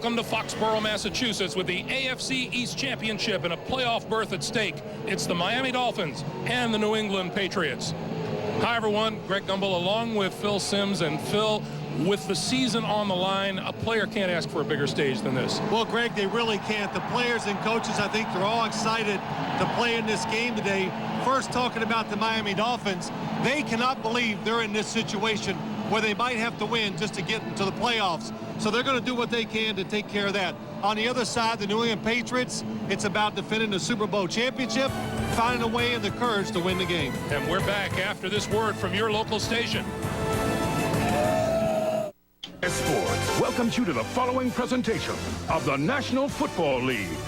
Welcome to Foxborough, Massachusetts, with the AFC East Championship and a playoff berth at stake. It's the Miami Dolphins and the New England Patriots. Hi, everyone. Greg Gumbel along with Phil Simms. And Phil, with the season on the line, a player can't ask for a bigger stage than this. Well, Greg, they really can't. The players and coaches, I think they're all excited to play in this game today. First, talking about the Miami Dolphins, they cannot believe they're in this situation where they might have to win just to get into the playoffs. So they're going to do what they can to take care of that. On the other side, the New England Patriots, it's about defending the Super Bowl championship, finding a way and the courage to win the game. And we're back after this word from your local station. Sports welcomes you to the following presentation of the National Football League.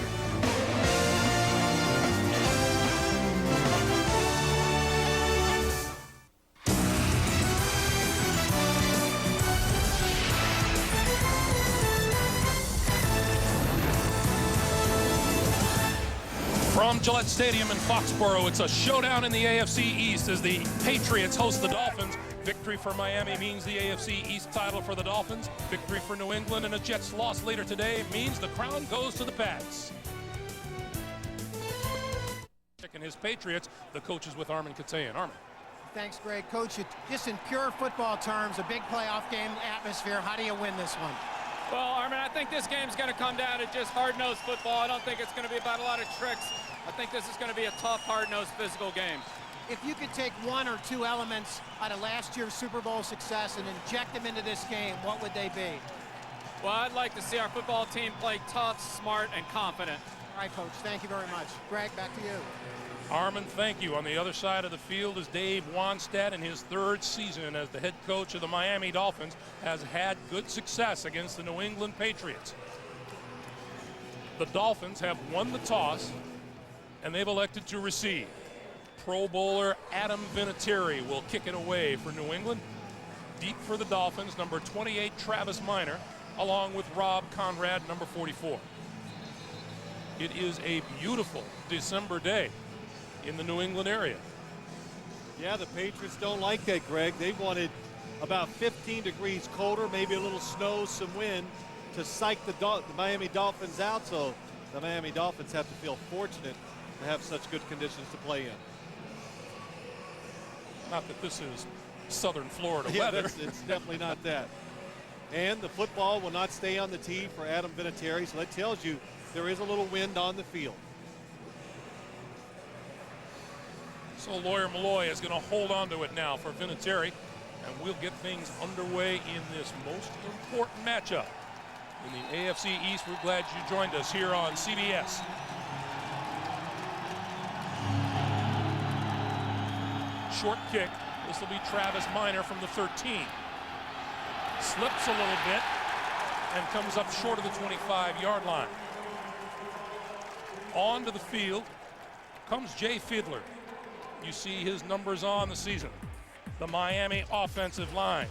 From Gillette Stadium in Foxborough, it's a showdown in the AFC East as the Patriots host the Dolphins. Victory for Miami means the AFC East title for the Dolphins. Victory for New England and a Jets loss later today means the crown goes to the Pats. Checking his Patriots, the coach is with Armin Katayan. Armin. Thanks, Greg. Coach, just in pure football terms, a big playoff game atmosphere. How do you win this one? Well, Armin, I think this game's going to come down to just hard-nosed football. I don't think it's going to be about a lot of tricks. I think this is going to be a tough, hard-nosed, physical game. If you could take one or two elements out of last year's Super Bowl success and inject them into this game, what would they be? Well, I'd like to see our football team play tough, smart, and confident. All right, Coach. Thank you very much. Greg, back to you. Armin, thank you. On the other side of the field is Dave Wannstedt. In his third season as the head coach of the Miami Dolphins, has had good success against the New England Patriots. The Dolphins have won the toss, and they've elected to receive. Pro Bowler Adam Vinatieri will kick it away for New England. Deep for the Dolphins, number 28, Travis Minor, along with Rob Conrad, number 44. It is a beautiful December day in the New England area. Yeah, the Patriots don't like that, Greg. They wanted about 15 degrees colder, maybe a little snow, some wind to psych the Miami Dolphins out. So the Miami Dolphins have to feel fortunate to have such good conditions to play in. Not that this is southern Florida Yeah, weather. it's definitely not that. And the football will not stay on the tee for Adam Vinatieri, so that tells you there is a little wind on the field. So Lawyer Malloy is going to hold on to it now for Vinatieri, and we'll get things underway in this most important matchup in the AFC East. We're glad you joined us here on CBS. Short kick. This will be Travis Minor from the 13. Slips a little bit and comes up short of the 25-yard line. Onto the field comes Jay Fiedler. You see his numbers on the season. The Miami offensive line.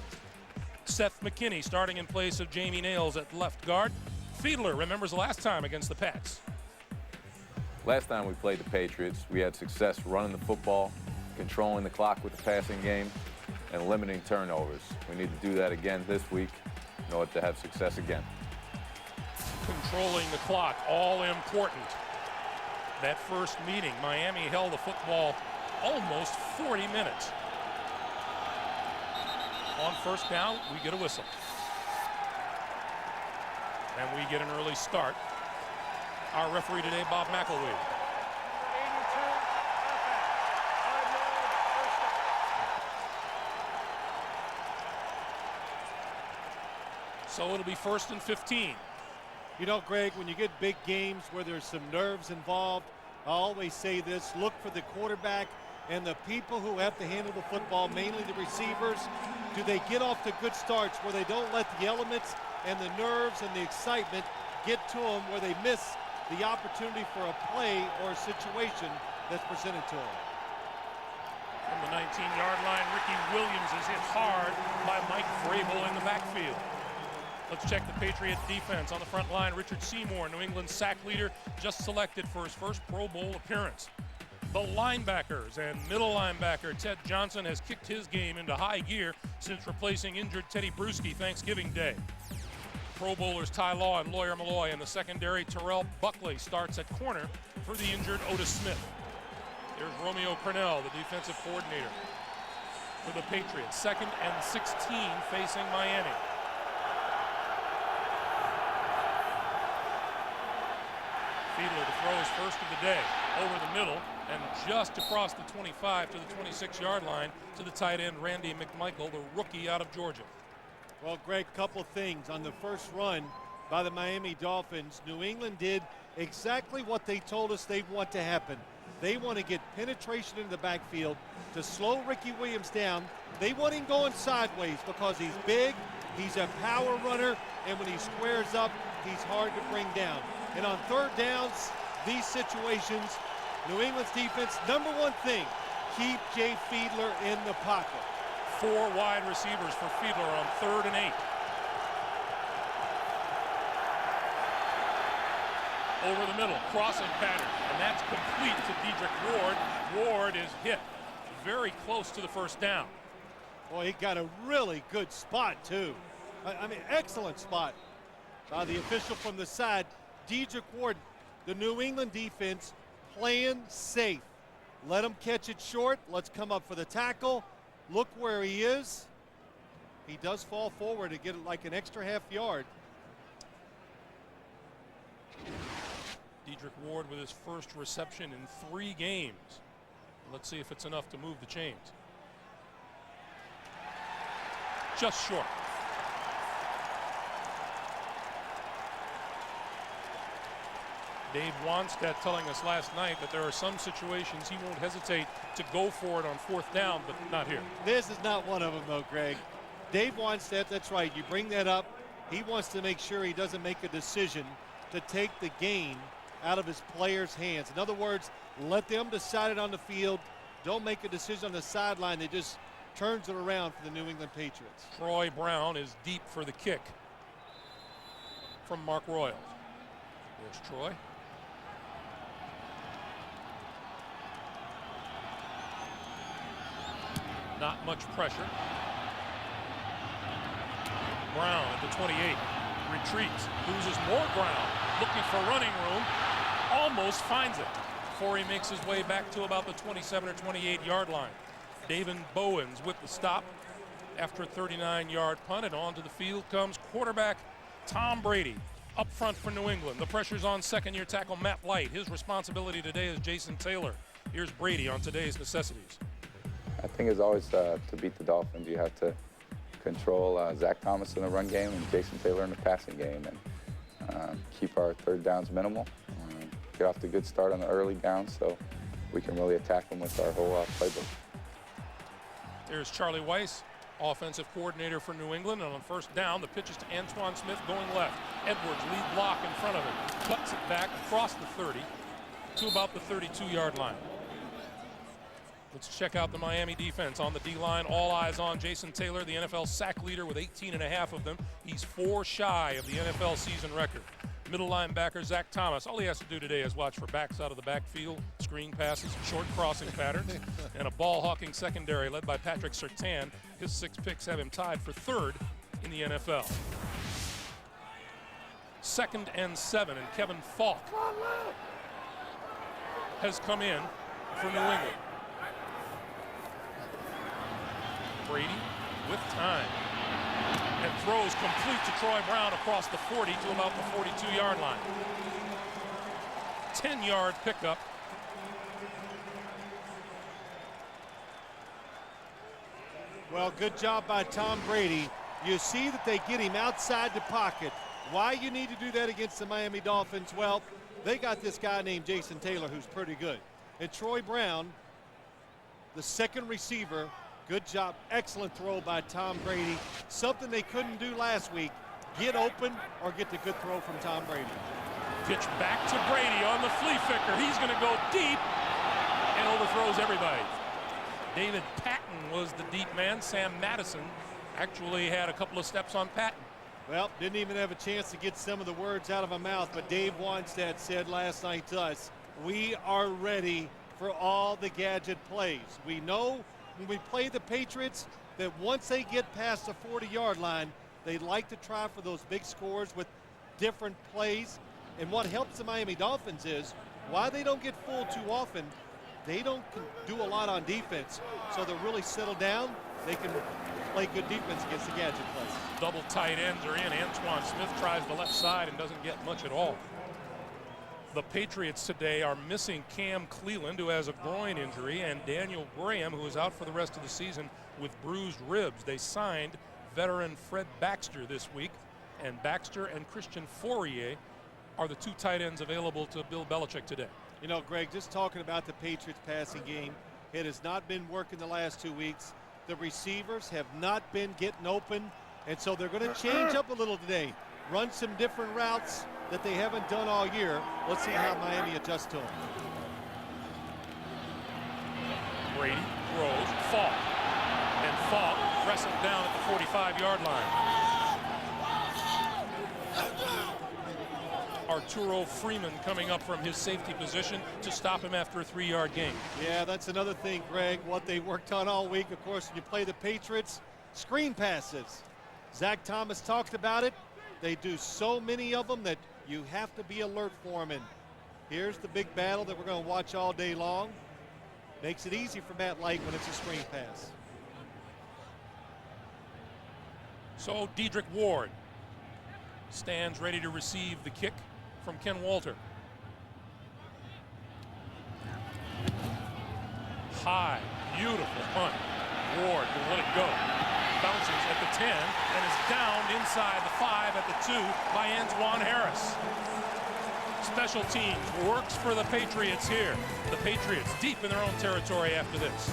Seth McKinney starting in place of Jamie Nails at left guard. Fiedler remembers the last time against the Pats. Last time we played the Patriots, we had success running the football, controlling the clock with the passing game, and limiting turnovers. We need to do that again this week in order to have success again. Controlling the clock, all important. That first meeting, Miami held the football almost 40 minutes. On first down, we get a whistle. And we get an early start. Our referee today, Bob McElwee. So it'll be 1st and 15. You know, Greg, when you get big games where there's some nerves involved, I always say this, look for the quarterback and the people who have to handle the football, mainly the receivers. Do they get off to good starts where they don't let the elements and the nerves and the excitement get to them where they miss the opportunity for a play or a situation that's presented to them? From the 19-yard line, Ricky Williams is hit hard by Mike Vrabel in the backfield. Let's check the Patriot defense. On the front line, Richard Seymour, New England sack leader, just selected for his first Pro Bowl appearance. The linebackers and middle linebacker Ted Johnson has kicked his game into high gear since replacing injured Teddy Bruschi Thanksgiving Day. Pro Bowlers Ty Law and Lawyer Malloy. In the secondary, Terrell Buckley starts at corner for the injured Otis Smith. There's Romeo Cornell, the defensive coordinator for the Patriots. 2nd and 16 facing Miami. Fiedler to throw his first of the day over the middle and just across the 25 to the 26-yard line to the tight end Randy McMichael, the rookie out of Georgia. Well, Greg, couple things. On the first run by the Miami Dolphins, New England did exactly what they told us they want to happen. They want to get penetration into the backfield to slow Ricky Williams down. They want him going sideways because he's big, he's a power runner, and when he squares up, he's hard to bring down. And on third downs, these situations, New England's defense, number one thing, keep Jay Fiedler in the pocket. 4 wide receivers for Fiedler on 3rd and 8. Over the middle, crossing pattern, and that's complete to Dedrick Ward. Ward is hit very close to the first down. Boy, he got a really good spot, too. I mean, excellent spot by the official from the side. Dedrick Ward, the New England defense, playing safe. Let him catch it short. Let's come up for the tackle. Look where he is. He does fall forward to get like an extra half yard. Dedrick Ward with his first reception in 3 games. Let's see if it's enough to move the chains. Just short. Dave Wanstead telling us last night that there are some situations he won't hesitate to go for it on 4th down, but not here. This is not one of them, though, Greg. Dave Wanstead, that's right. You bring that up. He wants to make sure he doesn't make a decision to take the gain out of his players' hands. In other words, let them decide it on the field. Don't make a decision on the sideline that just turns it around for the New England Patriots. Troy Brown is deep for the kick from Mark Royals. There's Troy. Not much pressure. Brown at the 28. Retreats. Loses more ground. Looking for running room. Almost finds it before he makes his way back to about the 27 or 28-yard line. David Bowens with the stop after a 39-yard punt, and onto the field comes quarterback Tom Brady. Up front for New England. The pressure's on second-year tackle Matt Light. His responsibility today is Jason Taylor. Here's Brady on today's necessities. I think it's always to beat the Dolphins, you have to control Zach Thomas in the run game and Jason Taylor in the passing game, and keep our third downs minimal. Get off to a good start on the early downs so we can really attack them with our whole playbook. There's Charlie Weiss, offensive coordinator for New England, and on 1st down, the pitch is to Antoine Smith going left. Edwards, lead block in front of him, cuts it back across the 30 to about the 32-yard line. Let's check out the Miami defense on the D-line. All eyes on Jason Taylor, the NFL sack leader with 18.5 of them. He's 4 shy of the NFL season record. Middle linebacker Zach Thomas. All he has to do today is watch for backs out of the backfield, screen passes, short crossing patterns, and a ball-hawking secondary led by Patrick Surtain. His 6 picks have him tied for 3rd in the NFL. 2nd and 7, and Kevin Falk has come in for New England. Brady with time and throws complete to Troy Brown across the 40 to about the 42-yard line. 10-yard pickup. Well, good job by Tom Brady. You see that they get him outside the pocket. Why you need to do that against the Miami Dolphins? Well, they got this guy named Jason Taylor who's pretty good. And Troy Brown, the second receiver, good job, excellent throw by Tom Brady. Something they couldn't do last week. Get open or get the good throw from Tom Brady. Pitch back to Brady on the flea flicker. He's going to go deep and overthrows everybody. David Patton was the deep man. Sam Madison actually had a couple of steps on Patton. Well, didn't even have a chance to get some of the words out of my mouth, but Dave Wanstead said last night to us, we are ready for all the gadget plays. We know when we play the Patriots that once they get past the 40-yard line, They like to try for those big scores with different plays. And what helps the Miami Dolphins is why they don't get full too often, they don't do a lot on defense. So they're really settled down. They can play good defense against the gadget plays. Double tight ends are in. Antoine Smith tries the left side and doesn't get much at all. The Patriots today are missing Cam Cleveland, who has a groin injury, and Daniel Graham, who is out for the rest of the season with bruised ribs. They signed veteran Fred Baxter this week, and Baxter and Christian Fourier are the two tight ends available to Bill Belichick today. You know, Greg, just talking about the Patriots passing game, it has not been working the last 2 weeks. The receivers have not been getting open, and so they're going to change up a little today. Run some different routes that they haven't done all year. Let's see how Miami adjusts to them. Brady throws, Falk, and Falk wrestled down at the 45-yard line. Arturo Freeman coming up from his safety position to stop him after a 3-yard gain. Yeah, that's another thing, Greg, what they worked on all week. Of course, when you play the Patriots, screen passes. Zach Thomas talked about it. They do so many of them that you have to be alert for them. And here's the big battle that we're going to watch all day long. Makes it easy for Matt Light when it's a screen pass. So Dedrick Ward stands ready to receive the kick from Ken Walter. High, beautiful punt. Ward will let it go. Bounces at the 10 and is downed inside the 5 at the 2 by Antoine Harris. Special teams works for the Patriots here. The Patriots deep in their own territory after this.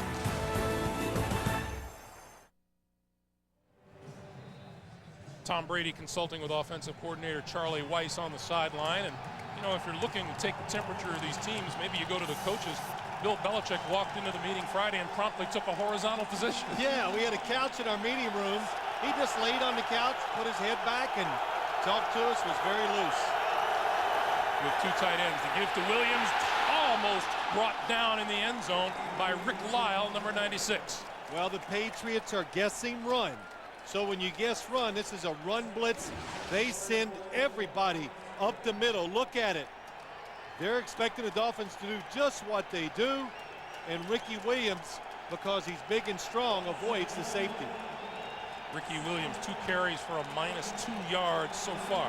Tom Brady consulting with offensive coordinator Charlie Weiss on the sideline. And, you know, if you're looking to take the temperature of these teams, maybe you go to the coaches. Bill Belichick walked into the meeting Friday and promptly took a horizontal position. Yeah, we had a couch in our meeting room. He just laid on the couch, put his head back, and talked to us, was very loose. With two tight ends to give to Williams, almost brought down in the end zone by Rick Lyle, number 96. Well, the Patriots are guessing run. So when you guess run, this is a run blitz. They send everybody up the middle. Look at it. They're expecting the Dolphins to do just what they do. And Ricky Williams, because he's big and strong, avoids the safety. Ricky Williams, 2 carries for a -2 yards so far.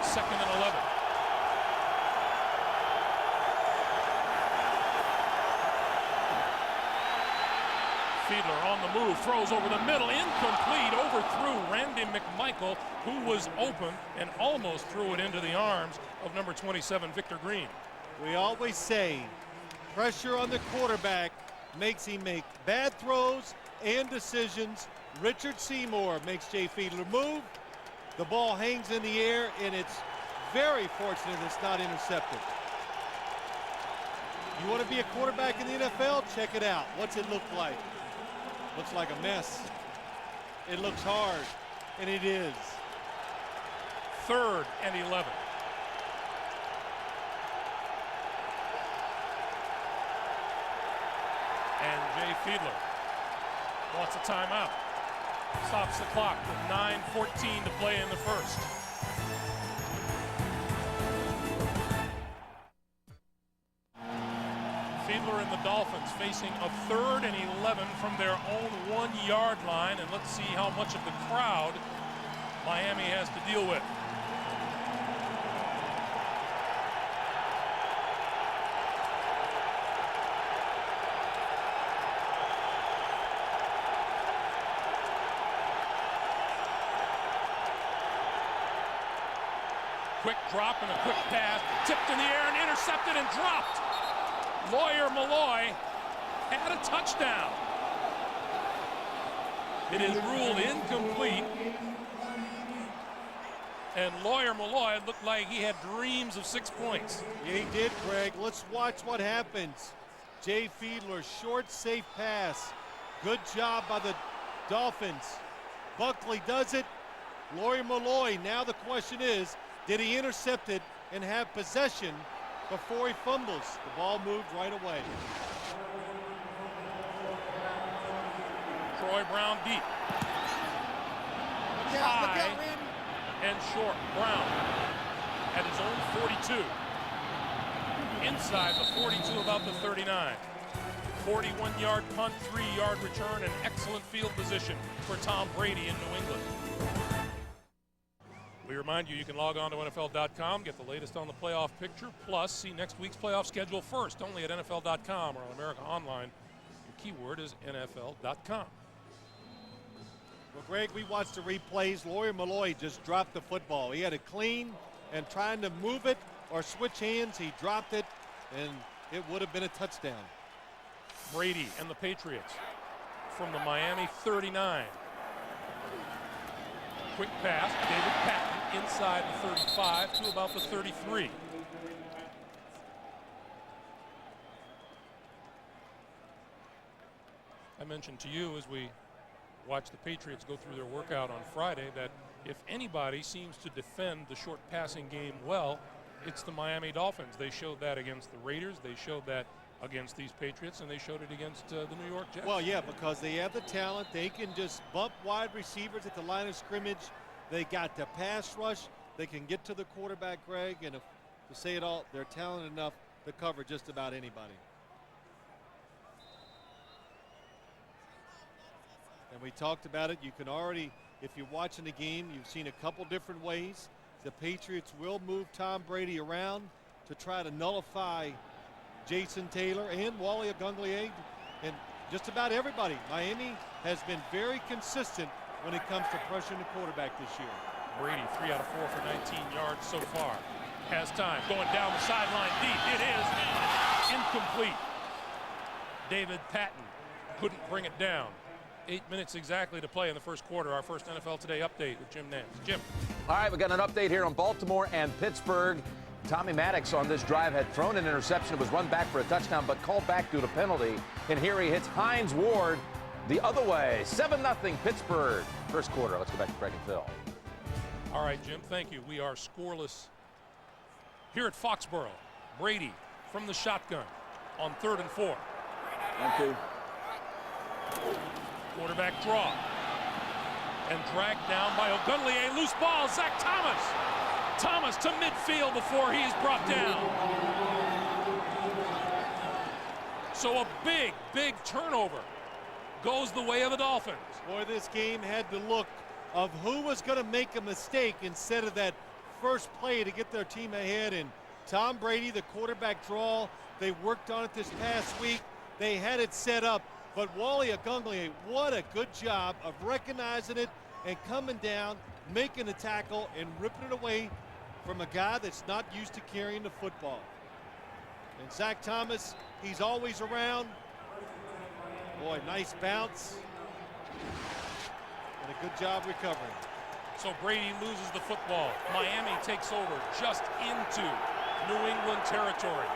Second and 11. Fiedler on the move, throws over the middle, incomplete, overthrew Randy McMichael, who was open and almost threw it into the arms of number 27, Victor Green. We always say pressure on the quarterback makes him make bad throws and decisions. Richard Seymour makes Jay Fiedler move. The ball hangs in the air, and it's very fortunate it's not intercepted. You want to be a quarterback in the NFL? Check it out. What's it look like? Looks like a mess. It looks hard, and it is. 3rd and 11. And Jay Fiedler wants a timeout. Stops the clock with 9:14 to play in the first. Fiedler and the Dolphins facing a 3rd and 11 from their own 1-yard line, and let's see how much of the crowd Miami has to deal with. Quick drop and a quick pass, tipped in the air and intercepted and dropped. Lawyer Malloy had a touchdown. It is ruled incomplete. And Lawyer Malloy looked like he had dreams of 6 points. Yeah, he did, Greg. Let's watch what happens. Jay Fiedler, short, safe pass. Good job by the Dolphins. Buckley does it. Lawyer Malloy, now the question is, did he intercept it and have possession before he fumbles? The ball moved right away. Troy Brown deep. Look out, High Randy. and short. Brown at his own 42. Inside the 42, about the 39. 41-yard punt, 3-yard return, and excellent field position for Tom Brady in New England. We remind you, you can log on to NFL.com, get the latest on the playoff picture, plus see next week's playoff schedule first, only at NFL.com or on America Online. The keyword is NFL.com. Well, Greg, we watched the replays. Lawyer Malloy just dropped the football. He had it clean, and trying to move it or switch hands, he dropped it, and it would have been a touchdown. Brady and the Patriots from the Miami 39. Quick pass, David Patton inside the 35 to about the 33. I mentioned to you as we watched the Patriots go through their workout on Friday that if anybody seems to defend the short passing game well, it's the Miami Dolphins. They showed that against the Raiders. They showed that against these Patriots, and they showed it against the New York Jets. Well, yeah, because they have the talent. They can just bump wide receivers at the line of scrimmage. They got the pass rush. They can get to the quarterback, Greg, and if, to say it all, they're talented enough to cover just about anybody. And we talked about it. You can already, if you're watching the game, you've seen a couple different ways. The Patriots will move Tom Brady around to try to nullify Jason Taylor and Wally Ogunleye and just about everybody. Miami has been very consistent when it comes to pressuring the quarterback this year. Brady 3 out of 4 for 19 yards so far. Has time, going down the sideline deep. It is incomplete. David Patton couldn't bring it down. 8 minutes exactly to play in the first quarter. Our first NFL Today update with Jim Nance. Jim. All right, we got an update here on Baltimore and Pittsburgh. Tommy Maddox on this drive had thrown an interception. It was run back for a touchdown, but called back due to penalty. And here he hits Hines Ward the other way. 7-0 Pittsburgh. First quarter. Let's go back to Craig and Phil. All right, Jim, thank you. We are scoreless here at Foxborough. Brady from the shotgun on 3rd and 4. Thank you. Quarterback draw. And dragged down by Ogunleye. Loose ball, Zach Thomas. Thomas to midfield before he is brought down. So a big, big turnover goes the way of the Dolphins. Boy, this game had the look of who was going to make a mistake instead of that first play to get their team ahead. And Tom Brady, the quarterback draw, they worked on it this past week. They had it set up. But Wally Ogunleye, what a good job of recognizing it and coming down, making the tackle, and ripping it away from a guy that's not used to carrying the football. And Zach Thomas, he's always around. Boy, nice bounce. And a good job recovering. So Brady loses the football. Miami takes over just into New England territory.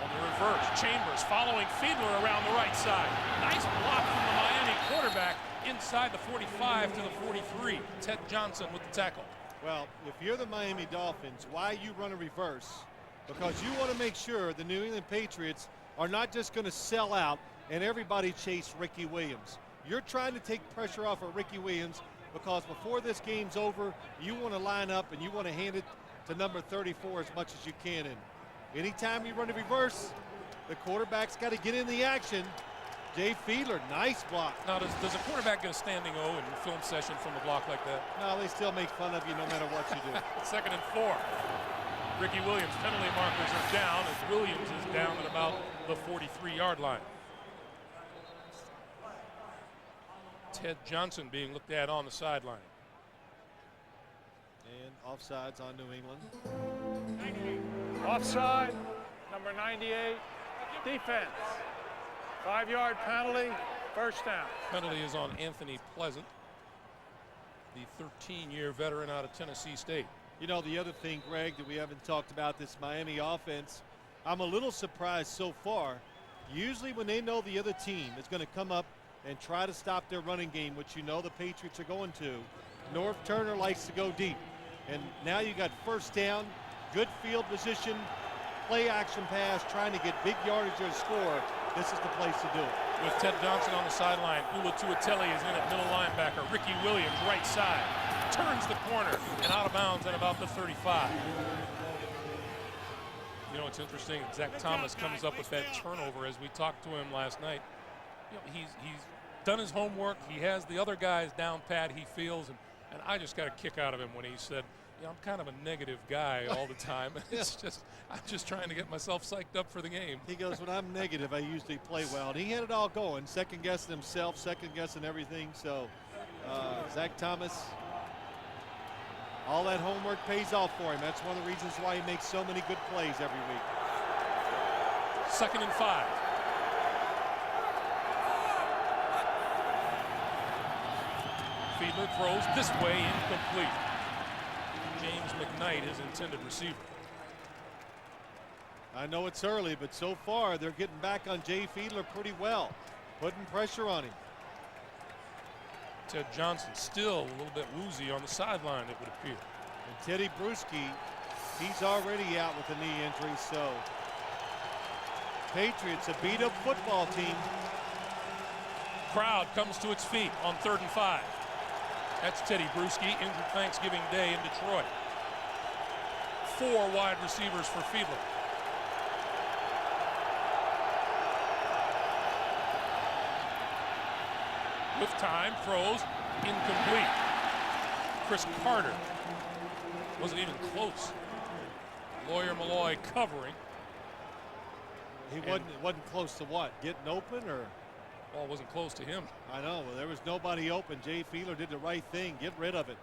On the reverse, Chambers following Fiedler around the right side. Nice block from the Miami quarterback inside the 45 to the 43. Ted Johnson with the tackle. Well, if you're the Miami Dolphins, why you run a reverse? Because you want to make sure the New England Patriots are not just going to sell out and everybody chase Ricky Williams. You're trying to take pressure off of Ricky Williams because before this game's over, you want to line up and you want to hand it to number 34 as much as you can. And anytime you run a reverse, the quarterback's got to get in the action. Jay Fiedler, nice block. Now, does a quarterback get a standing O in film session from a block like that? No, they still make fun of you no matter what you do. 2nd and 4. Ricky Williams, penalty markers are down as Williams is down at about the 43-yard line. Ted Johnson being looked at on the sideline. And offsides on New England. Offside, number 98, defense. 5-yard penalty, first down. Penalty is on Anthony Pleasant, the 13-year veteran out of Tennessee State. You know, the other thing, Greg, that we haven't talked about, this Miami offense, I'm a little surprised so far. Usually when they know the other team is going to come up and try to stop their running game, which you know the Patriots are going to, North Turner likes to go deep. And now you got first down, good field position, play action pass, trying to get big yardage or score, this is the place to do it. With Ted Johnson on the sideline, Ula Tuatele is in at middle linebacker. Ricky Williams, right side, turns the corner and out of bounds at about the 35. You know, it's interesting. Zach Thomas comes up with that turnover as we talked to him last night. You know, he's done his homework. He has the other guys down pat, he feels, and I just got a kick out of him when he said, "Yeah, I'm kind of a negative guy all the time." It's just, I'm just trying to get myself psyched up for the game. He goes, "When I'm negative, I usually play well." And he had it all going, second guessing himself, second guessing everything. So Zach Thomas, all that homework pays off for him. That's one of the reasons why he makes so many good plays every week. 2nd and 5. Fiedler throws this way, incomplete. James McKnight, his intended receiver. I know it's early, but so far they're getting back on Jay Fiedler pretty well, putting pressure on him. Ted Johnson still a little bit woozy on the sideline, it would appear. And Teddy Bruschi, he's already out with a knee injury, so Patriots, a beat-up football team. Crowd comes to its feet on 3rd and 5. That's Teddy Bruschi, injured Thanksgiving Day in Detroit. 4 wide receivers for Fiedler. With time, throws, incomplete. Chris Carter wasn't even close. Lawyer Malloy covering. He wasn't close to what? Getting open, or? Ball wasn't close to him. I know. Well, there was nobody open. Jay Fiedler did the right thing. Get rid of it.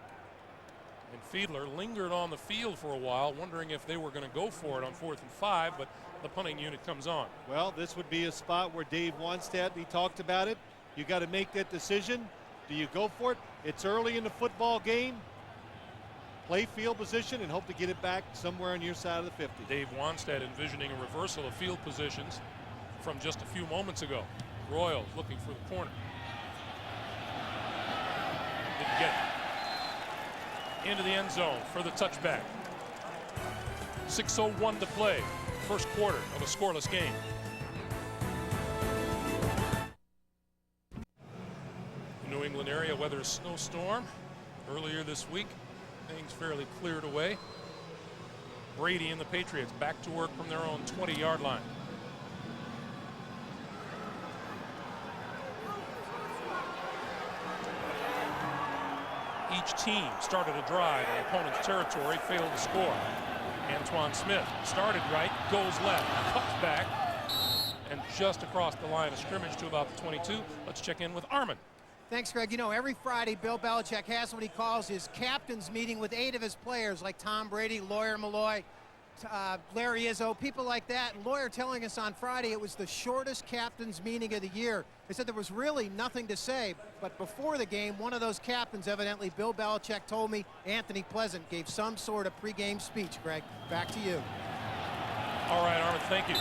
And Fiedler lingered on the field for a while, wondering if they were going to go for it on 4th and 5, but the punting unit comes on. Well, this would be a spot where Dave Wannstedt, he talked about it. You got to make that decision. Do you go for it? It's early in the football game. Play field position and hope to get it back somewhere on your side of the 50. Dave Wannstedt envisioning a reversal of field positions from just a few moments ago. Royals looking for the corner. Didn't get it. Into the end zone for the touchback. 6:01 to play. First quarter of a scoreless game. The New England area weathers a snowstorm earlier this week. Things fairly cleared away. Brady and the Patriots back to work from their own 20-yard line. Each team started a drive in opponent's territory, failed to score. Antoine Smith started right, goes left, cuts back, and just across the line of scrimmage to about the 22. Let's check in with Armin. Thanks, Greg. You know, every Friday, Bill Belichick has what he calls his captain's meeting with 8 of his players, like Tom Brady, Lawyer Malloy, Larry Izzo, people like that. And Lawyer telling us on Friday it was the shortest captain's meeting of the year. They said there was really nothing to say, but before the game, one of those captains, evidently Bill Belichick told me, Anthony Pleasant, gave some sort of pregame speech. Greg, back to you. All right, Armin, thank you.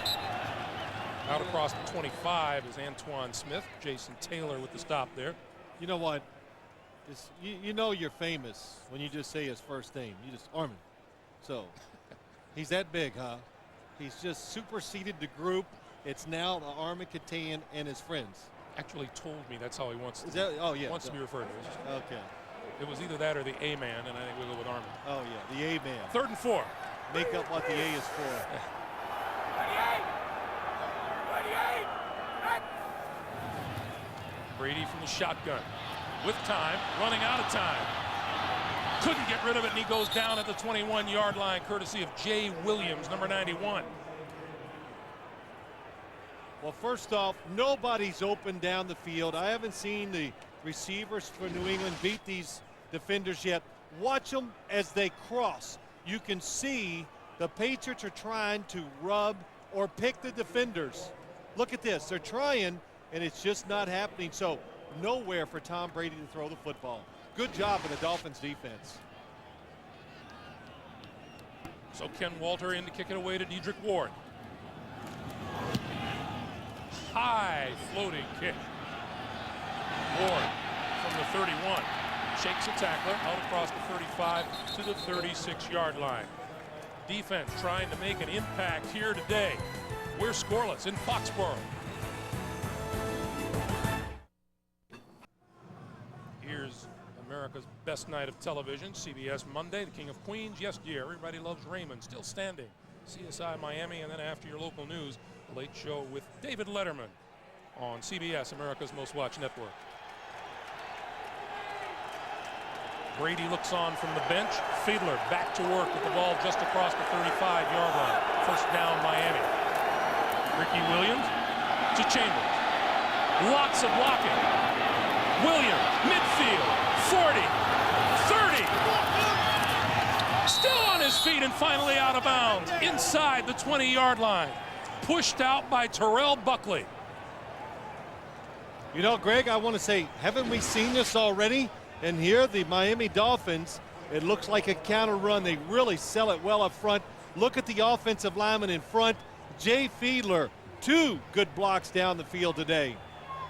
Out across the 25 is Antoine Smith. Jason Taylor with the stop there. You know what? You know you're famous when you just say his first name. You just, Armin. So he's that big, huh? He's just superseded the group. It's now Armin Katan and his friends. Actually told me that's how he wants to, wants to be referred to. Okay. It was either that or the A-man, and I think we'll go with Armin. Oh, yeah, the A-man. 3rd and 4. Make up what the A is for. Brady from the shotgun. With time, running out of time. Couldn't get rid of it, and he goes down at the 21-yard line, courtesy of Jay Williams, number 91. Well, first off, nobody's open down the field. I haven't seen the receivers for New England beat these defenders yet. Watch them as they cross. You can see the Patriots are trying to rub or pick the defenders. Look at this. They're trying, and it's just not happening. So nowhere for Tom Brady to throw the football. Good job of the Dolphins defense. So Ken Walter in to kick it away to Dedrick Ward. High floating kick. Ward from the 31 shakes a tackler out across the 35 to the 36-yard line. defense trying to make an impact here today. We're scoreless in Foxborough. Here's America's best night of television, CBS Monday, the King of Queens. Yesterday, Everybody Loves Raymond, still standing. CSI Miami, and then after your local news, the Late Show with David Letterman on CBS, America's Most Watched Network. Brady looks on from the bench. Fiedler back to work with the ball just across the 35-yard line. First down, Miami. Ricky Williams to Chambers. Lots of blocking. Williams, midfield, 40, 30. Still on his feet and finally out of bounds. Inside the 20-yard line. Pushed out by Terrell Buckley. You know, Greg, I want to say, haven't we seen this already? And here, the Miami Dolphins, it looks like a counter run. They really sell it well up front. Look at the offensive lineman in front. Jay Fiedler, 2 good blocks down the field today.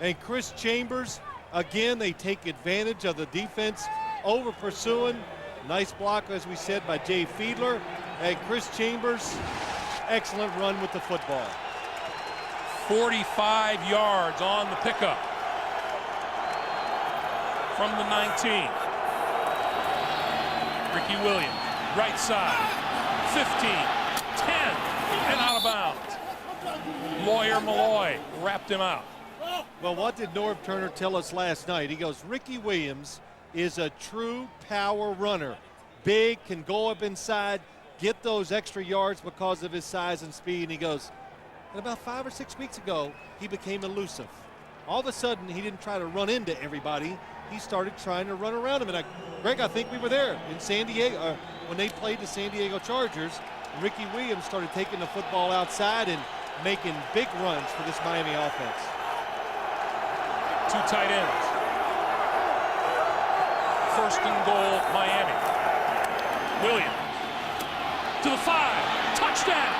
And Chris Chambers, again, they take advantage of the defense over pursuing. Nice block, as we said, by Jay Fiedler. And Chris Chambers, excellent run with the football. 45 yards on the pickup from the 19. Ricky Williams, right side, 15, 10, and out of bounds. Lawyer Malloy wrapped him out. Well, what did Norv Turner tell us last night? He goes, Ricky Williams is a true power runner. Big, can go up inside, get those extra yards because of his size and speed. And he goes, and about 5 or 6 weeks ago, he became elusive. All of a sudden, he didn't try to run into everybody. He started trying to run around him. And Greg, I think we were there in San Diego when they played the San Diego Chargers. Ricky Williams started taking the football outside and making big runs for this Miami offense. 2 tight ends. First and goal, Miami. Williams to the 5. Touchdown.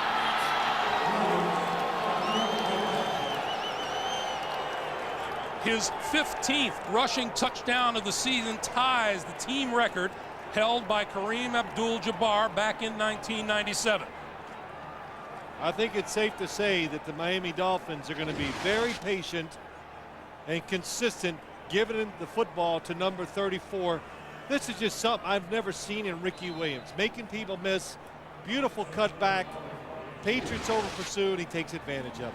His 15th rushing touchdown of the season ties the team record held by Kareem Abdul-Jabbar back in 1997. I think it's safe to say that the Miami Dolphins are going to be very patient and consistent giving the football to number 34. This is just something I've never seen in Ricky Williams. Making people miss, beautiful cutback, Patriots over pursuit, he takes advantage of it.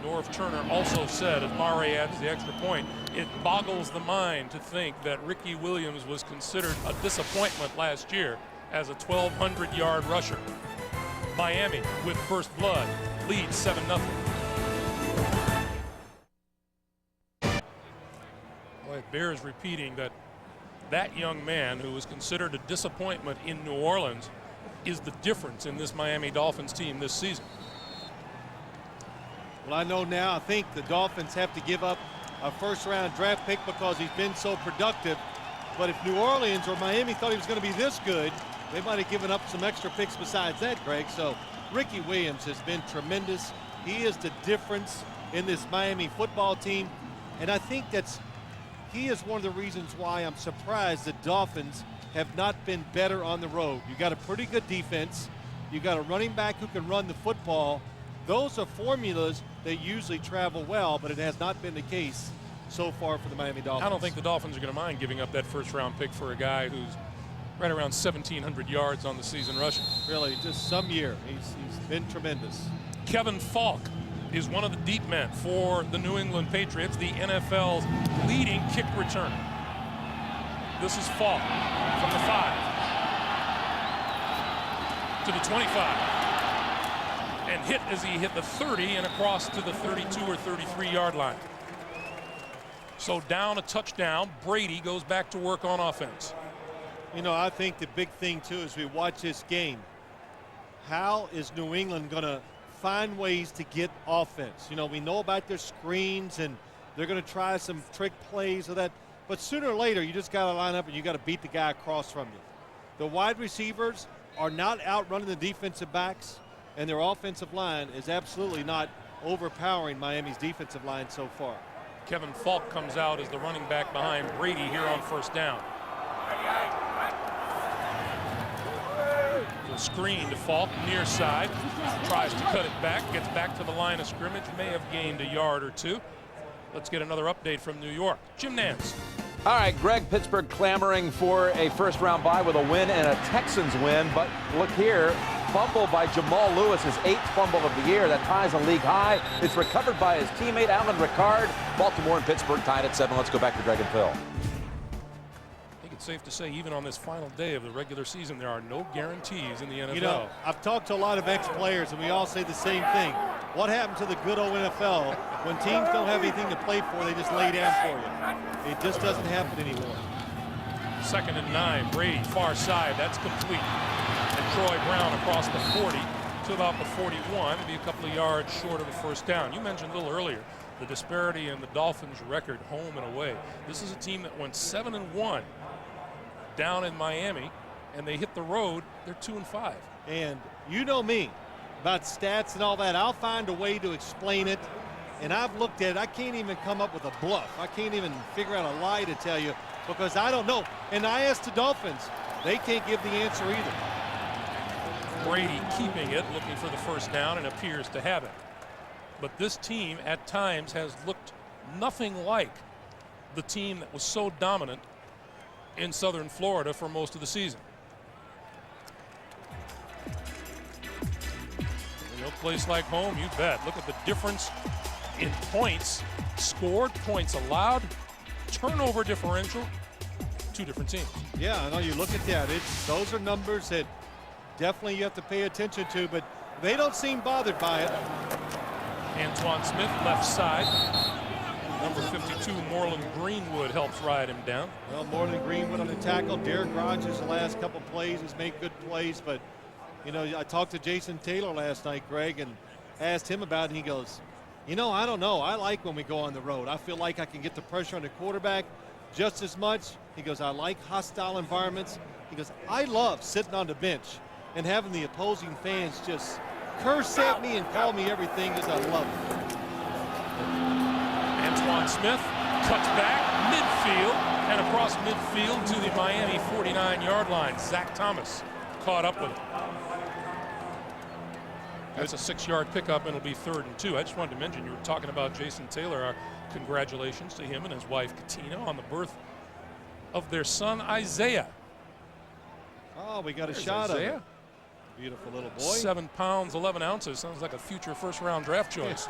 Norv Turner also said, as Mare adds the extra point, it boggles the mind to think that Ricky Williams was considered a disappointment last year as a 1,200-yard rusher. Miami, with first blood, leads 7-0. Boy, it bears repeating that young man who was considered a disappointment in New Orleans is the difference in this Miami Dolphins team this season. Well, I know now, I think the Dolphins have to give up a first-round draft pick because he's been so productive. But if New Orleans or Miami thought he was going to be this good, they might have given up some extra picks besides that, Greg. So Ricky Williams has been tremendous. He is the difference in this Miami football team. And I think he is one of the reasons why I'm surprised the Dolphins have not been better on the road. You got a pretty good defense. You got a running back who can run the football. Those are formulas that usually travel well, but it has not been the case so far for the Miami Dolphins. I don't think the Dolphins are going to mind giving up that first-round pick for a guy who's right around 1,700 yards on the season rushing. Really, just some year. He's been tremendous. Kevin Falk is one of the deep men for the New England Patriots, the NFL's leading kick returner. This is Falk from the 5 to the 25. And hit as he hit the 30 and across to the 32 or 33-yard line. So down a touchdown, Brady goes back to work on offense. You know, I think the big thing, too, as we watch this game, how is New England going to find ways to get offense? You know, we know about their screens, and they're going to try some trick plays or that. But sooner or later, you just got to line up and you got to beat the guy across from you. The wide receivers are not outrunning the defensive backs, and their offensive line is absolutely not overpowering Miami's defensive line so far. Kevin Falk comes out as the running back behind Brady here on first down. To The screen to Falk, near side. Tries to cut it back, gets back to the line of scrimmage, may have gained a yard or two. Let's get another update from New York. Jim Nance. All right, Greg, Pittsburgh clamoring for a first-round bye with a win and a Texans win. But look here, fumble by Jamal Lewis, his 8th fumble of the year. That ties a league high. It's recovered by his teammate, Alan Ricard. Baltimore and Pittsburgh tied at 7. Let's go back to Greg and Phil. I think it's safe to say, even on this final day of the regular season, there are no guarantees in the NFL. You know, I've talked to a lot of ex-players, and we all say the same thing. What happened to the good old NFL? When teams don't have anything to play for, they just lay down for you. It just doesn't happen anymore. 2nd and 9. Brady, far side. That's complete. And Troy Brown across the 40 to about the 41. Maybe a couple of yards short of the first down. You mentioned a little earlier the disparity in the Dolphins' record home and away. This is a team that went 7-1 down in Miami, and they hit the road. They're 2-5. And you know me about stats and all that. I'll find a way to explain it. And I've looked at it. I can't even come up with a bluff. I can't even figure out a lie to tell you because I don't know. And I asked the Dolphins. They can't give the answer either. Brady keeping it, looking for the first down, and appears to have it. But this team at times has looked nothing like the team that was so dominant in Southern Florida for most of the season. No place like home, you bet. Look at the difference in points scored, points allowed, turnover differential. Two different teams. Yeah, I know you look at that. Those are numbers that definitely you have to pay attention to, but they don't seem bothered by it. Antoine Smith, left side. Number 52, Moreland Greenwood, helps ride him down. Well, Moreland Greenwood on the tackle. Derek Rogers the last couple plays has made good plays, but you know, I talked to Jason Taylor last night, Greg, and asked him about it, and he goes, you know, I don't know. I like when we go on the road. I feel like I can get the pressure on the quarterback just as much. He goes, I like hostile environments. He goes, I love sitting on the bench and having the opposing fans just curse at me and call me everything because I love it. Antoine Smith cuts back midfield and across midfield to the Miami 49-yard line. Zach Thomas caught up with it. That's a 6-yard pickup, and it'll be 3rd and 2. I just wanted to mention, you were talking about Jason Taylor. Our congratulations to him and his wife Katina on the birth of their son Isaiah. Oh, we got a There's shot Isaiah. of it. Beautiful little boy. 7 pounds 11 ounces. Sounds like a future first-round draft choice.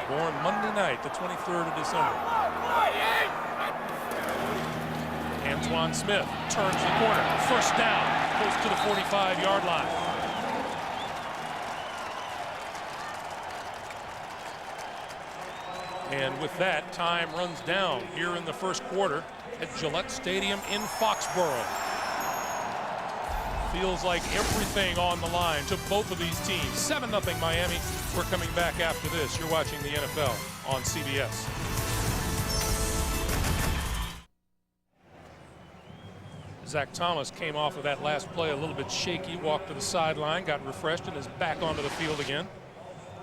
Born Monday night, the 23rd of December. Antoine Smith turns the corner. First down, close to the 45-yard line. And with that, time runs down here in the first quarter at Gillette Stadium in Foxborough. Feels like everything on the line to both of these teams. 7-0 Miami. We're coming back after this. You're watching the NFL on CBS. Zach Thomas came off of that last play a little bit shaky, walked to the sideline, got refreshed, and is back onto the field again.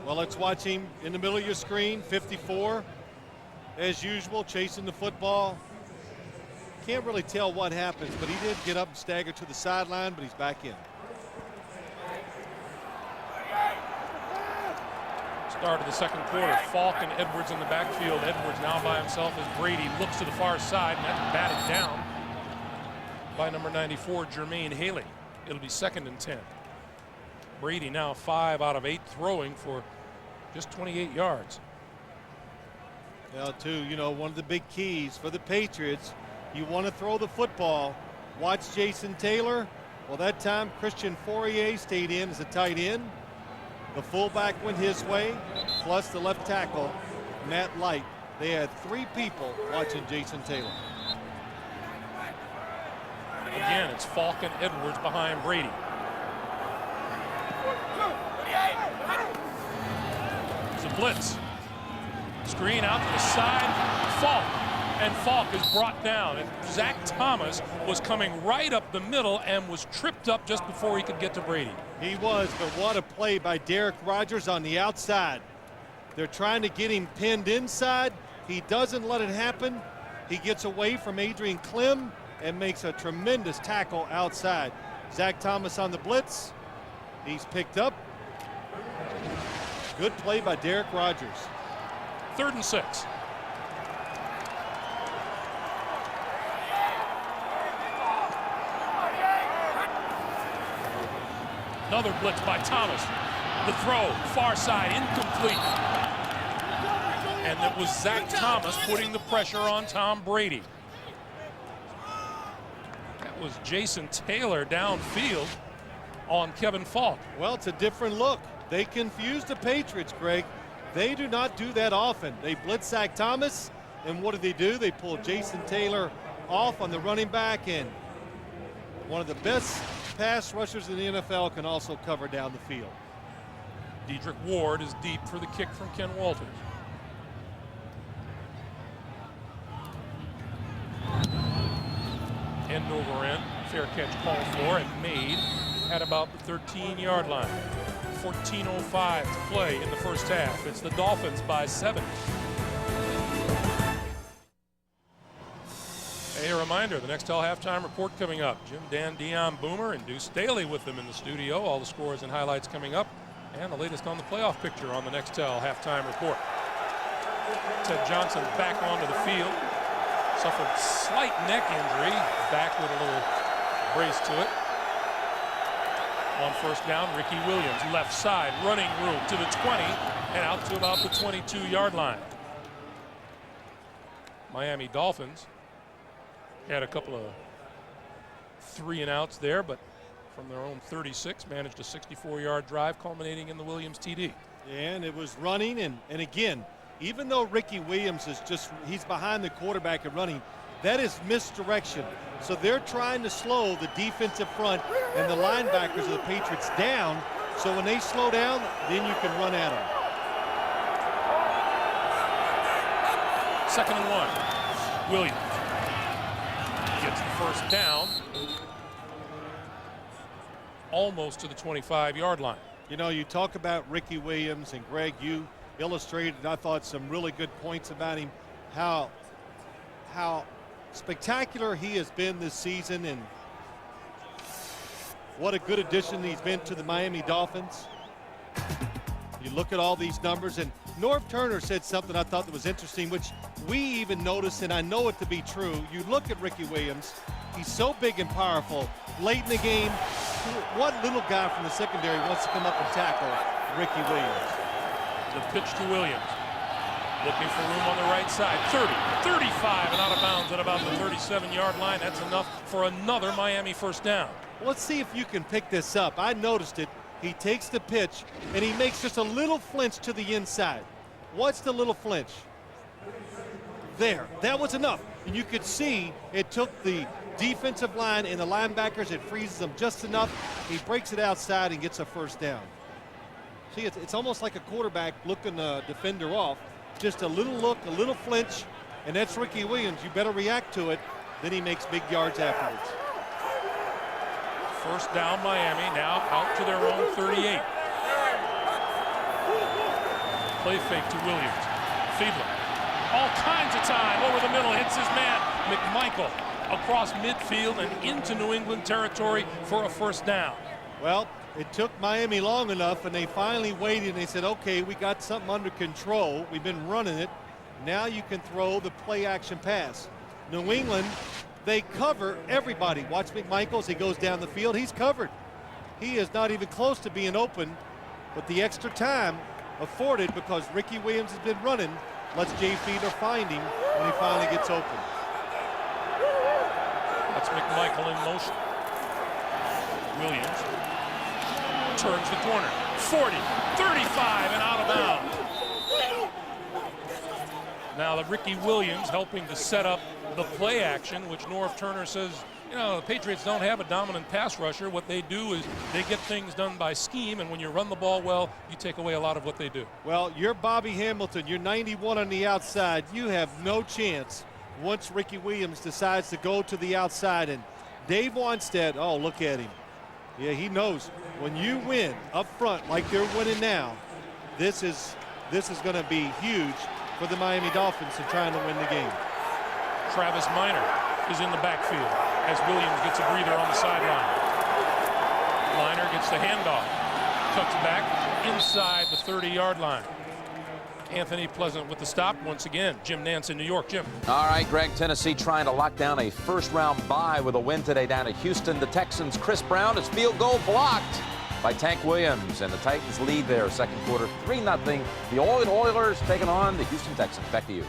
Well, let's watch him in the middle of your screen. 54, as usual, chasing the football. Can't really tell what happens, but he did get up and stagger to the sideline, but he's back in. Start of the second quarter. Falk and Edwards in the backfield. Edwards now by himself as Brady looks to the far side, and that's batted down by number 94, Jermaine Haley. It'll be 2nd and 10. Brady now 5 out of 8 throwing for just 28 yards. Well, too, you know, one of the big keys for the Patriots, you want to throw the football. Watch Jason Taylor. Well, that time Christian Fourier stayed in as a tight end. The fullback went his way, plus the left tackle, Matt Light. They had 3 people watching Jason Taylor. Again, it's Falk and Edwards behind Brady. It's a blitz. Screen out to the side. Falk. And Falk is brought down. And Zach Thomas was coming right up the middle and was tripped up just before he could get to Brady. He was, but what a play by Derek Rogers on the outside. They're trying to get him pinned inside. He doesn't let it happen. He gets away from Adrian Clem and makes a tremendous tackle outside. Zach Thomas on the blitz. He's picked up. Good play by Derek Rogers. 3rd and 6. Another blitz by Thomas. The throw, far side, incomplete. And it was Zach Thomas putting the pressure on Tom Brady. That was Jason Taylor downfield on Kevin Falk. Well, it's a different look. They confused the Patriots, Greg. They do not do that often. They blitz Zach Thomas, and what do? They pull Jason Taylor off on the running back, and one of the best pass rushers in the NFL can also cover down the field. Dedrick Ward is deep for the kick from Ken Walters. End over end, fair catch called for and made at about the 13-yard line. 14:05 to play in the first half. It's the Dolphins by 7. Hey, a reminder, the Nextel halftime report coming up. Jim, Dan, Dion Boomer, and Deuce Staley with them in the studio. All the scores and highlights coming up. And the latest on the playoff picture on the Nextel halftime report. Ted Johnson back onto the field. Suffered slight neck injury. Back with a little brace to it. On first down, Ricky Williams, left side, running room to the 20 and out to about the 22-yard line. Miami Dolphins had a couple of 3-and-outs there, but from their own 36 managed a 64-yard drive culminating in the Williams TD. And it was running, and again, even though Ricky Williams is he's behind the quarterback and running, that is misdirection. So they're trying to slow the defensive front and the linebackers of the Patriots down, so when they slow down, then you can run at them. 2nd and 1. Williams gets the first down, almost to the 25-yard line. You know, you talk about Ricky Williams, and Greg, you illustrated, I thought, some really good points about him, how spectacular he has been this season, and what a good addition he's been to the Miami Dolphins. You look at all these numbers, and Norv Turner said something I thought that was interesting, which we even noticed, and I know it to be true. You look at Ricky Williams, he's so big and powerful. Late in the game, what little guy from the secondary wants to come up and tackle Ricky Williams? The pitch to Williams. Looking for room on the right side. 30, 35, and out of bounds at about the 37-yard line. That's enough for another Miami first down. Let's see if you can pick this up. I noticed it. He takes the pitch, and he makes just a little flinch to the inside. What's the little flinch? There. That was enough. And you could see it took the defensive line and the linebackers. It freezes them just enough. He breaks it outside and gets a first down. See, it's almost like a quarterback looking a defender off. Just a little look, a little flinch, and that's Ricky Williams. You better react to it. Then he makes big yards afterwards. First down Miami, now out to their own 38. Play fake to Williams. Fiedler, all kinds of time over the middle, hits his man, McMichael, across midfield and into New England territory for a first down. Well, it took Miami long enough, and they finally waited, and they said, okay, we got something under control. We've been running it. Now you can throw the play-action pass. New England, they cover everybody. Watch McMichael as he goes down the field. He's covered. He is not even close to being open, but the extra time afforded because Ricky Williams has been running lets Jay Fiedler find him when he finally gets open. That's McMichael in motion. Williams turns the corner. 40, 35, and out of bounds. Now the Ricky Williams helping to set up the play action, which Norv Turner says, you know, the Patriots don't have a dominant pass rusher. What they do is they get things done by scheme, and when you run the ball well, you take away a lot of what they do. Well, you're Bobby Hamilton. You're 91 on the outside. You have no chance once Ricky Williams decides to go to the outside. And Dave Wanstead, oh, look at him. Yeah, he knows when you win up front like they're winning now, this is going to be huge for the Miami Dolphins in trying to win the game. Travis Minor is in the backfield as Williams gets a breather on the sideline. Liner gets the handoff. Tucks back inside the 30-yard line. Anthony Pleasant with the stop once again. Jim Nance in New York. Jim. All right, Greg, Tennessee trying to lock down a first-round bye with a win today down at Houston. The Texans' Chris Brown, his field goal blocked by Tank Williams, and the Titans lead there second quarter 3-0. The Oilers taking on the Houston Texans. Back to you.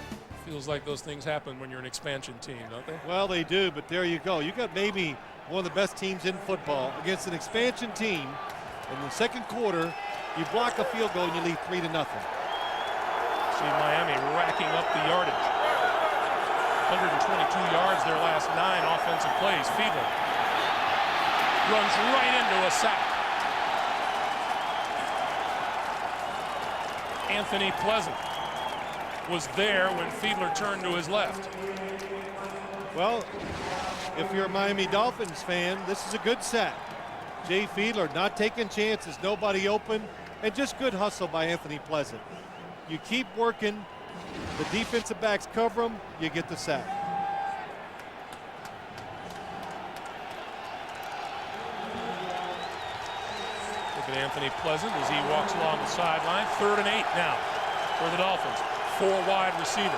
Feels like those things happen when you're an expansion team, don't they? Well, they do, but there you go. You got maybe one of the best teams in football against an expansion team. In the second quarter, you block a field goal and you lead 3-0. See Miami racking up the yardage. 122 yards their last 9 offensive plays. Fiedler runs right into a sack. Anthony Pleasant was there when Fiedler turned to his left. Well, if you're a Miami Dolphins fan, this is a good sack. Jay Fiedler not taking chances, nobody open, and just good hustle by Anthony Pleasant. You keep working, the defensive backs cover him, you get the sack. Look at Anthony Pleasant as he walks along the sideline. 3rd and 8 now for the Dolphins. 4 wide receivers.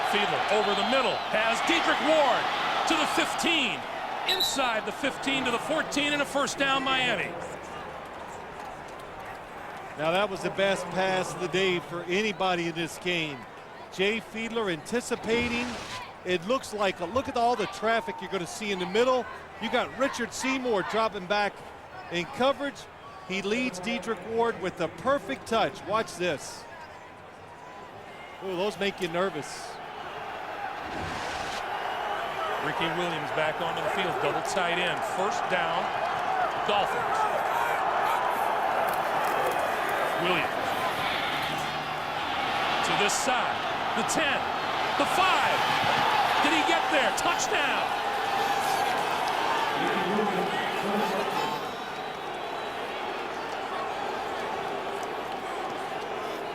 Fiedler over the middle has Dedrick Ward to the 15. Inside the 15 to the 14 and a first down Miami. Now that was the best pass of the day for anybody in this game. Jay Fiedler anticipating. It looks like, look at all the traffic you're going to see in the middle. You got Richard Seymour dropping back in coverage. He leads Dedrick Ward with the perfect touch. Watch this. Oh, those make you nervous. Ricky Williams back onto the field, double tight end. First down, Dolphins. Williams to this side, the 10, the 5. Did he get there? Touchdown.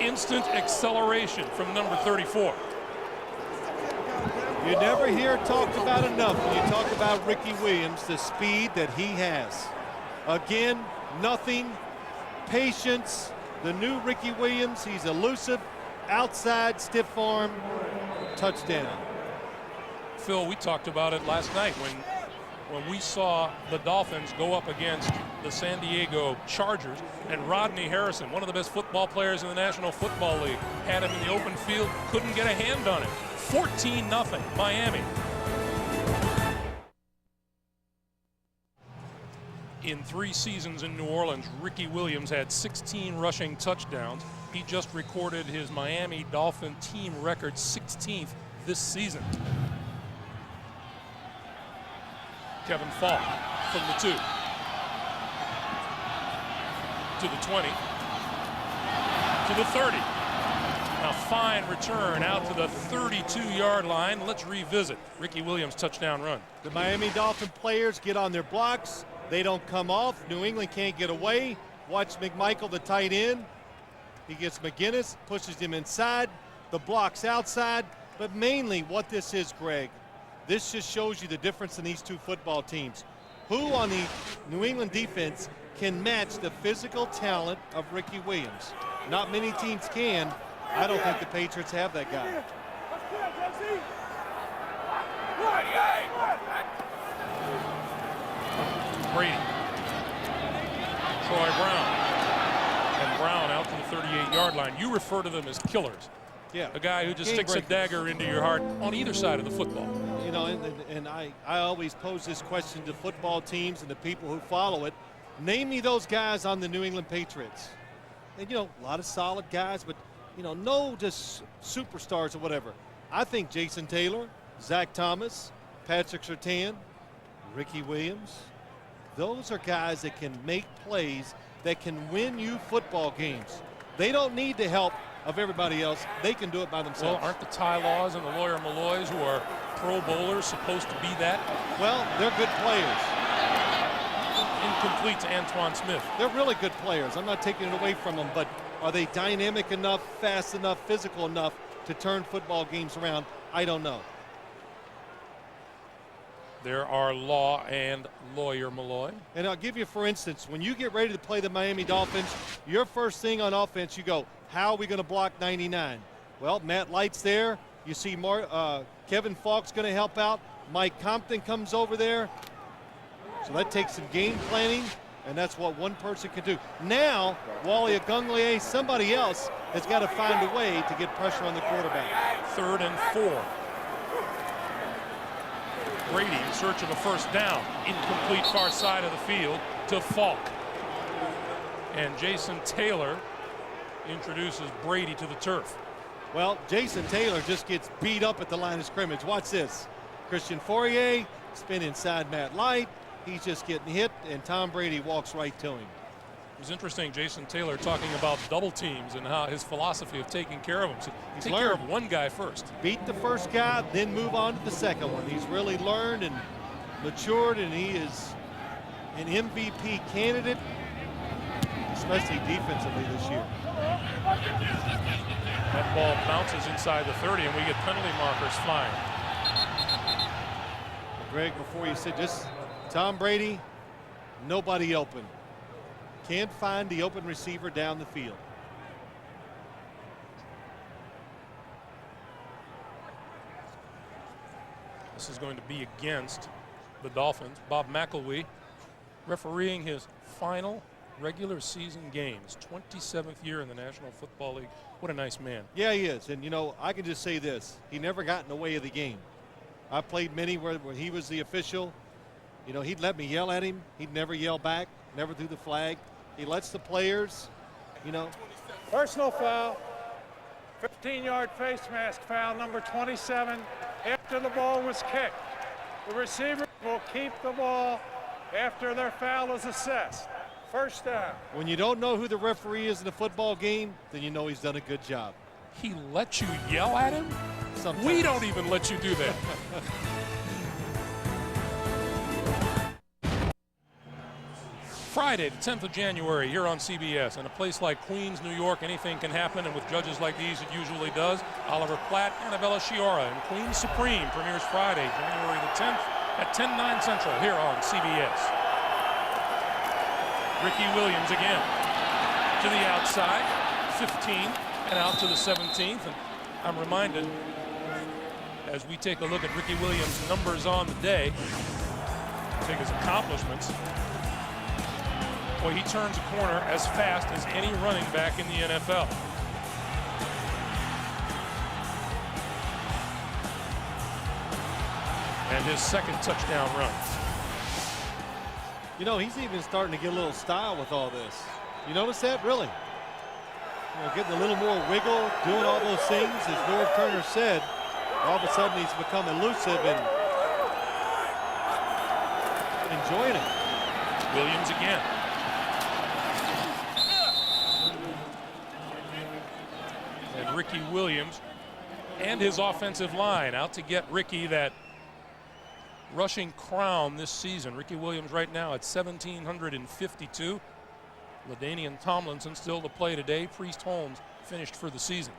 Instant acceleration from number 34. You never hear it talked about enough when you talk about Ricky Williams, the speed that he has. Again, nothing, patience. The new Ricky Williams, he's elusive, outside, stiff arm, touchdown. Phil, we talked about it last night when we saw the Dolphins go up against the San Diego Chargers, and Rodney Harrison, one of the best football players in the National Football League, had him in the open field, couldn't get a hand on it. 14-0 Miami. In 3 seasons in New Orleans, Ricky Williams had 16 rushing touchdowns. He just recorded his Miami Dolphin team record 16th this season. Kevin Falk from the 2 to the 20 to the 30. Now fine return out to the 32-yard line. Let's revisit Ricky Williams' touchdown run. The Miami Dolphin players get on their blocks. They don't come off. New England can't get away. Watch McMichael, the tight end. He gets McGinnis, pushes him inside. The block's outside. But mainly what this is, Greg, this just shows you the difference in these two football teams. Who on the New England defense can match the physical talent of Ricky Williams? Not many teams can. I don't think the Patriots have that guy. Brady. Troy Brown. And Brown out to the 38-yard line. You refer to them as killers. Yeah. A guy who just Game sticks breakers. a dagger into your heart on either side of the football. You know, and I always pose this question to football teams and the people who follow it. Name me those guys on the New England Patriots. And, you know, a lot of solid guys, but, you know, no just superstars or whatever. I think Jason Taylor, Zach Thomas, Patrick Surtain, Ricky Williams, those are guys that can make plays that can win you football games. They don't need the help of everybody else. They can do it by themselves. Well, aren't the Ty Laws and the Lawyer Malloys, who are Pro Bowlers, supposed to be that? Well, they're good players. Incomplete to Antoine Smith. They're really good players. I'm not taking it away from them, but are they dynamic enough, fast enough, physical enough to turn football games around? I don't know. There are Law and Lawyer Malloy. And I'll give you, for instance, when you get ready to play the Miami Dolphins, your first thing on offense, you go, how are we going to block 99? Well, Matt Light's there. You see Kevin Falk's going to help out. Mike Compton comes over there. So that takes some game planning, and that's what one person can do. Now, Wally Agunglier, somebody else has got to find a way to get pressure on the quarterback. 3rd and 4. Brady in search of a first down. Incomplete far side of the field to Falk. And Jason Taylor introduces Brady to the turf. Well, Jason Taylor just gets beat up at the line of scrimmage. Watch this. Christian Fourier spin inside Matt Light. He's just getting hit, and Tom Brady walks right to him. It was interesting, Jason Taylor talking about double teams and how his philosophy of taking care of them. So take care of one guy first. Beat the first guy, then move on to the second one. He's really learned and matured, and he is an MVP candidate, especially defensively this year. That ball bounces inside the 30, and we get penalty markers flying. Greg, before you said just Tom Brady, nobody open. Can't find the open receiver down the field. This is going to be against the Dolphins. Bob McElwee refereeing his final regular season games. 27th year in the National Football League. What a nice man. Yeah, he is. And, you know, I can just say this. He never got in the way of the game. I played many where he was the official. You know, he'd let me yell at him. He'd never yell back, never threw the flag. He lets the players, you know. Personal foul. 15-yard face mask foul, number 27, after the ball was kicked. The receiver will keep the ball after their foul is assessed. First down. When you don't know who the referee is in a football game, then you know he's done a good job. He let you yell at him? Sometimes. We don't even let you do that. Friday, the 10th of January, here on CBS. In a place like Queens, New York, anything can happen, and with judges like these, it usually does. Oliver Platt, Annabella Sciorra, and Queens Supreme premieres Friday, January the 10th at 10/9 Central, here on CBS. Ricky Williams again to the outside, 15, and out to the 17th. And I'm reminded, as we take a look at Ricky Williams' numbers on the day, take his accomplishments. Boy, he turns a corner as fast as any running back in the NFL. And his second touchdown run. You know, he's even starting to get a little style with all this. You notice that? Really? You know, getting a little more wiggle, doing all those things. As Norv Turner said, all of a sudden he's become elusive and enjoying it. Williams again. And Ricky Williams and his offensive line out to get Ricky that rushing crown this season. Ricky Williams right now at 1,752. LaDainian Tomlinson still to play today. Priest Holmes finished for the season.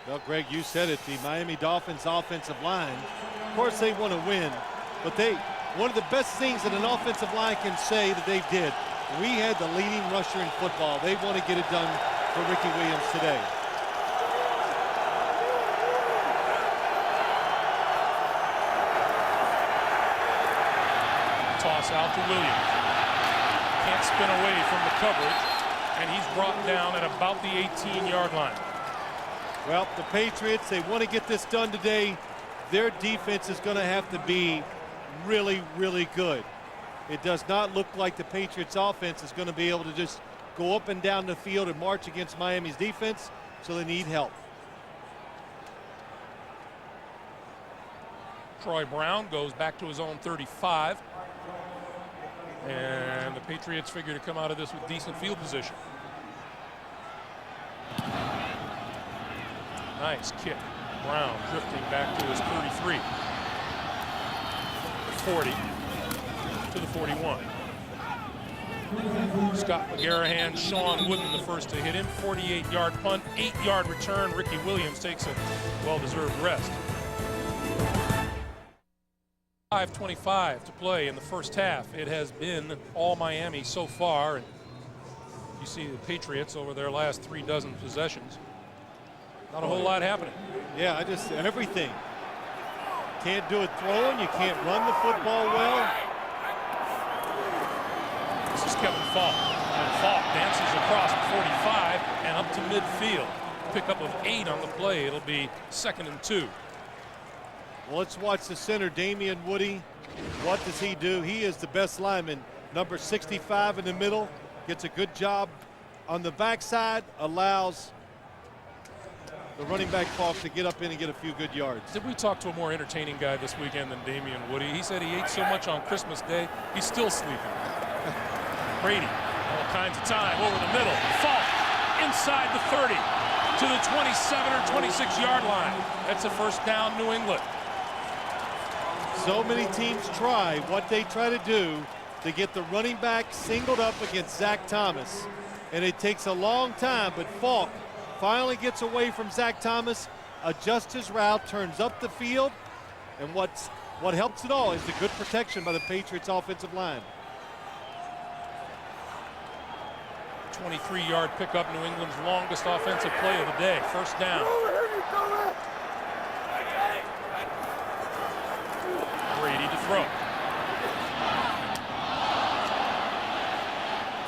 Well, Greg, you said it. The Miami Dolphins offensive line, of course they want to win, but one of the best things that an offensive line can say that they did, we had the leading rusher in football. They want to get it done for Ricky Williams today. Toss out to Williams. Can't spin away from the coverage, and he's brought down at about the 18-yard line. Well, the Patriots, they want to get this done today. Their defense is going to have to be really, really good. It does not look like the Patriots offense is going to be able to just go up and down the field and march against Miami's defense, so they need help. Troy Brown goes back to his own 35. And the Patriots figure to come out of this with decent field position. Nice kick. Brown drifting back to his 33. 40 to the 41. Scott McGarrahan, Sean Wooden the first to hit him. 48-yard punt, 8-yard return. Ricky Williams takes a well-deserved rest. 5:25 to play in the first half. It has been all Miami so far. And you see the Patriots over their last 3 dozen possessions. Not a whole lot happening. Yeah, everything. Can't do it throwing. You can't run the football well. This is Kevin Falk. And Falk dances across the 45 and up to midfield. Pickup of 8 on the play. It'll be 2nd and 2. Well, let's watch the center, Damian Woody. What does he do? He is the best lineman. Number 65 in the middle. Gets a good job on the backside. Allows the running back Falk to get up in and get a few good yards. Did we talk to a more entertaining guy this weekend than Damian Woody? He said he ate so much on Christmas Day, he's still sleeping. Brady, all kinds of time over the middle. Falk inside the 30 to the 27 or 26-yard line. That's a first down, New England. So many teams try what they try to do to get the running back singled up against Zach Thomas. And it takes a long time, but Falk finally gets away from Zach Thomas, adjusts his route, turns up the field, and what helps it all is the good protection by the Patriots offensive line. 23-yard pickup, New England's longest offensive play of the day. First down. Brady to throw.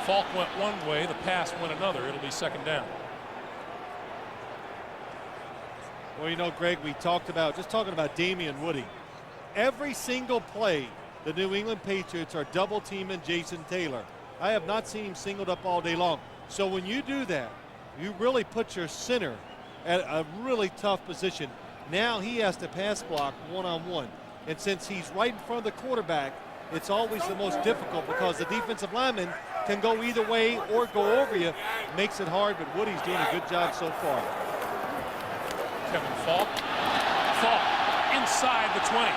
Falk went one way, the pass went another. It'll be 2nd down. Well, you know, Greg, we talking about Damian Woody. Every single play, the New England Patriots are double teaming Jason Taylor. I have not seen him singled up all day long. So when you do that, you really put your center at a really tough position. Now he has to pass block one-on-one. And since he's right in front of the quarterback, it's always the most difficult because the defensive lineman can go either way or go over you. Makes it hard, but Woody's doing a good job so far. Kevin Falk. Falk inside the 20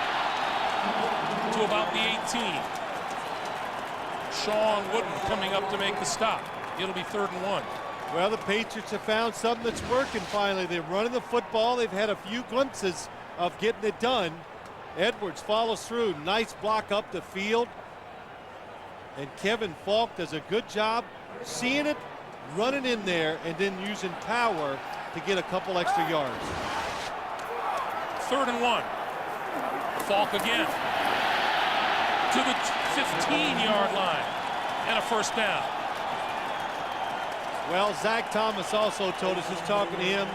to about the 18. Sean Wooden coming up to make the stop. It'll be 3rd and 1. Well, the Patriots have found something that's working finally. They're running the football. They've had a few glimpses of getting it done. Edwards follows through. Nice block up the field. And Kevin Falk does a good job seeing it, running in there, and then using power to get a couple extra yards. 3rd and 1. Falk again to the 15-yard line and a first down. Well, Zach Thomas also told us, he's talking to him,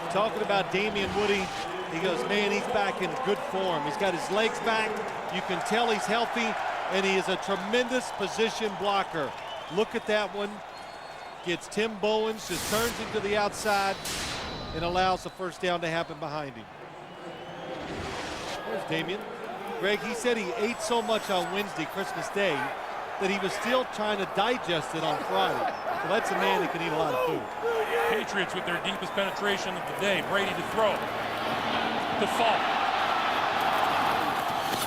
talking about Damian Woody. He goes, man, he's back in good form. He's got his legs back. You can tell he's healthy, and he is a tremendous position blocker. Look at that one. Gets Tim Bowens, just turns him to the outside and allows the first down to happen behind him. There's Damian. Greg, he said he ate so much on Wednesday, Christmas Day, that he was still trying to digest it on Friday. So that's a man that can eat a lot of food. Patriots with their deepest penetration of the day. Brady to throw. To Falk.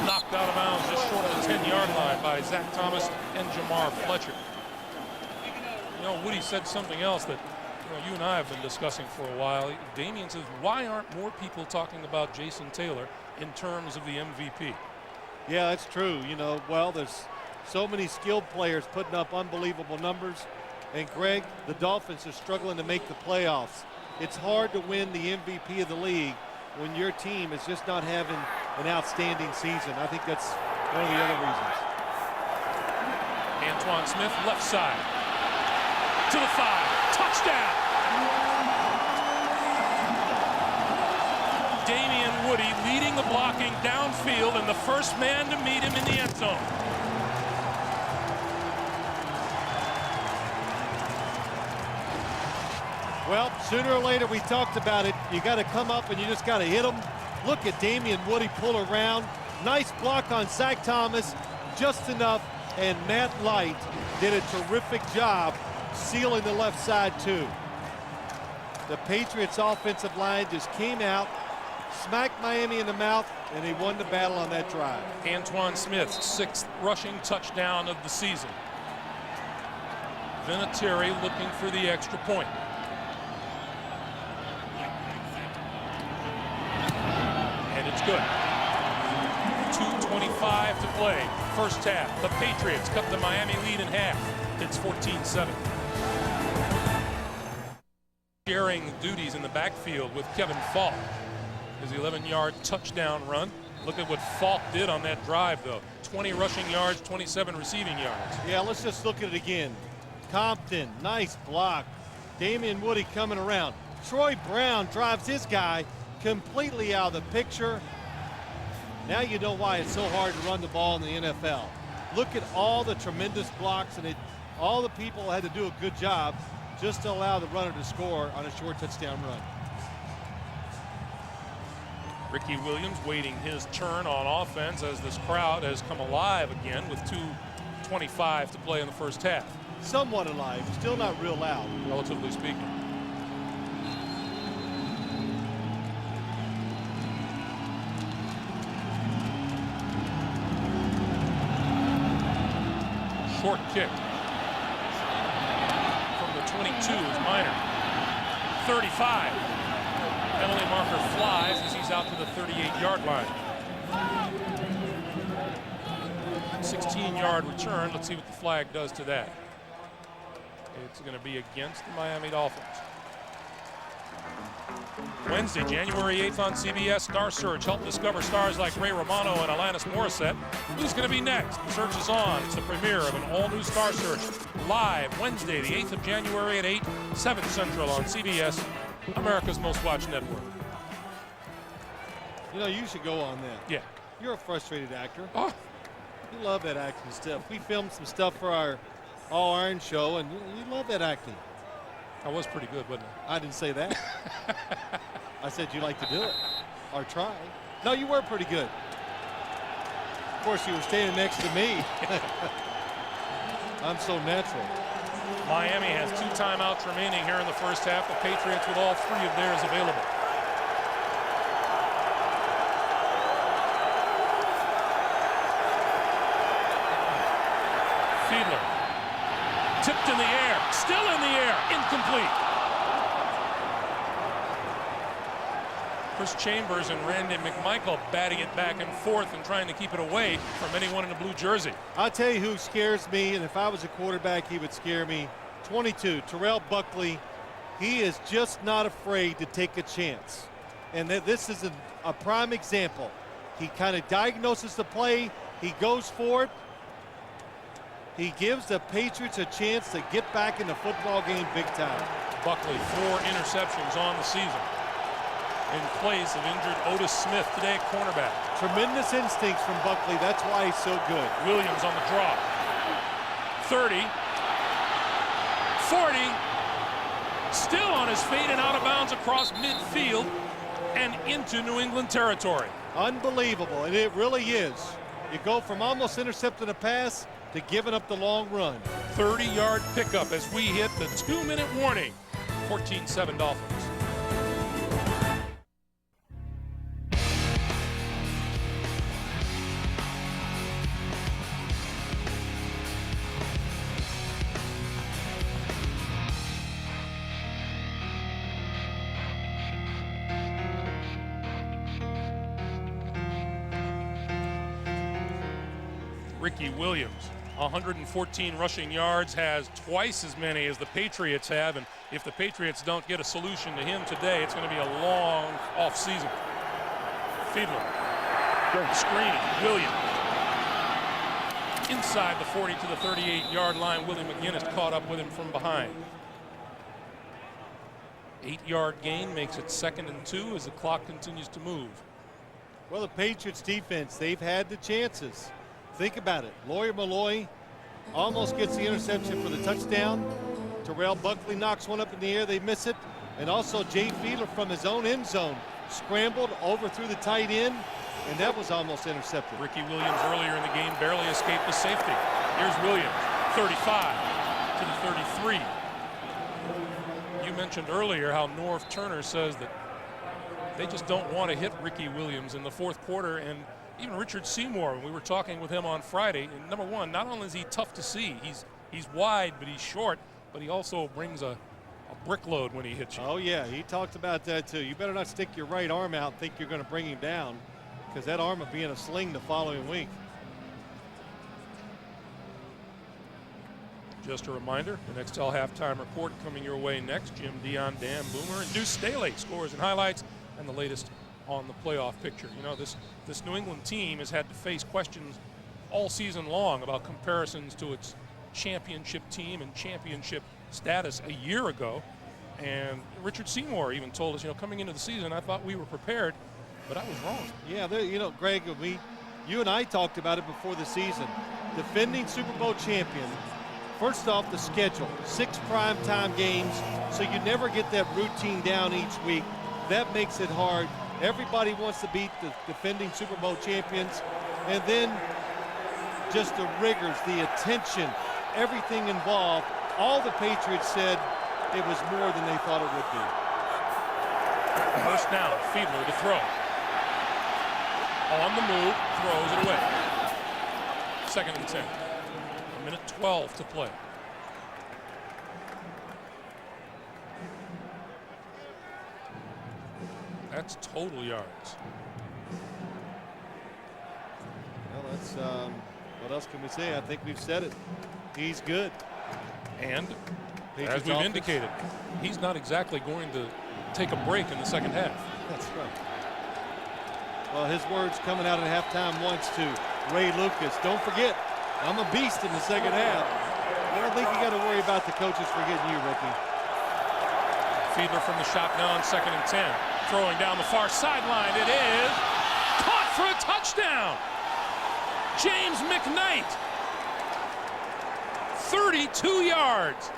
Knocked out of bounds just short of the 10-yard line by Zach Thomas and Jamar Fletcher. You know, Woody said something else that you and I have been discussing for a while. Damian says, why aren't more people talking about Jason Taylor in terms of the MVP? Yeah, that's true. You know, well, there's so many skilled players putting up unbelievable numbers. And Greg, the Dolphins are struggling to make the playoffs. It's hard to win the MVP of the league when your team is just not having an outstanding season. I think that's one of the other reasons. Antoine Smith, left side. To the 5. Touchdown! Damian Woody leading the blocking downfield and the first man to meet him in the end zone. Well, sooner or later, we talked about it. You got to come up and you just got to hit them. Look at Damian Woody pull around. Nice block on Zach Thomas, just enough. And Matt Light did a terrific job sealing the left side too. The Patriots offensive line just came out, smacked Miami in the mouth, and they won the battle on that drive. Antoine Smith's 6th rushing touchdown of the season. Vinatieri looking for the extra point. And it's good. 8:25 to play. First half. The Patriots cut the Miami lead in half. It's 14-7. Sharing duties in the backfield with Kevin Falk. His 11-yard touchdown run. Look at what Falk did on that drive, though. 20 rushing yards, 27 receiving yards. Yeah, let's just look at it again. Compton, nice block. Damian Woody coming around. Troy Brown drives his guy completely out of the picture. Now you know why it's so hard to run the ball in the NFL. Look at all the tremendous blocks, and all the people had to do a good job just to allow the runner to score on a short touchdown run. Ricky Williams waiting his turn on offense as this crowd has come alive again with 2:25 to play in the first half. Somewhat alive, still not real loud. Relatively speaking. Short kick from the 22 is Minor. 35. Penalty marker flies as he's out to the 38-yard line. 16-yard return. Let's see what the flag does to that. It's going to be against the Miami Dolphins. Wednesday, January 8th on CBS, Star Search. Help discover stars like Ray Romano and Alanis Morissette. Who's going to be next? The search is on. It's the premiere of an all-new Star Search. Live Wednesday, the 8th of January at 8, 7 Central on CBS, America's most watched network. You know, you should go on that. Yeah. You're a frustrated actor. Oh. You love that acting stuff. We filmed some stuff for our All Iron show, and you love that acting. I was pretty good, wasn't I didn't say that. I said you like to do it or try. No, you were pretty good. Of course, you were standing next to me. I'm so natural. Miami has 2 timeouts remaining here in the first half. The Patriots with all 3 of theirs available. Fiedler. Tipped in the air. Still in the air. Incomplete. Chris Chambers and Randy McMichael batting it back and forth and trying to keep it away from anyone in a blue jersey. I'll tell you who scares me, and if I was a quarterback, he would scare me. 22, Terrell Buckley. He is just not afraid to take a chance. And this is a prime example. He kind of diagnoses the play. He goes for it. He gives the Patriots a chance to get back in the football game big time. Buckley, 4 interceptions on the season. In place of injured Otis Smith today at cornerback. Tremendous instincts from Buckley. That's why he's so good. Williams on the draw. 30. 40. Still on his feet and out of bounds across midfield and into New England territory. Unbelievable, and it really is. You go from almost intercepting a pass to giving up the long run. 30-yard pickup as we hit the 2-minute warning. 14-7 Dolphins. Ricky Williams, 114 rushing yards, has twice as many as the Patriots have, and if the Patriots don't get a solution to him today, it's going to be a long off-season. Fiedler, screen, Williams. Inside the 40 to the 38-yard line, Willie McGinnis caught up with him from behind. 8-yard gain makes it 2nd and 2 as the clock continues to move. Well, the Patriots defense, they've had the chances. Think about it. Lawyer Malloy almost gets the interception for the touchdown. Terrell Buckley knocks one up in the air. They miss it. And also Jay Fiedler from his own end zone scrambled over through the tight end, and that was almost intercepted. Ricky Williams earlier in the game barely escaped the safety. Here's Williams, 35 to the 33. You mentioned earlier how Norv Turner says that they just don't want to hit Ricky Williams in the 4th quarter, and even Richard Seymour, when we were talking with him on Friday, and number one, not only is he tough to see, he's wide, but he's short, but he also brings a brick load when he hits you. Oh, yeah, he talked about that, too. You better not stick your right arm out and think you're going to bring him down. because that arm will be in a sling the following week. Just a reminder, the Nextel halftime report coming your way next. Jim Dion, Dan Boomer, and Deuce Staley scores and highlights, and the latest on the playoff picture. You know, this New England team has had to face questions all season long about comparisons to its championship team and championship status a year ago. And Richard Seymour even told us, you know, coming into the season, I thought we were prepared, but I was wrong. Yeah, you know, Greg, you and I talked about it before the season. Defending Super Bowl champion. First off, the schedule, 6 primetime games, so you never get that routine down each week. That makes it hard. Everybody wants to beat the defending Super Bowl champions. And then just the rigors, the attention, everything involved. All the Patriots said it was more than they thought it would be. First down, Fiedler to throw. On the move, throws it away. 2nd and 10. 1:12 to play. That's total yards. Well, that's what else can we say? I think we've said it. He's good. And Patriots as we've offense. indicated, he's not exactly going to take a break in the second half. That's right. Well, his words coming out at halftime once to Ray Lucas. Don't forget, I'm a beast in the second half. I don't think you got to worry about the coaches forgetting you, Ricky. Fiedler from the shotgun, 2nd and 10. Throwing down the far sideline. It is caught for a touchdown. James McKnight. 32 yards.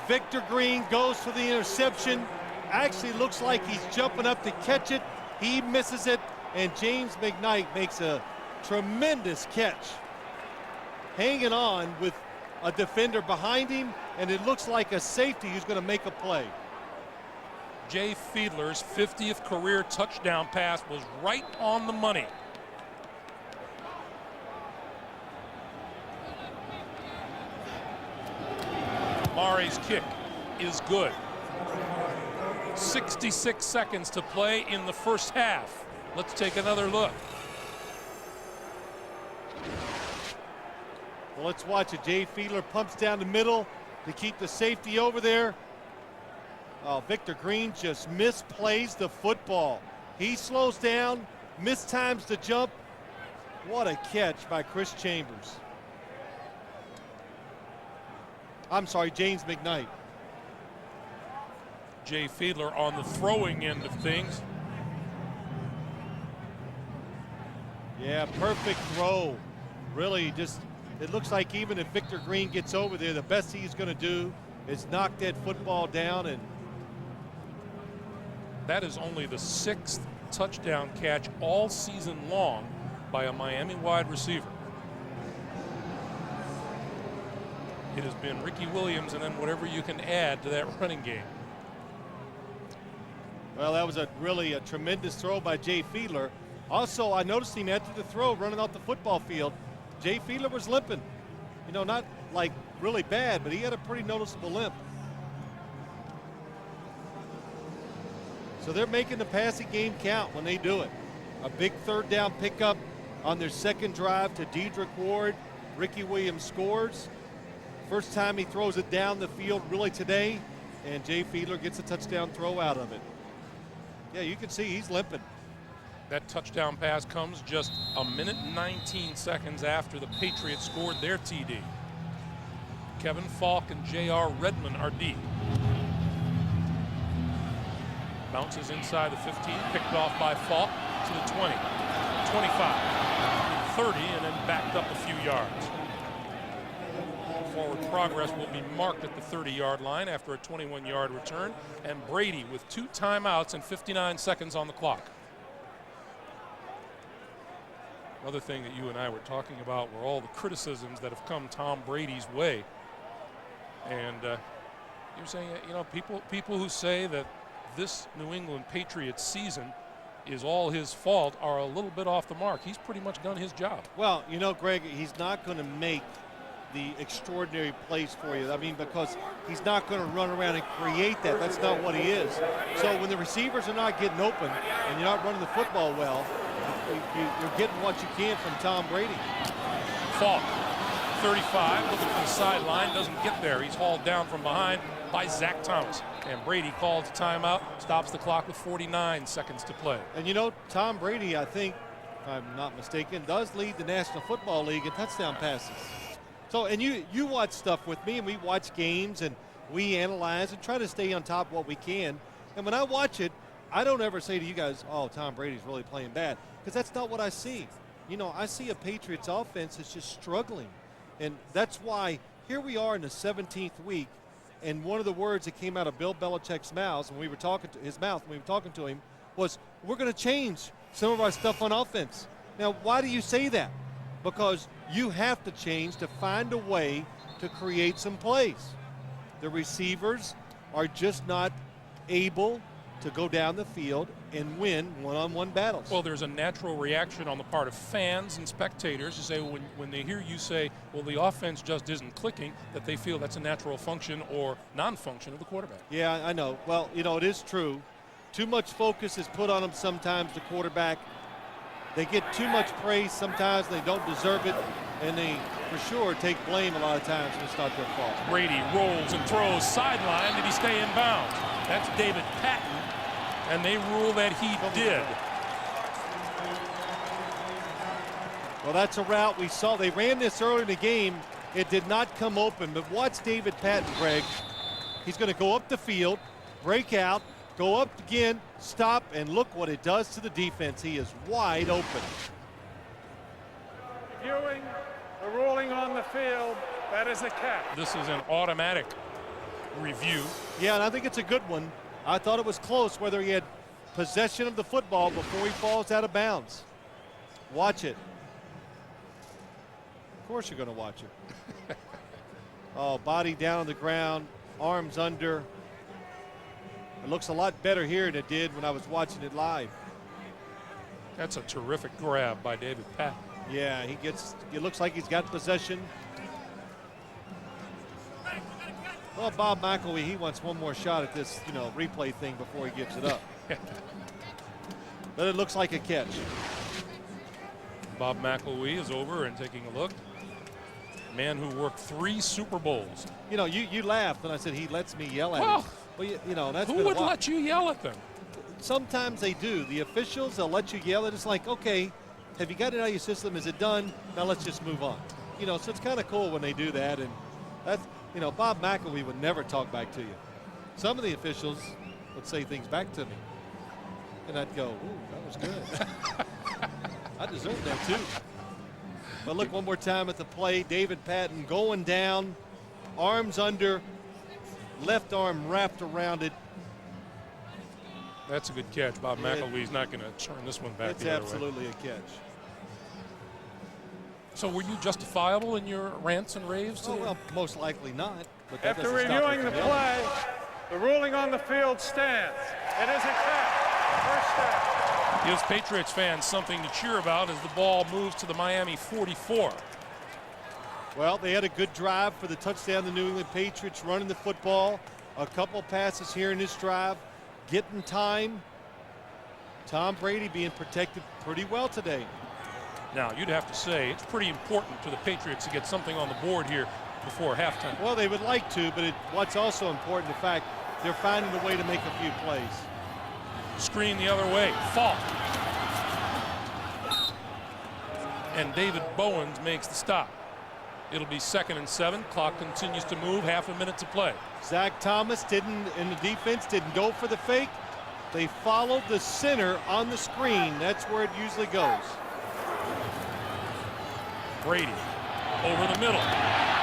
Victor Green goes for the interception. Actually looks like he's jumping up to catch it. He misses it, and James McKnight makes a tremendous catch. Hanging on with a defender behind him, and it looks like a safety who's going to make a play. Jay Fiedler's 50th career touchdown pass was right on the money. Mare's kick is good. 66 seconds to play in the first half. Let's take another look. Well, let's watch it. Jay Fiedler pumps down the middle to keep the safety over there. Oh, Victor Green just misplays the football. He slows down, mistimes the jump. What a catch by Chris Chambers. I'm sorry, James McKnight. Jay Fiedler on the throwing end of things. Yeah, perfect throw. Really just, it looks like even if Victor Green gets over there, the best he's going to do is knock that football down. And that is only the 6th touchdown catch all season long by a Miami wide receiver. It has been Ricky Williams and then whatever you can add to that running game. Well, that was really a tremendous throw by Jay Fiedler. Also, I noticed him after the throw running off the football field. Jay Fiedler was limping. You know, not like really bad, but he had a pretty noticeable limp. So they're making the passing game count when they do it. A big 3rd down pickup on their 2nd drive to Dedrick Ward. Ricky Williams scores. First time he throws it down the field really today, and Jay Fiedler gets a touchdown throw out of it. Yeah, you can see he's limping. That touchdown pass comes just 1:19 after the Patriots scored their TD. Kevin Falk and J.R. Redmond are deep. Bounces inside the 15, picked off by Falk to the 20, 25, 30, and then backed up a few yards. Forward progress will be marked at the 30-yard line after a 21-yard return, and Brady with 2 timeouts and 59 seconds on the clock. Another thing that you and I were talking about were all the criticisms that have come Tom Brady's way. And you're saying, you know, people who say that this New England Patriots season is all his fault are a little bit off the mark. He's pretty much done his job. Well, you know, Greg, he's not going to make the extraordinary plays for you. I mean, because he's not going to run around and create that. That's not what he is. So when the receivers are not getting open and you're not running the football well, you're getting what you can from Tom Brady. Falk, 35, looking for the sideline, doesn't get there. He's hauled down from behind by Zach Thomas. And Brady calls a timeout, stops the clock with 49 seconds to play. And you know, Tom Brady, I think, if I'm not mistaken, does lead the National Football League in touchdown passes. So, and you watch stuff with me, and we watch games, and we analyze and try to stay on top of what we can. And when I watch it, I don't ever say to you guys, oh, Tom Brady's really playing bad, because that's not what I see. You know, I see a Patriots offense that's just struggling. And that's why here we are in the 17th week, and one of the words that came out of Bill Belichick's mouth when we were talking to him was, we're going to change some of our stuff on offense. Now, why do you say that? Because you have to change to find a way to create some plays. The receivers are just not able to go down the field and win one-on-one battles. Well, there's a natural reaction on the part of fans and spectators to say when they hear you say, well, the offense just isn't clicking, that they feel that's a natural function or non-function of the quarterback. Yeah, I know. Well, you know, it is true. Too much focus is put on them sometimes, the quarterback. They get too much praise sometimes. They don't deserve it, and they, for sure, take blame a lot of times when it's not their fault. Brady rolls and throws sideline. Did he stay in bounds? That's David Patton, and they rule that he did. Well, that's a route we saw. They ran this early in the game. It did not come open, but watch David Patton, Greg. He's going to go up the field, break out, go up again, stop, and look what it does to the defense. He is wide open. Viewing the ruling on the field, that is a catch. This is an automatic review. Yeah, and I think it's a good one. I thought it was close whether he had possession of the football before he falls out of bounds. Watch it. Of course you're going to watch it. Oh, body down on the ground, arms under. It looks a lot better here than it did when I was watching it live. That's a terrific grab by David Patton. Yeah, it looks like he's got possession. Well, Bob McElwee, he wants one more shot at this, replay thing before he gives it up. But it looks like a catch. Bob McElwee is over and taking a look. Man who worked 3 Super Bowls. You laughed when I said he lets me yell at him. Well, that's who would let you yell at them? Sometimes they do. The officials, they'll let you yell. It's like, okay, have you got it out of your system? Is it done? Now let's just move on. So it's kind of cool when they do that. And that's, Bob McElwee would never talk back to you. Some of the officials would say things back to me. And I'd go, ooh, that was good. I deserve that too. But look one more time at the play. David Patton going down, arms under, left arm wrapped around it. That's a good catch. Bob McElwee's not going to turn this one back the other way. It's absolutely a catch. So were you justifiable in your rants and raves today? Oh, well, most likely not. But that After doesn't stop reviewing the play, the ruling on the field stands. It is a catch. First down. Gives Patriots fans something to cheer about as the ball moves to the Miami 44. Well, they had a good drive for the touchdown. The New England Patriots running the football. A couple passes here in this drive. Getting time. Tom Brady being protected pretty well today. Now, you'd have to say it's pretty important to the Patriots to get something on the board here before halftime. Well, they would like to, but what's also important, the fact they're finding a way to make a few plays. Screen the other way. Falk. And David Bowens makes the stop. It'll be 2nd and 7. Clock continues to move. Half a minute to play. Zach Thomas in the defense didn't go for the fake. They followed the center on the screen. That's where it usually goes. Brady over the middle,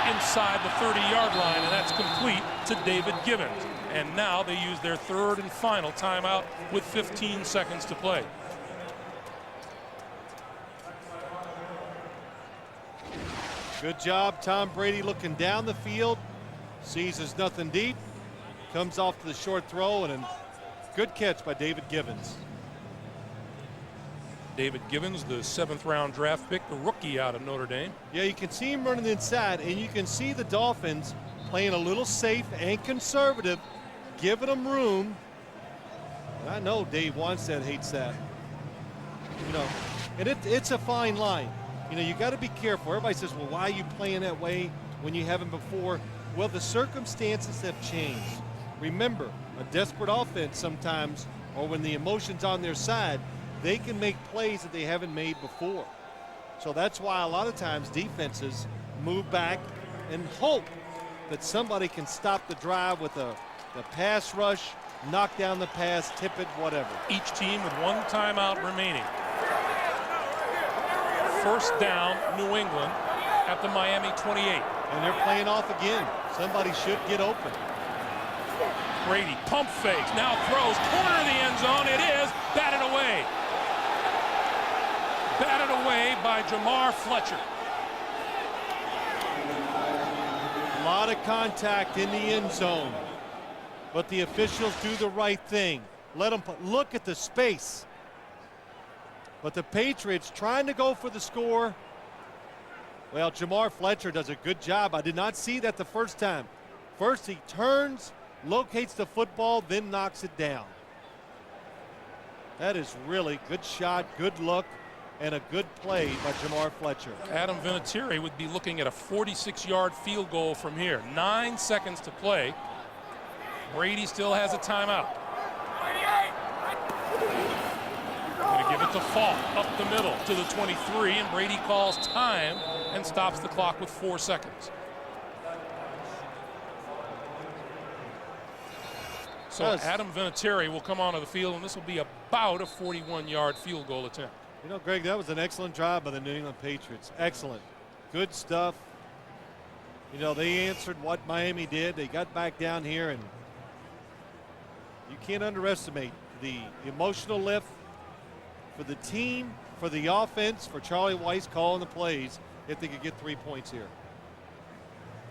inside the 30-yard line, and that's complete to David Givens. And now they use their 3rd and final timeout with 15 seconds to play. Good job, Tom Brady looking down the field, sees there's nothing deep, comes off to the short throw, and a good catch by David Givens. David Givens, the 7th-round draft pick, the rookie out of Notre Dame. Yeah, you can see him running inside, and you can see the Dolphins playing a little safe and conservative, giving them room. And I know Dave Wanstead hates that. You know, and it's a fine line. You know, you got to be careful. Everybody says, well, why are you playing that way when you haven't before? Well, the circumstances have changed. Remember, a desperate offense sometimes, or when the emotion's on their side, they can make plays that they haven't made before. So that's why a lot of times defenses move back and hope that somebody can stop the drive with the pass rush, knock down the pass, tip it, whatever. Each team with 1 timeout remaining. First down, New England at the Miami 28. And they're playing off again. Somebody should get open. Brady pump fakes, now throws, corner of the end zone. It is batted away. Batted away by Jamar Fletcher. A lot of contact in the end zone. But the officials do the right thing. Let them look at the space. But the Patriots trying to go for the score. Well, Jamar Fletcher does a good job. I did not see that the first time. First he turns, locates the football, then knocks it down. That is really good shot, good look, and a good play by Jamar Fletcher. Adam Vinatieri would be looking at a 46-yard field goal from here. 9 seconds to play. Brady still has a timeout. Going to give it to Falk up the middle to the 23, and Brady calls time and stops the clock with 4 seconds. So Adam Vinatieri will come onto the field, and this will be about a 41-yard field goal attempt. You know, Greg, that was an excellent job by the New England Patriots. Excellent. Good stuff. You know, they answered what Miami did. They got back down here, and you can't underestimate the emotional lift for the team, for the offense, for Charlie Weiss calling the plays if they could get 3 points here.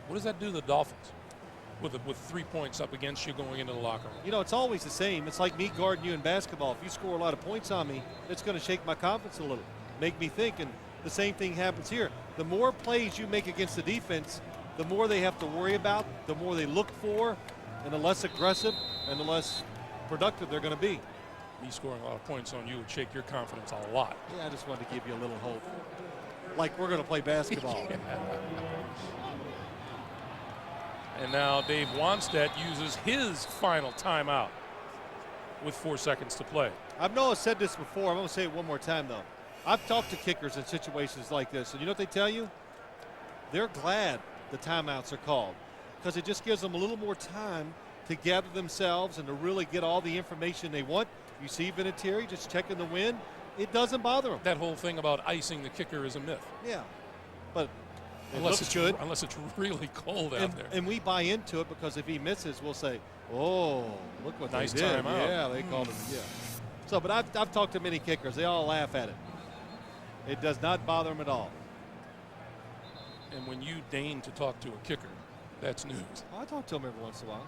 What does that do to the Dolphins with 3 points up against you going into the locker room? You know, it's always the same. It's like me guarding you in basketball. If you score a lot of points on me, it's going to shake my confidence a little, make me think, and the same thing happens here. The more plays you make against the defense, the more they have to worry about, the more they look for, and the less aggressive and the less productive they're going to be. Me scoring a lot of points on you would shake your confidence a lot. Yeah, I just wanted to give you a little hope. Like we're going to play basketball. And now Dave Wanstead uses his final timeout with 4 seconds to play. I've said this before. I'm going to say it one more time, though. I've talked to kickers in situations like this, and you know what they tell you? They're glad the timeouts are called because it just gives them a little more time to gather themselves and to really get all the information they want. You see Vinatieri just checking the wind. It doesn't bother him. That whole thing about icing the kicker is a myth. Yeah, but unless it's good. Unless it's really cold out there. And we buy into it because if he misses, we'll say, "Oh, look what nice they did." timeout. Yeah, they called him. Yeah. So, but I've talked to many kickers. They all laugh at it. It does not bother them at all. And when you deign to talk to a kicker, that's news. I talk to him every once in a while.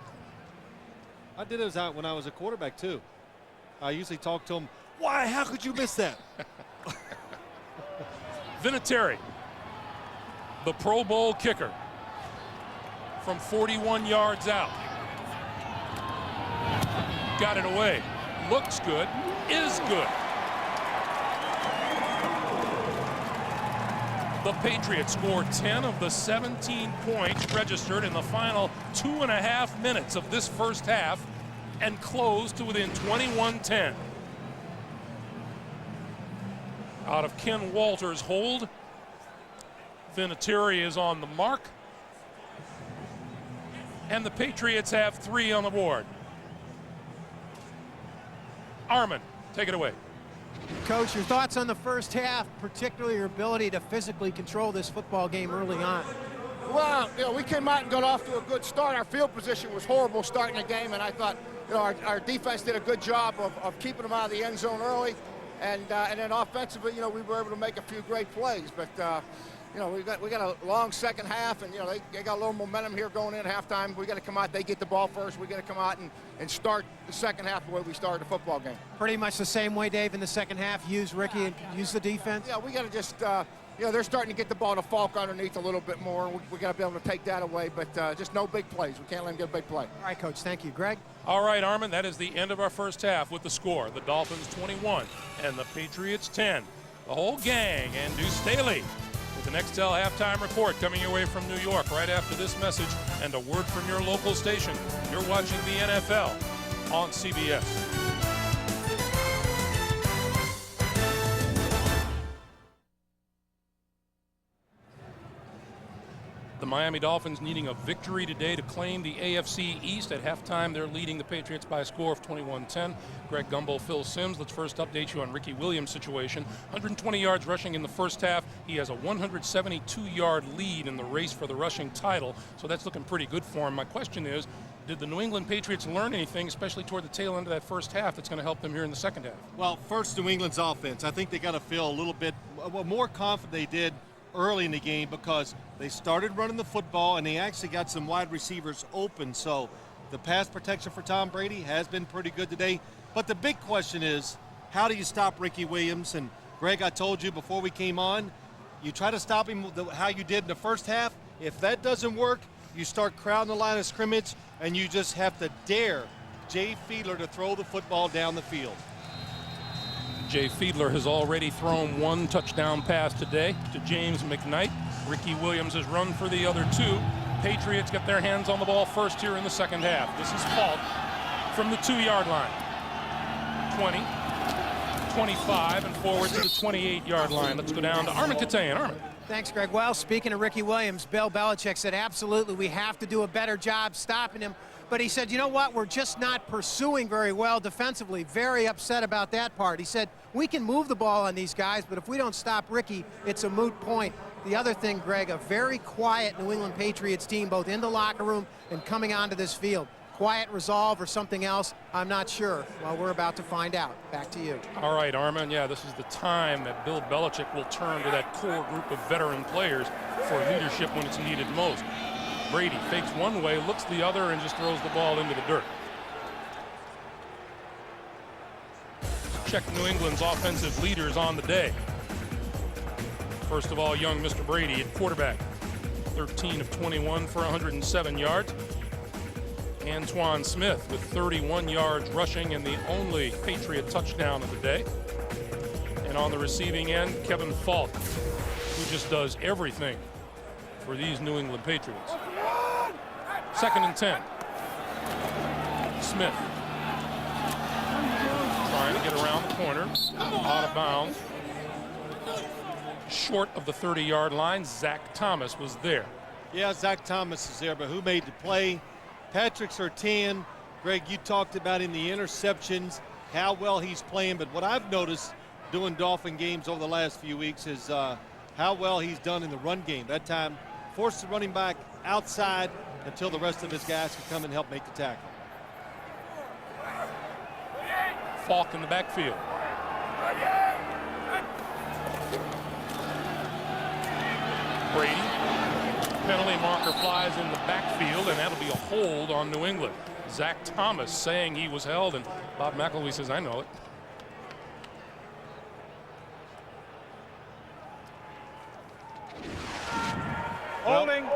I did it when I was a quarterback too. I usually talk to him. Why? How could you miss that? Vinatieri, the Pro Bowl kicker, from 41 yards out. Got it away. Looks good. Is good. The Patriots score 10 of the 17 points registered in the final 2.5 minutes of this first half and close to within 21-10. Out of Ken Walters' hold, Vinatieri is on the mark, and the Patriots have 3 on the board. Armin, take it away. Coach, your thoughts on the first half, particularly your ability to physically control this football game early on? Well, we came out and got off to a good start. Our field position was horrible starting the game, and I thought, our defense did a good job of keeping them out of the end zone early, and then offensively, we were able to make a few great plays. But you know, we got a long second half, and you know they got a little momentum here going in at halftime. We got to come out. They get the ball first. We got to come out and start the second half the way we started the football game. Pretty much the same way, Dave, in the second half. Use Ricky and use the defense. Yeah, we got to just. You know, they're starting to get the ball to Falk underneath a little bit more. We got to be able to take that away, but just no big plays. We can't let them get a big play. All right, Coach. Thank you. Greg? All right, Armin, that is the end of our first half with the score. The Dolphins 21 and the Patriots 10. The whole gang and Deuce Staley with the Nextel halftime report coming your way from New York right after this message and a word from your local station. You're watching the NFL on CBS. The Miami Dolphins needing a victory today to claim the AFC East. At halftime, they're leading the Patriots by a score of 21-10. Greg Gumbel, Phil Simms. Let's first update you on Ricky Williams' situation. 120 yards rushing in the first half. He has a 172-yard lead in the race for the rushing title, so that's looking pretty good for him. My question is, did the New England Patriots learn anything, especially toward the tail end of that first half, that's going to help them here in the second half? Well, first, New England's offense. I think they got to feel a little bit more confident they did early in the game because they started running the football and they actually got some wide receivers open. So the pass protection for Tom Brady has been pretty good today. But the big question is, how do you stop Ricky Williams? And Greg, I told you before we came on, you try to stop him how you did in the first half. If that doesn't work, you start crowding the line of scrimmage and you just have to dare Jay Fiedler to throw the football down the field. Jay Fiedler has already thrown one touchdown pass today to James McKnight. Ricky Williams has run for the other two. Patriots get their hands on the ball first here in the second half. This is Falk from the 2-yard line. 20, 25, and forward to the 28-yard line. Let's go down to Armin Katayan. Armin. Thanks, Greg. Well, speaking of Ricky Williams, Bill Belichick said absolutely we have to do a better job stopping him. But he said, you know what, we're just not pursuing very well defensively. Very upset about that part. He said, we can move the ball on these guys, but if we don't stop Ricky, it's a moot point. The other thing, Greg, a very quiet New England Patriots team, both in the locker room and coming onto this field. Quiet resolve or something else, I'm not sure. Well, we're about to find out. Back to you. All right, Armin. Yeah, this is the time that Bill Belichick will turn to that core group of veteran players for leadership when it's needed most. Brady fakes one way, looks the other, and just throws the ball into the dirt. Check New England's offensive leaders on the day. First of all, young Mr. Brady at quarterback. 13 of 21 for 107 yards. Antoine Smith with 31 yards rushing and the only Patriot touchdown of the day. And on the receiving end, Kevin Falk, who just does everything for these New England Patriots. 2nd and 10. Smith trying to get around the corner, out of bounds. Short of the 30-yard line, Zach Thomas was there. Yeah, Zach Thomas is there, but who made the play? Patrick Surtain. Greg, you talked about in the interceptions, how well he's playing, but what I've noticed doing Dolphin games over the last few weeks is how well he's done in the run game. That time, forced the running back outside until the rest of his guys could come and help make the tackle. Falk in the backfield. Brady. Penalty marker flies in the backfield, and that'll be a hold on New England. Zach Thomas saying he was held, and Bob McElwee says, I know it. Holding,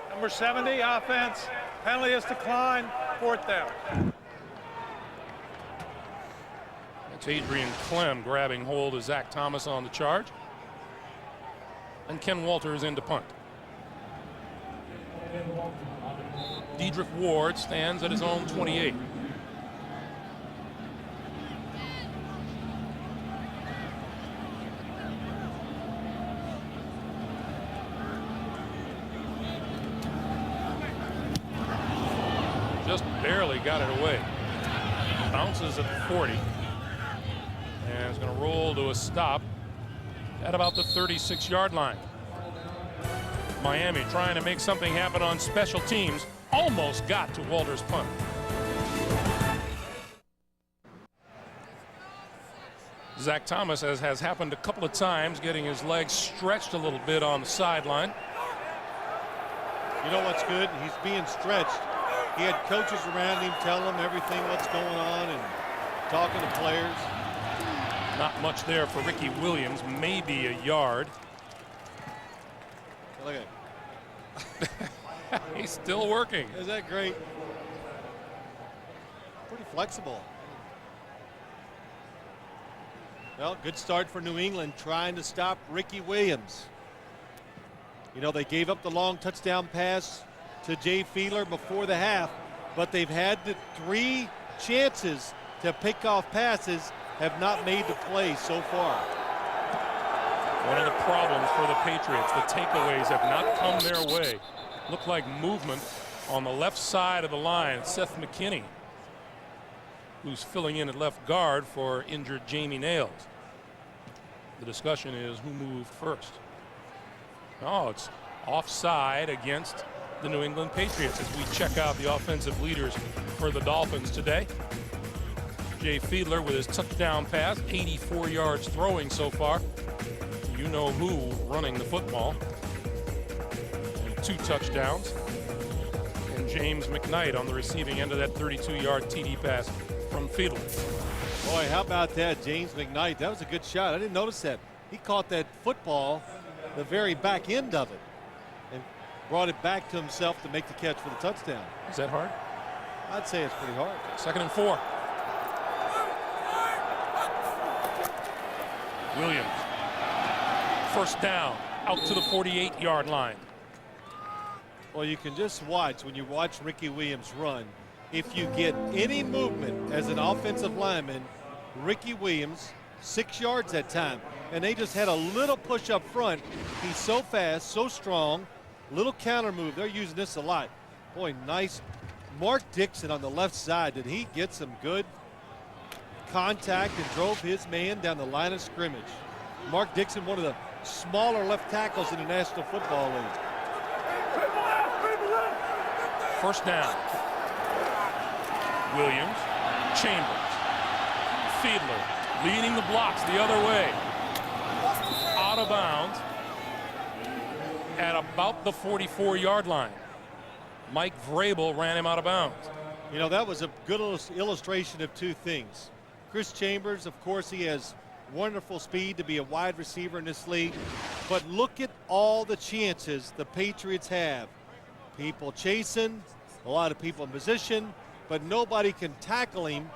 number 70, offense. Penalty is declined, 4th down. It's Adrian Clem grabbing hold of Zach Thomas on the charge. And Ken Walters into punt. Dedrick Ward stands at his own 28. Just barely got it away. Bounces at the 40. And is going to roll to a stop at about the 36-yard line. Miami trying to make something happen on special teams. Almost got to Walter's punt. Zach Thomas, as has happened a couple of times, getting his legs stretched a little bit on the sideline. You know what's good? He's being stretched. He had coaches around him telling him everything what's going on and talking to players. Not much there for Ricky Williams, maybe a yard. Look at He's still working. Is that great? Pretty flexible. Well, good start for New England trying to stop Ricky Williams. You know, they gave up the long touchdown pass to Jay Fiedler before the half, but they've had the 3 chances to pick off passes, have not made the play so far. One of the problems for the Patriots, the takeaways have not come their way. Look like movement on the left side of the line. Seth McKinney, who's filling in at left guard for injured Jamie Nails. The discussion is who moved first. Oh, it's offside against the New England Patriots as we check out the offensive leaders for the Dolphins today. Jay Fiedler with his touchdown pass, 84 yards throwing so far. You know who running the football. And 2 touchdowns. And James McKnight on the receiving end of that 32-yard TD pass from Fiedler. Boy, how about that, James McKnight? That was a good shot. I didn't notice that. He caught that football, the very back end of it, and brought it back to himself to make the catch for the touchdown. Is that hard? I'd say it's pretty hard. 2nd and 4. Williams. First down, out to the 48-yard line. Well, you can just watch, when you watch Ricky Williams run, if you get any movement as an offensive lineman, Ricky Williams, 6 yards that time, and they just had a little push up front. He's so fast, so strong, little counter move. They're using this a lot. Boy, nice. Mark Dixon on the left side, did he get some good contact and drove his man down the line of scrimmage. Mark Dixon, one of the smaller left tackles in the National Football League. First down. Williams, Chambers, Fiedler leading the blocks the other way. Out of bounds at about the 44-yard line. Mike Vrabel ran him out of bounds. You know, that was a good illustration of 2 things. Chris Chambers, of course, he has wonderful speed to be a wide receiver in this league. But look at all the chances the Patriots have. People chasing, a lot of people in position, but nobody can tackle him.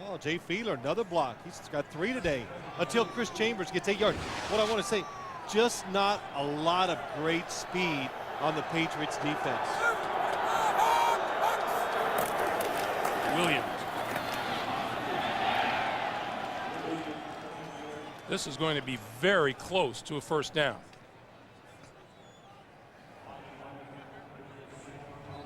Oh, Jay Fiedler, another block. He's got 3 today until Chris Chambers gets 8 yards. What I want to say, just not a lot of great speed on the Patriots defense. Williams. This is going to be very close to a first down.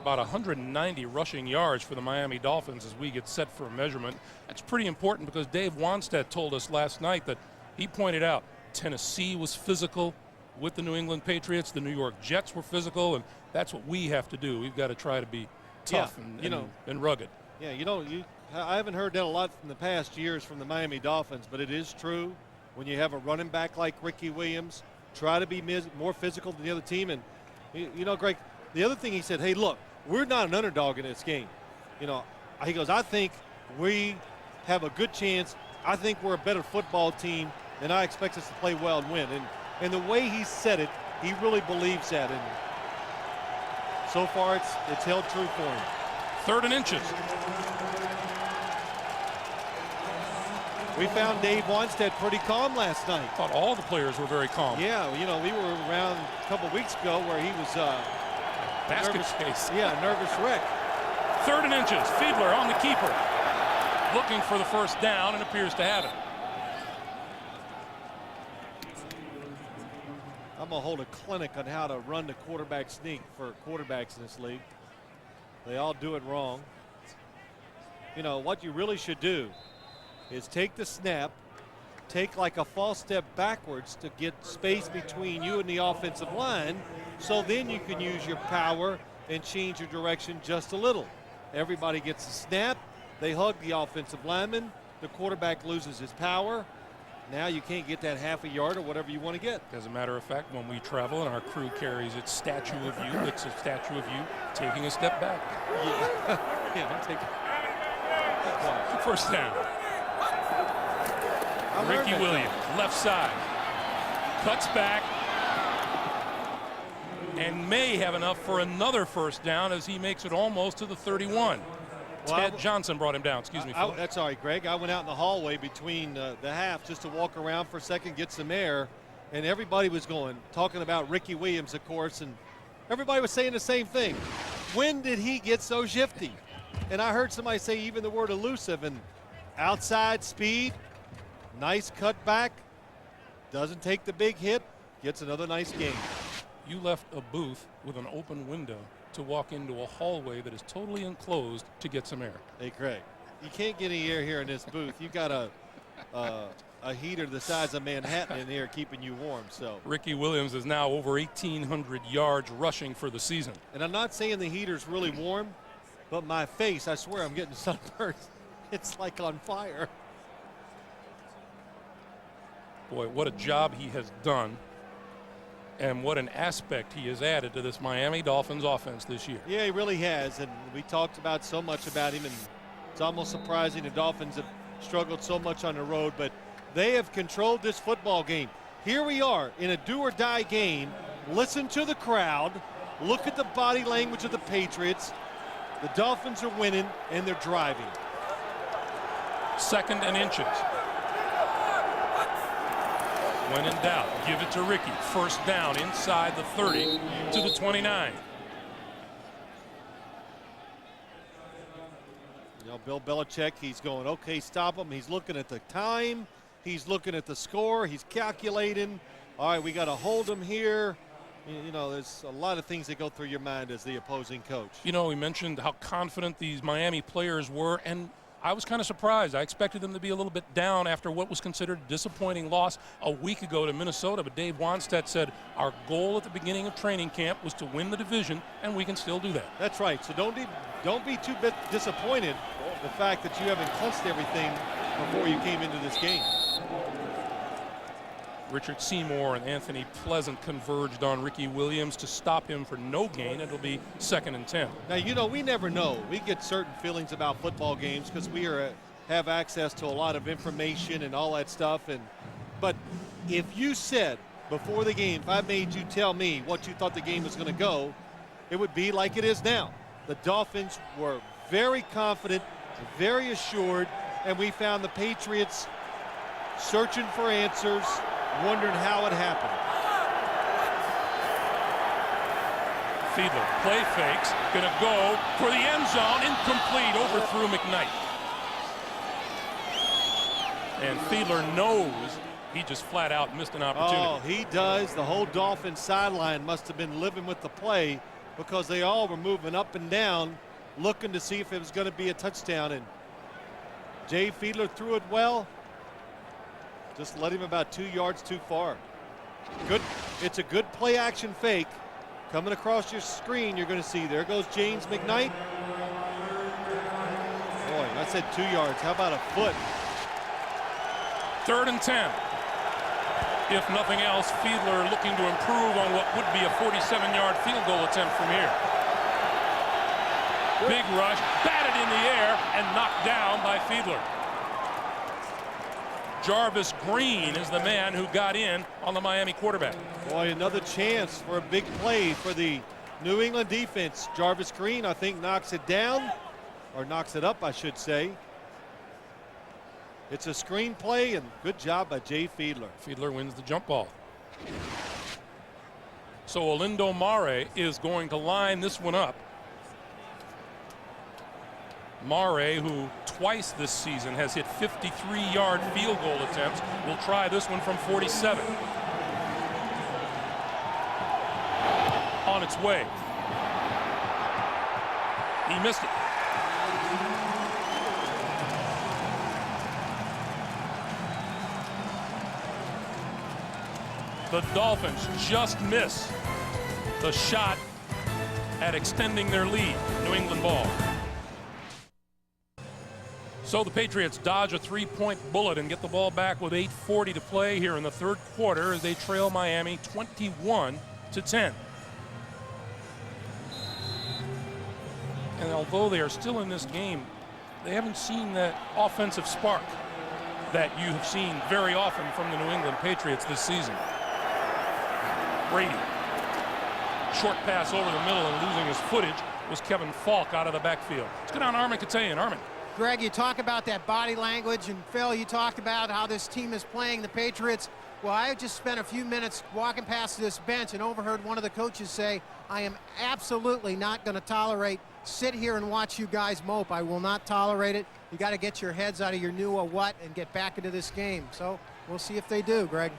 About 190 rushing yards for the Miami Dolphins as we get set for a measurement. That's pretty important because Dave Wanstead told us last night that he pointed out Tennessee was physical with the New England Patriots. The New York Jets were physical, and that's what we have to do. We've got to try to be tough and rugged. Yeah, I haven't heard that a lot from the past years from the Miami Dolphins, but it is true. When you have a running back like Ricky Williams, try to be more physical than the other team. And, Greg, the other thing he said, hey, look, we're not an underdog in this game. He goes, I think we have a good chance. I think we're a better football team, and I expect us to play well and win. And the way he said it, he really believes that. And so far, it's held true for him. 3rd and inches. We found Dave Wanstead pretty calm last night. Thought all the players were very calm. Yeah, we were around a couple weeks ago where he was basket nervous, case. Yeah, nervous wreck. 3rd and inches. Fiedler on the keeper, looking for the first down and appears to have it. I'm gonna hold a clinic on how to run the quarterback sneak for quarterbacks in this league. They all do it wrong. What you really should do is take the snap, take like a false step backwards to get space between you and the offensive line, so then you can use your power and change your direction just a little. Everybody gets a snap, they hug the offensive lineman, the quarterback loses his power, Now you can't get that half a yard or whatever you want to get. As a matter of fact, when we travel and our crew carries its statue of you, it's a statue of you taking a step back. Yeah, yeah, I'm taking. First down. Ricky Williams, left side. Cuts back. And may have enough for another first down as he makes it almost to the 31. Ted Johnson brought him down. Excuse me. That's all right, Greg. I went out in the hallway between the half just to walk around for a second, get some air, and everybody was talking about Ricky Williams, of course, and everybody was saying the same thing. When did he get so shifty? And I heard somebody say even the word elusive, and outside speed, nice cut back, doesn't take the big hit, gets another nice gain. You left a booth with an open window to walk into a hallway that is totally enclosed to get some air. Hey, Craig, you can't get any air here in this booth. You got a heater the size of Manhattan in here keeping you warm. So Ricky Williams is now over 1,800 yards rushing for the season. And I'm not saying the heater's really warm, but my face, I swear I'm getting sunburned. It's like on fire. Boy, what a job he has done. And what an aspect he has added to this Miami Dolphins offense this year. Yeah, he really has. And we talked about so much about him, and it's almost surprising the Dolphins have struggled so much on the road, but they have controlled this football game. Here we are in a do-or-die game. Listen to the crowd. Look at the body language of the Patriots. The Dolphins are winning, and they're driving. 2nd and inches. When in doubt, give it to Ricky. First down inside the 30 to the 29. You know, Bill Belichick, he's going, okay, stop him. He's looking at the time. He's looking at the score. He's calculating. All right, we got to hold him here. You know, there's a lot of things that go through your mind as the opposing coach. You know, we mentioned how confident these Miami players were, and I was kind of surprised. I expected them to be a little bit down after what was considered a disappointing loss a week ago to Minnesota. But Dave Wanstead said our goal at the beginning of training camp was to win the division, and we can still do that. That's right. So don't be too bit disappointed the fact that you haven't clinched everything before you came into this game. Richard Seymour and Anthony Pleasant converged on Ricky Williams to stop him for no gain. It'll be 2nd and 10. Now, you know, we never know. We get certain feelings about football games because we have access to a lot of information and all that stuff. But if you said before the game, if I made you tell me what you thought the game was going to go, it would be like it is now. The Dolphins were very confident, very assured, and we found the Patriots searching for answers, wondering how it happened. Fiedler, play fakes, gonna go for the end zone, incomplete, overthrew McKnight. And Fiedler knows he just flat out missed an opportunity. Oh, he does. The whole Dolphins sideline must have been living with the play because they all were moving up and down looking to see if it was going to be a touchdown. And Jay Fiedler threw it well. Just let him about 2 yards too far. Good. It's a good play action fake. Coming across your screen, you're going to see there goes James McKnight. Boy, I said 2 yards. How about a foot? 3rd and 10. If nothing else, Fiedler looking to improve on what would be a 47-yard field goal attempt from here. Big rush, batted in the air, and knocked down by Fiedler. Jarvis Green is the man who got in on the Miami quarterback. Boy, another chance for a big play for the New England defense. Jarvis Green, I think, knocks it down, or knocks it up, I should say. It's a screen play, and good job by Jay Fiedler. Fiedler wins the jump ball. So Olindo Mare is going to line this one up. Mare, who twice this season has hit 53-yard field goal attempts, will try this one from 47. On its way. He missed it. The Dolphins just miss the shot at extending their lead. New England ball. So the Patriots dodge a 3-point bullet and get the ball back with 8:40 to play here in the third quarter as they trail Miami 21-10. And although they are still in this game, they haven't seen that offensive spark that you have seen very often from the New England Patriots this season. Brady, short pass over the middle and losing his footage was Kevin Falk out of the backfield. Let's go down to Armin Katayan. Armin. Greg, you talk about that body language, and Phil, you talked about how this team is playing the Patriots. Well, I just spent a few minutes walking past this bench and overheard one of the coaches say, I am absolutely not going to sit here and watch you guys mope. I will not tolerate it. You got to get your heads out of your new what and get back into this game. So we'll see if they do, Greg.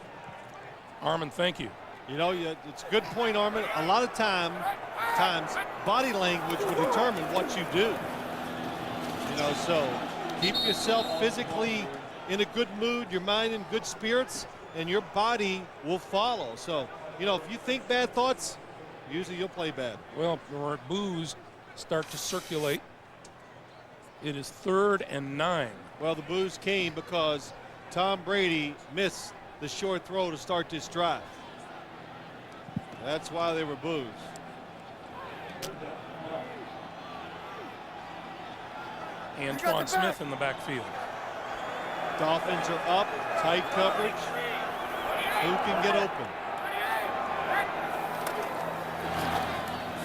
Armin, thank you. You know, it's a good point, Armin. A lot of times body language will determine what you do. You know, so keep yourself physically in a good mood, your mind in good spirits, and your body will follow. So, you know, if you think bad thoughts, usually you'll play bad. Well, boos start to circulate. It is 3rd and 9. Well, the boos came because Tom Brady missed the short throw to start this drive. That's why they were boos. Antoine Smith in the backfield. Dolphins are up, tight coverage. Who can get open?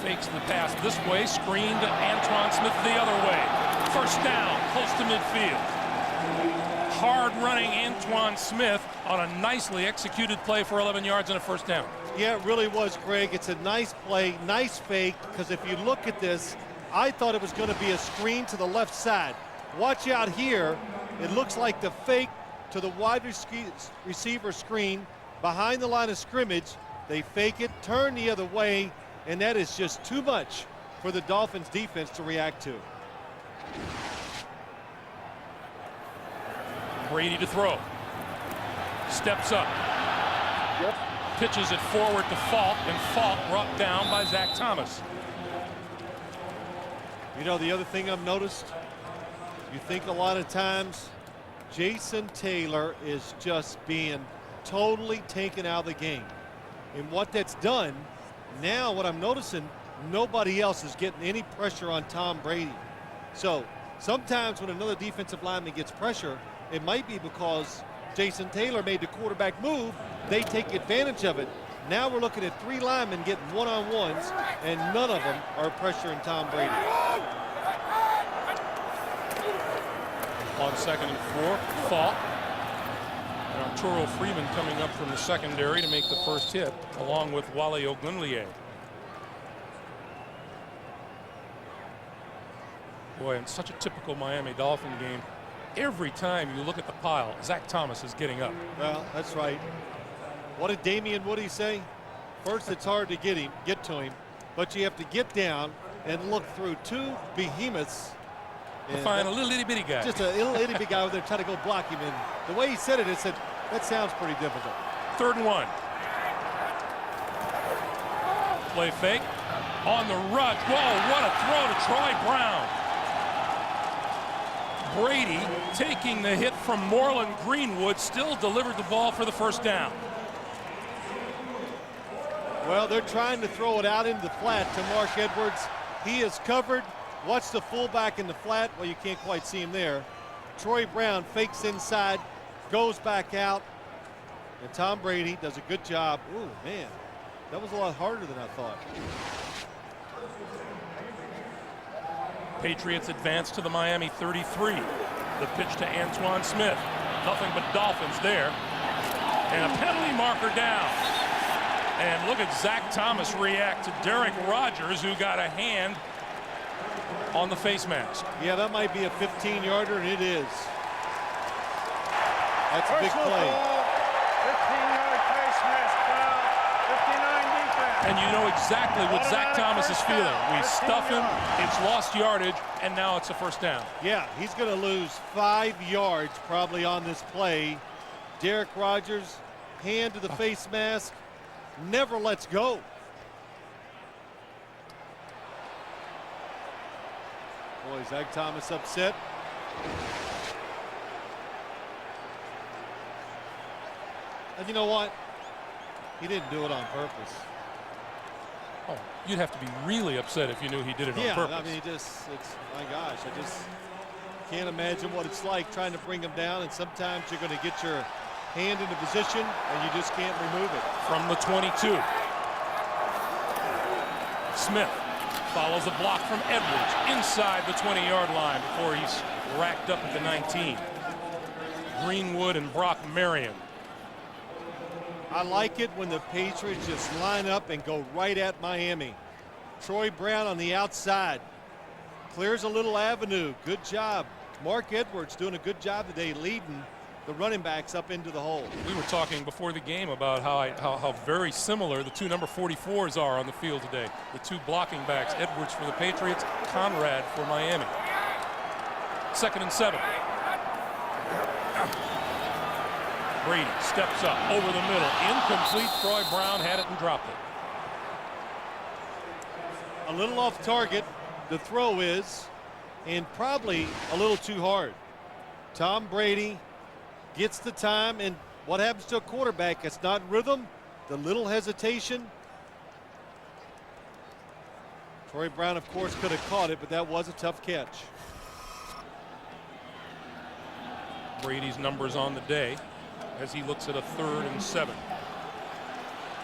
Fakes the pass this way, screened to Antoine Smith the other way. First down, close to midfield. Hard running Antoine Smith on a nicely executed play for 11 yards and a first down. Yeah, it really was, Greg. It's a nice play, nice fake, because if you look at this, I thought it was going to be a screen to the left side. Watch out here. It looks like the fake to the wide receiver screen behind the line of scrimmage. They fake it, turn the other way, and that is just too much for the Dolphins defense to react to. Brady to throw. Steps up. Yep. Pitches it forward to Falk, and Falk brought down by Zach Thomas. You know, the other thing I've noticed, you think a lot of times Jason Taylor is just being totally taken out of the game. And what that's done, now what I'm noticing, nobody else is getting any pressure on Tom Brady. So sometimes when another defensive lineman gets pressure, it might be because Jason Taylor made the quarterback move. They take advantage of it. Now we're looking at 3 linemen getting one-on-ones, and none of them are pressuring Tom Brady. On 2nd and 4, Falk. And Arturo Freeman coming up from the secondary to make the first hit, along with Wale Ogunleye. Boy, it's such a typical Miami Dolphin game. Every time you look at the pile, Zach Thomas is getting up. Well, that's right. What did Damian Woody say? First, it's hard to get to him, but you have to get down and look through 2 behemoths. To find a little itty bitty guy. Just a little itty bitty guy over there trying to go block him. And the way he said it, said, that sounds pretty difficult. 3rd and 1. Play fake. On the rush. Whoa, what a throw to Troy Brown. Brady, taking the hit from Moreland Greenwood, still delivered the ball for the first down. Well, they're trying to throw it out into the flat to Mark Edwards. He is covered. Watch the fullback in the flat. Well, you can't quite see him there. Troy Brown fakes inside, goes back out, and Tom Brady does a good job. Ooh, man, that was a lot harder than I thought. Patriots advance to the Miami 33. The pitch to Antoine Smith. Nothing but Dolphins there. And a penalty marker down. And look at Zach Thomas react to Derek Rogers, who got a hand on the face mask. Yeah, that might be a 15-yarder, and it is. That's a big play. 15-yard face mask foul, 59 defense. And you know exactly what Zach Thomas is feeling. We stuff him, it's lost yardage, and now it's a first down. Yeah, he's going to lose 5 yards probably on this play. Derek Rogers, hand to the face mask, never lets go. Boy, Zach Thomas upset. And you know what? He didn't do it on purpose. Oh, you'd have to be really upset if you knew he did it on purpose. Yeah, I mean, it's my gosh, I just can't imagine what it's like trying to bring him down, and sometimes you're going to get your hand into position and you just can't remove it. From the 22. Smith follows a block from Edwards inside the 20-yard line before he's racked up at the 19. Greenwood and Brock Marion. I like it when the Patriots just line up and go right at Miami. Troy Brown on the outside. Clears a little avenue. Good job. Mark Edwards doing a good job today leading the running backs up into the hole. We were talking before the game about how very similar the two number 44s are on the field today. The two blocking backs, Edwards for the Patriots, Conrad for Miami. 2nd and 7. Brady steps up over the middle. Incomplete. Troy Brown had it and dropped it. A little off target, the throw is, and probably a little too hard. Tom Brady gets the time, and what happens to a quarterback? It's not rhythm, the little hesitation. Troy Brown, of course, could have caught it, but that was a tough catch. Brady's numbers on the day as he looks at a 3rd and 7.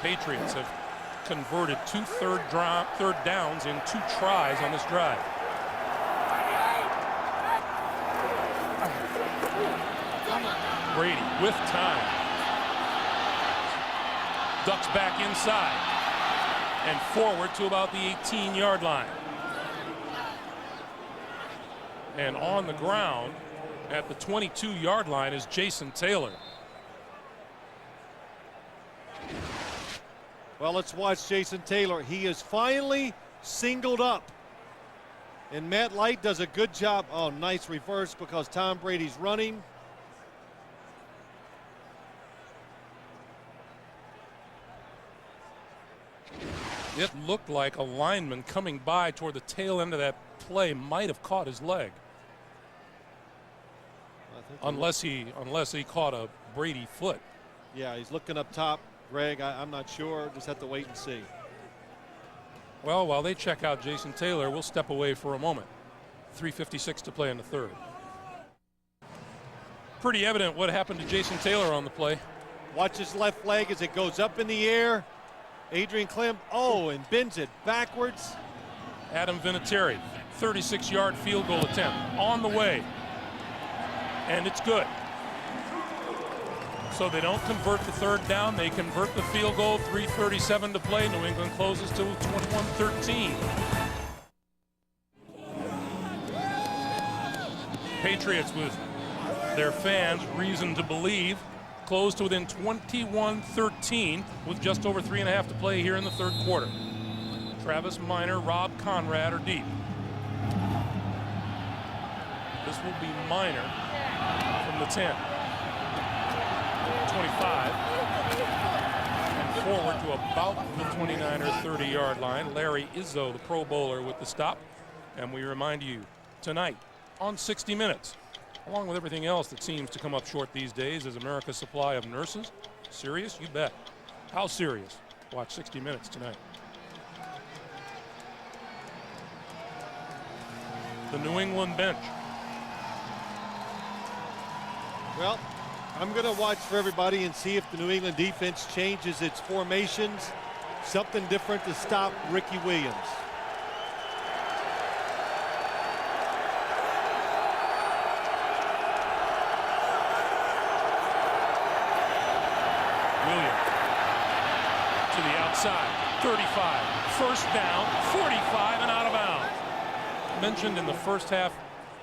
Patriots have converted 2 third downs in 2 tries on this drive. Brady with time. Ducks back inside and forward to about the 18-yard line. And on the ground at the 22-yard line is Jason Taylor. Well, let's watch Jason Taylor. He is finally singled up. And Matt Light does a good job. Oh, nice reverse because Tom Brady's running. It looked like a lineman coming by toward the tail end of that play might have caught his leg. Unless he caught a Brady foot. Yeah, he's looking up top. Greg, I'm not sure. Just have to wait and see. Well, while they check out Jason Taylor, we'll step away for a moment. 3:56 to play in the 3rd. Pretty evident what happened to Jason Taylor on the play. Watch his left leg as it goes up in the air. Adrian Clem, and bends it backwards. Adam Vinatieri, 36-yard field goal attempt on the way. And it's good. So they don't convert the 3rd down. They convert the field goal. 3:37 to play. New England closes to 21-13. Patriots, with their fans reason to believe, close to within 21-13 with just over 3.5 to play here in the 3rd quarter. Travis Minor, Rob Conrad are deep. This will be Minor from the 10. 25 and forward to about the 29 or 30-yard line. Larry Izzo, the Pro Bowler, with the stop. And we remind you tonight on 60 Minutes, along with everything else that seems to come up short these days, is America's supply of nurses. Serious? You bet. How serious? Watch 60 Minutes tonight. The New England bench. Well, I'm going to watch for everybody and see if the New England defense changes its formations. Something different to stop Ricky Williams. Williams to the outside, 35, 1st down, 45 and out of bounds. Mentioned in the first half,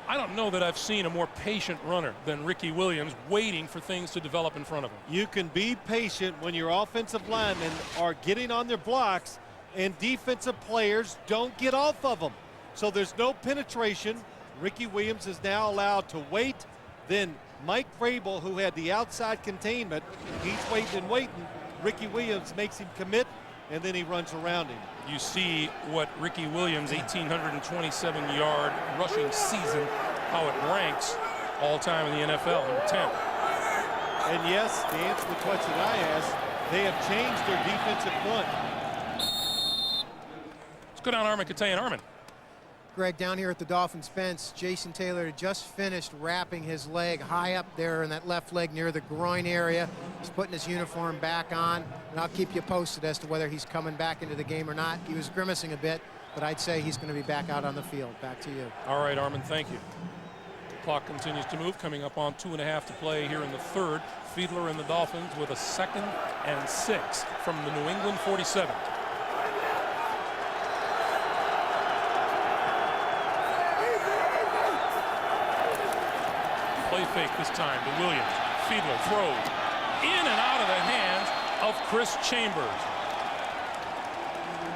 I don't know that I've seen a more patient runner than Ricky Williams, waiting for things to develop in front of him. You can be patient when your offensive linemen are getting on their blocks and defensive players don't get off of them. So there's no penetration. Ricky Williams is now allowed to wait. Then Mike Vrabel, who had the outside containment, he's waiting and waiting. Ricky Williams makes him commit, and then he runs around him. You see what Ricky Williams' 1,827-yard rushing season, how it ranks all time in the NFL. Number 10. And yes, to answer the question I asked, they have changed their defensive front. Let's go down Armin Katay and Armin. Greg, down here at the Dolphins bench, Jason Taylor had just finished wrapping his leg high up there in that left leg near the groin area. He's putting his uniform back on, and I'll keep you posted as to whether he's coming back into the game or not. He was grimacing a bit, but I'd say he's going to be back out on the field. Back to you. All right, Armin, thank you. The clock continues to move, coming up on 2.5 to play here in the third. Fiedler and the Dolphins with a 2nd and 6 from the New England 47. Play fake this time to Williams. Fiedler throws in and out of the hands of Chris Chambers.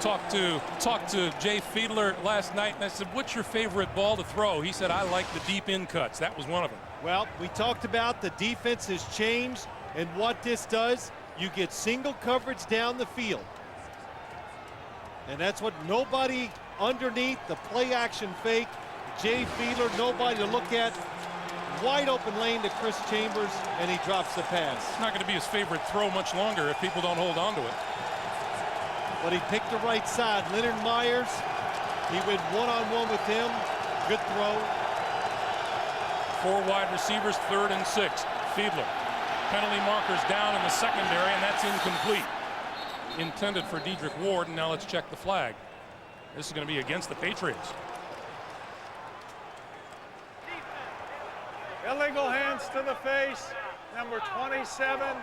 Talked to Jay Fiedler last night, and I said, what's your favorite ball to throw? He said, I like the deep in cuts. That was one of them. Well, we talked about the defense has changed, and what this does, you get single coverage down the field. And that's what nobody underneath the play action fake. Jay Fiedler, nobody to look at. Wide open lane to Chris Chambers, and he drops the pass. It's not going to be his favorite throw much longer if people don't hold on to it. But he picked the right side. Leonard Myers, he went one-on-one with him. Good throw. 4 wide receivers, 3rd and 6. Fiedler. Penalty markers down in the secondary, and that's incomplete. Intended for Dedrick Ward, and now let's check the flag. This is going to be against the Patriots. Illegal hands to the face. Number 27,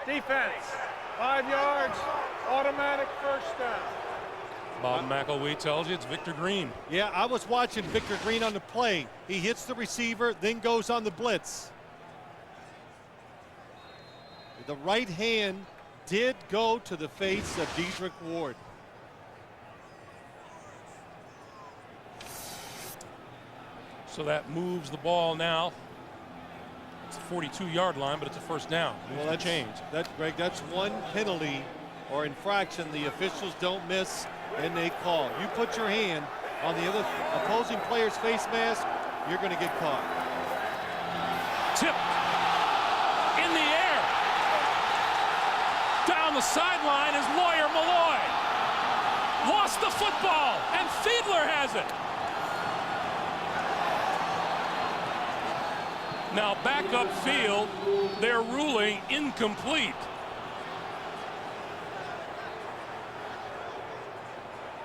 defense. 5 yards, automatic first down. Bob McElwee tells you it's Victor Green. Yeah, I was watching Victor Green on the play. He hits the receiver, then goes on the blitz. The right hand did go to the face of Dedrick Ward. So that moves the ball now. It's a 42-yard line, but it's a first down. Well, that changed. Greg, that's one penalty or infraction the officials don't miss, and they call. You put your hand on the other opposing player's face mask, you're going to get caught. Tip in the air. Down the sideline is Lawyer Malloy. Lost the football, and Fiedler has it. Now back upfield, they're ruling incomplete.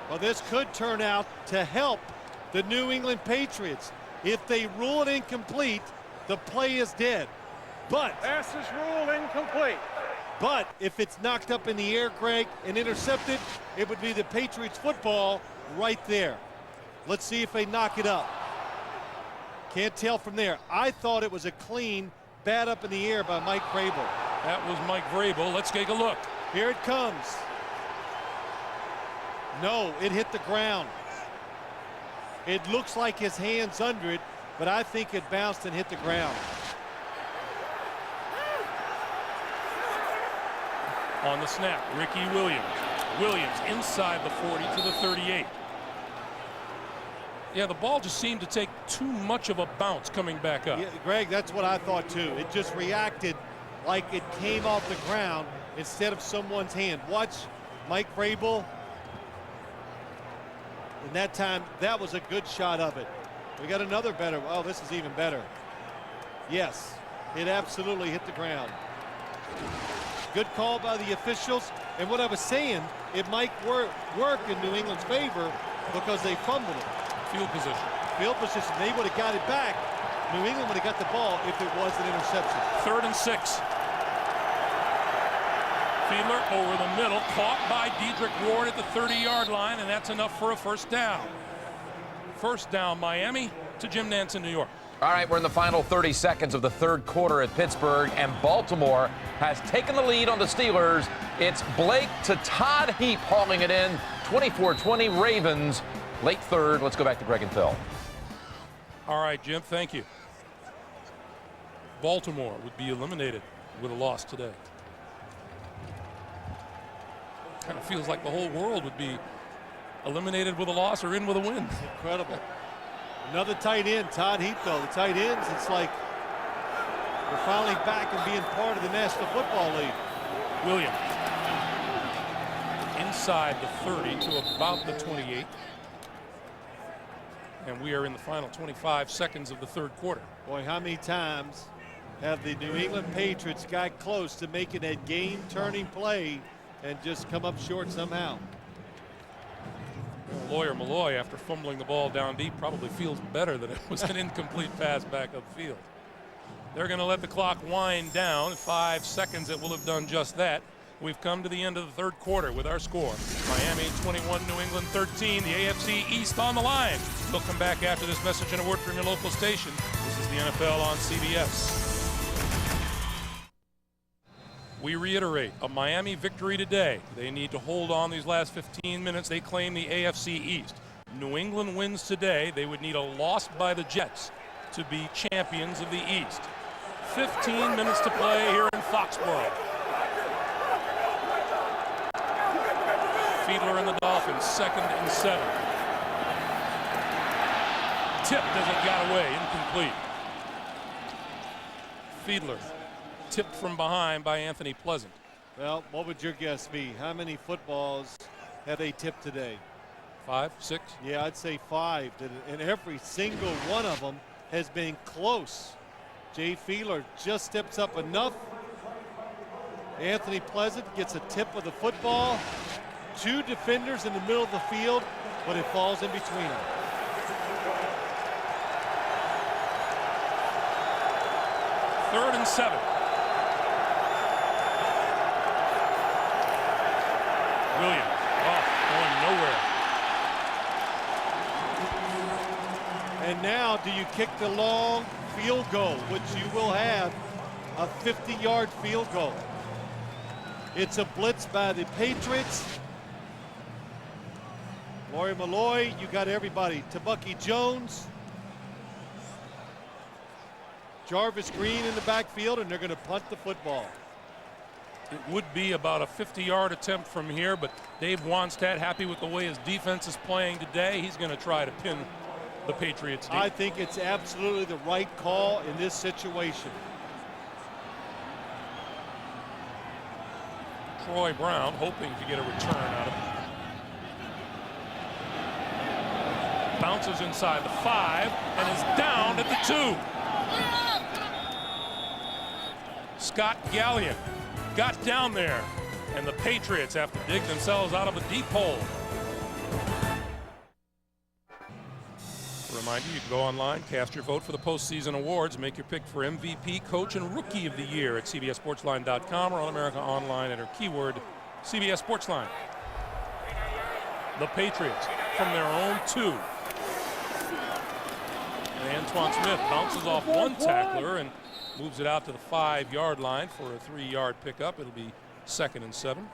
Well, this could turn out to help the New England Patriots. If they rule it incomplete, the play is dead. But Pass is ruled incomplete. But if it's knocked up in the air, Greg, and intercepted, it would be the Patriots football right there. Let's see if they knock it up. Can't tell from there. I thought it was a clean bat up in the air by Mike Vrabel. That was Mike Vrabel. Let's take a look. Here it comes. No, it hit the ground. It looks like his hand's under it, but I think it bounced and hit the ground. On the snap, Ricky Williams. Williams inside the 40 to the 38. Yeah, the ball just seemed to take too much of a bounce coming back up. Yeah, Greg, that's what I thought too. It just reacted like it came off the ground instead of someone's hand. Watch Mike Vrabel. And that time, that was a good shot of it. We got another better. Oh, this is even better. Yes, it absolutely hit the ground. Good call by the officials. And what I was saying, it might work in New England's favor because they fumbled it. Field position. Field position. They would have got it back. New England would have got the ball if it was an interception. 3rd and 6. Fiedler over the middle, caught by Dedrick Ward at the 30-yard line, and that's enough for a first down. First down, Miami to Jim Nantz in New York. All right, we're in the final 30 seconds of the third quarter at Pittsburgh, and Baltimore has taken the lead on the Steelers. It's Blake to Todd Heap hauling it in, 24-20 Ravens. Late third. Let's go back to Greg and Phil. All right, Jim, thank you. Baltimore would be eliminated with a loss today. Kind of feels like the whole world would be eliminated with a loss or in with a win. Incredible. Another tight end, Todd Heap, though. The tight ends, it's like We're finally back and being part of the National Football League. Williams inside the 30 to about the 28. And we are in the final 25 seconds of the third quarter. Boy, how many times have the New England Patriots got close to making that game-turning play and just come up short somehow? Lawyer Malloy, after fumbling the ball down deep, probably feels better that it was an incomplete pass back upfield. They're going to let the clock wind down. 5 seconds, it will have done just that. We've come to the end of the third quarter with our score. Miami 21, New England 13. The AFC East on the line. We'll come back after this message and a word from your local station. This is the NFL on CBS. We reiterate, a Miami victory today. They need to hold on these last 15 minutes. They claim the AFC East. New England wins today. They would need a loss by the Jets to be champions of the East. 15 minutes to play here in Foxborough. Fiedler and the Dolphins, 2nd and 7. Tipped as it got away, incomplete. Fiedler tipped from behind by Anthony Pleasant. Well, what would your guess be? How many footballs have they tipped today? 5, 6? Yeah, I'd say 5. And every single one of them has been close. Jay Fiedler just steps up enough. Anthony Pleasant gets a tip of the football. 2 defenders in the middle of the field, but it falls in between them. Third and 7. Williams, going nowhere. And now do you kick the long field goal, which you will have, a 50-yard field goal. It's a blitz by the Patriots. Lawyer Malloy, you got everybody. Tabucky Jones, Jarvis Green in the backfield, and they're going to punt the football. It would be about a 50-yard attempt from here, but Dave Wannstedt happy with the way his defense is playing today. He's going to try to pin the Patriots deep. I think it's absolutely the right call in this situation. Troy Brown hoping to get a return out of it. Bounces inside the 5 and is down at the 2. Scott Gallion got down there, and the Patriots have to dig themselves out of a deep hole. Reminder, you can go online, cast your vote for the postseason awards, make your pick for MVP, Coach, and Rookie of the Year at CBSSportsline.com or on America Online. Enter keyword CBS Sportsline. The Patriots from their own 2. And Antoine Smith bounces off one tackler and moves it out to the 5-yard line for a 3-yard pickup. It'll be 2nd and 7.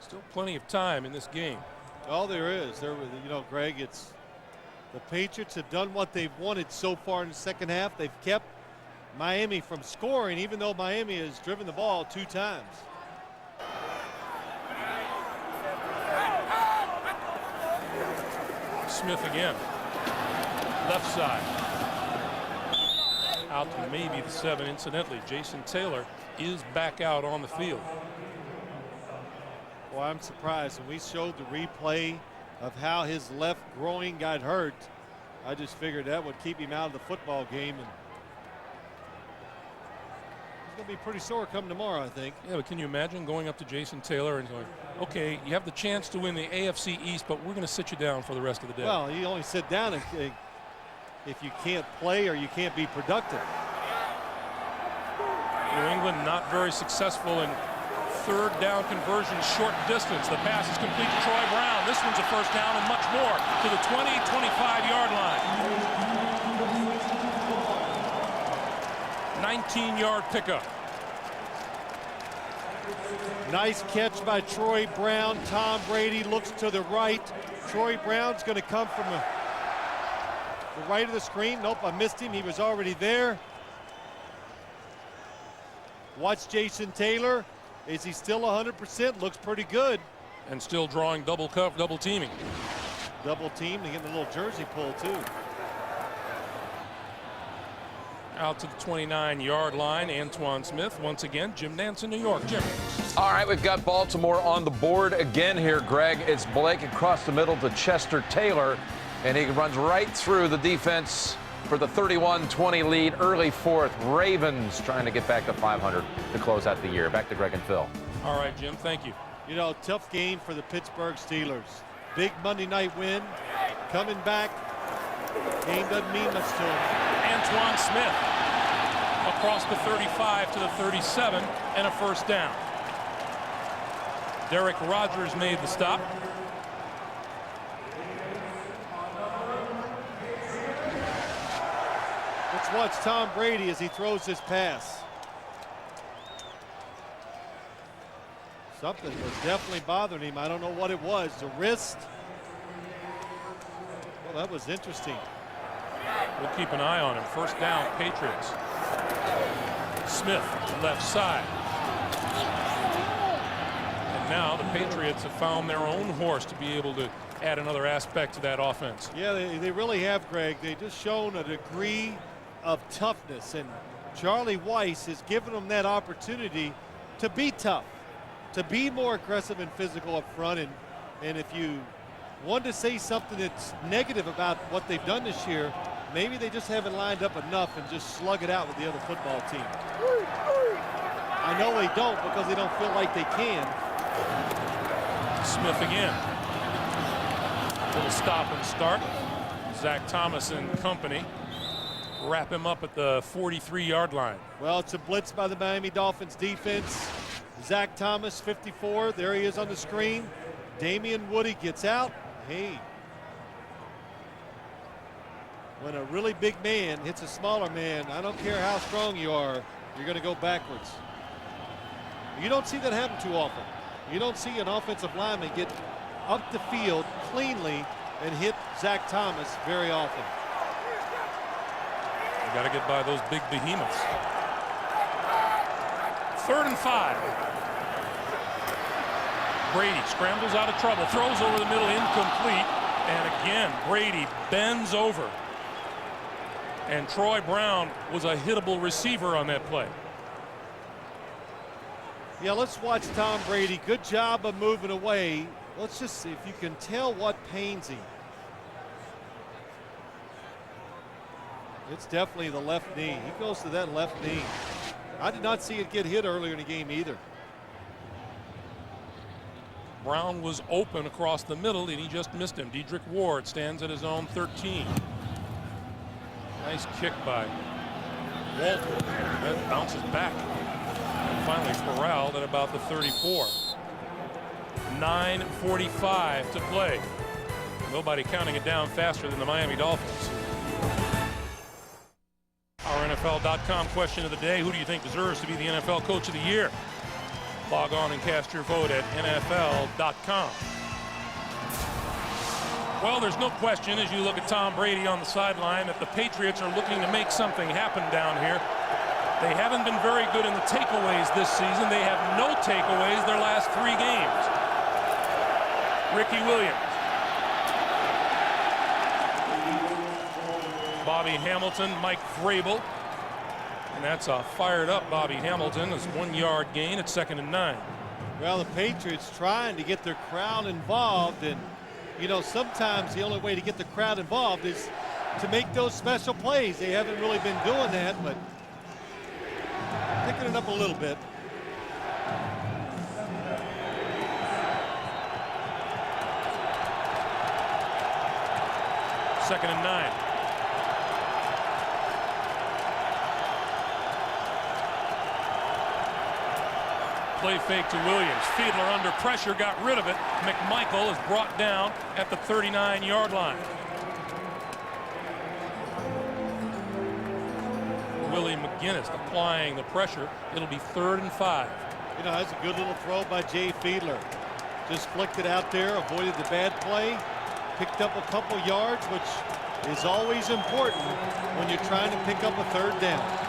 Still plenty of time in this game. Well, there is. You know, Greg, it's the Patriots have done what they've wanted so far in the second half. They've kept Miami from scoring, even though Miami has driven the ball 2 times. Smith again. Left side. Out to maybe the 7. Incidentally, Jason Taylor is back out on the field. Well, I'm surprised. When we showed the replay of how his left groin got hurt, I just figured that would keep him out of the football game. And he's going to be pretty sore coming tomorrow, I think. Yeah, but can you imagine going up to Jason Taylor and going, okay, you have the chance to win the AFC East, but we're going to sit you down for the rest of the day. Well, you only sit down if you can't play or you can't be productive. New England not very successful in 3rd down conversion, short distance. The pass is complete to Troy Brown. This one's a first down and much more to the 20-25-yard line. 19-yard pickup. Nice catch by Troy Brown. Tom Brady looks to the right. Troy Brown's going to come from the right of the screen. Nope, I missed him. He was already there. Watch Jason Taylor. Is he still 100%? Looks pretty good. And still drawing double teaming. double team. They get a little jersey pull too. Out to the 29-yard line, Antoine Smith. Once again, Jim Nance in New York. Jim. All right, we've got Baltimore on the board again here, Greg. It's Blake across the middle to Chester Taylor, and he runs right through the defense for the 31-20 lead, early fourth. Ravens trying to get back to 500 to close out the year. Back to Greg and Phil. All right, Jim, thank you. You know, tough game for the Pittsburgh Steelers. Big Monday night win. Coming back. Game doesn't mean much to them. Antoine Smith across the 35 to the 37 and a first down. Derek Rogers made the stop. Let's watch Tom Brady as he throws this pass. Something was definitely bothering him. I don't know what it was. The wrist. Well, that was interesting. We'll keep an eye on him. First down, Patriots. Smith, left side. And now the Patriots have found their own horse to be able to add another aspect to that offense. Yeah, they really have, Greg. They've just shown a degree of toughness, and Charlie Weiss has given them that opportunity to be tough, to be more aggressive and physical up front. And if you want to say something that's negative about what they've done this year, maybe they just haven't lined up enough and just slug it out with the other football team. I know they don't because they don't feel like they can. Smith again. Little stop and start. Zach Thomas and company wrap him up at the 43-yard line. Well, it's a blitz by the Miami Dolphins defense. Zach Thomas, 54. There he is on the screen. Damian Woody gets out. Hey. When a really big man hits a smaller man, I don't care how strong you are, you're going to go backwards. You don't see that happen too often. You don't see an offensive lineman get up the field cleanly and hit Zach Thomas very often. You got to get by those big behemoths. 3rd and 5. Brady scrambles out of trouble, throws over the middle, incomplete, and again Brady bends over. And Troy Brown was a hittable receiver on that play. Yeah, let's watch Tom Brady. Good job of moving away. Let's just see if you can tell what pains him. It's definitely the left knee. He goes to that left knee. I did not see it get hit earlier in the game either. Brown was open across the middle and he just missed him. Dedrick Ward stands at his own 13. Nice kick by Walter. That bounces back. And finally corralled at about the 34. 9:45 to play. Nobody counting it down faster than the Miami Dolphins. Our NFL.com question of the day: who do you think deserves to be the NFL Coach of the Year? Log on and cast your vote at NFL.com. Well, there's no question as you look at Tom Brady on the sideline that the Patriots are looking to make something happen down here. They haven't been very good in the takeaways this season. They have no takeaways their last 3 games. Ricky Williams. Bobby Hamilton, Mike Vrabel. And that's a fired up Bobby Hamilton. It's 1-yard gain at 2nd and 9. Well, the Patriots trying to get their crowd involved, and you know, sometimes the only way to get the crowd involved is to make those special plays. They haven't really been doing that, but picking it up a little bit. Second and 9. Play fake to Williams. Fiedler under pressure, got rid of it. McMichael is brought down at the 39-yard line. Willie McGinnis applying the pressure. It'll be 3rd and 5. You know, that's a good little throw by Jay Fiedler. Just flicked it out there, avoided the bad play, picked up a couple yards, which is always important when you're trying to pick up a 3rd down.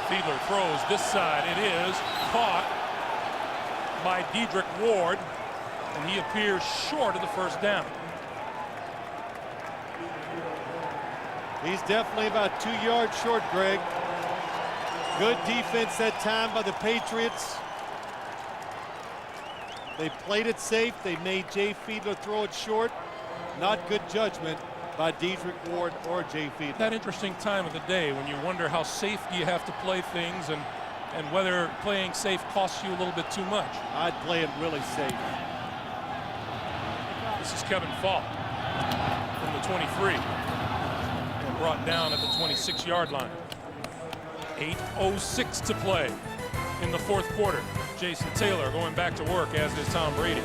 Fiedler throws this side. It is caught by Dedrick Ward, and he appears short of the first down. He's definitely about 2 yards short, Greg. Good defense that time by the Patriots. They played it safe. They made Jay Fiedler throw it short. Not good judgment by Dedrick Ward or Jay Fiedler. That interesting time of the day when you wonder how safe do you have to play things, and whether playing safe costs you a little bit too much. I'd play it really safe. This is Kevin Falk from the 23. And brought down at the 26-yard line. 8:06 to play in the fourth quarter. Jason Taylor going back to work, as is Tom Brady.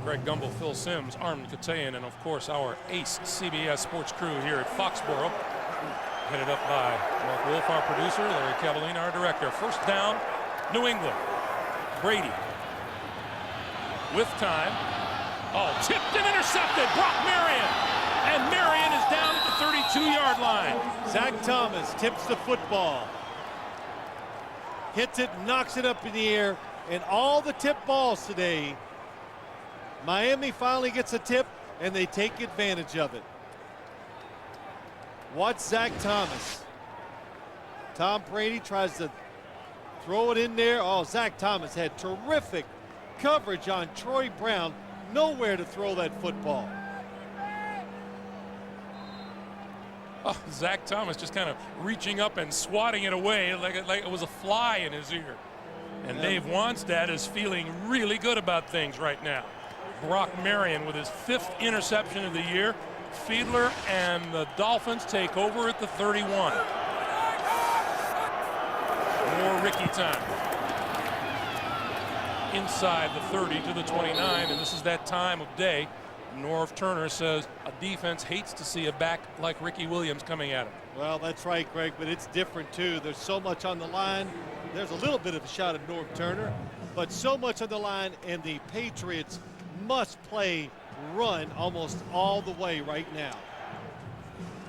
Greg Gumbel, Phil Simms, Armin Katayan, and of course our ace CBS sports crew here at Foxborough, headed up by Mark Wolf, our producer, Larry Cavallina, our director. First down, New England. Brady with time. Oh, tipped and intercepted. Brock Marion. And Marion is down at the 32-yard line. Zach Thomas tips the football. Hits it, knocks it up in the air, and all the tip balls today, Miami finally gets a tip, and they take advantage of it. Watch Zach Thomas. Tom Brady tries to throw it in there. Oh, Zach Thomas had terrific coverage on Troy Brown. Nowhere to throw that football. Oh, Zach Thomas just kind of reaching up and swatting it away like it was a fly in his ear. And Dave Wanstead is feeling really good about things right now. Brock Marion with his 5th interception of the year. Fiedler and the Dolphins take over at the 31. More Ricky time. Inside the 30 to the 29, and this is that time of day. Norv Turner says a defense hates to see a back like Ricky Williams coming at him. Well, that's right, Greg, but it's different too. There's so much on the line. There's a little bit of a shot at Norv Turner, but so much on the line, and the Patriots must play run almost all the way right now,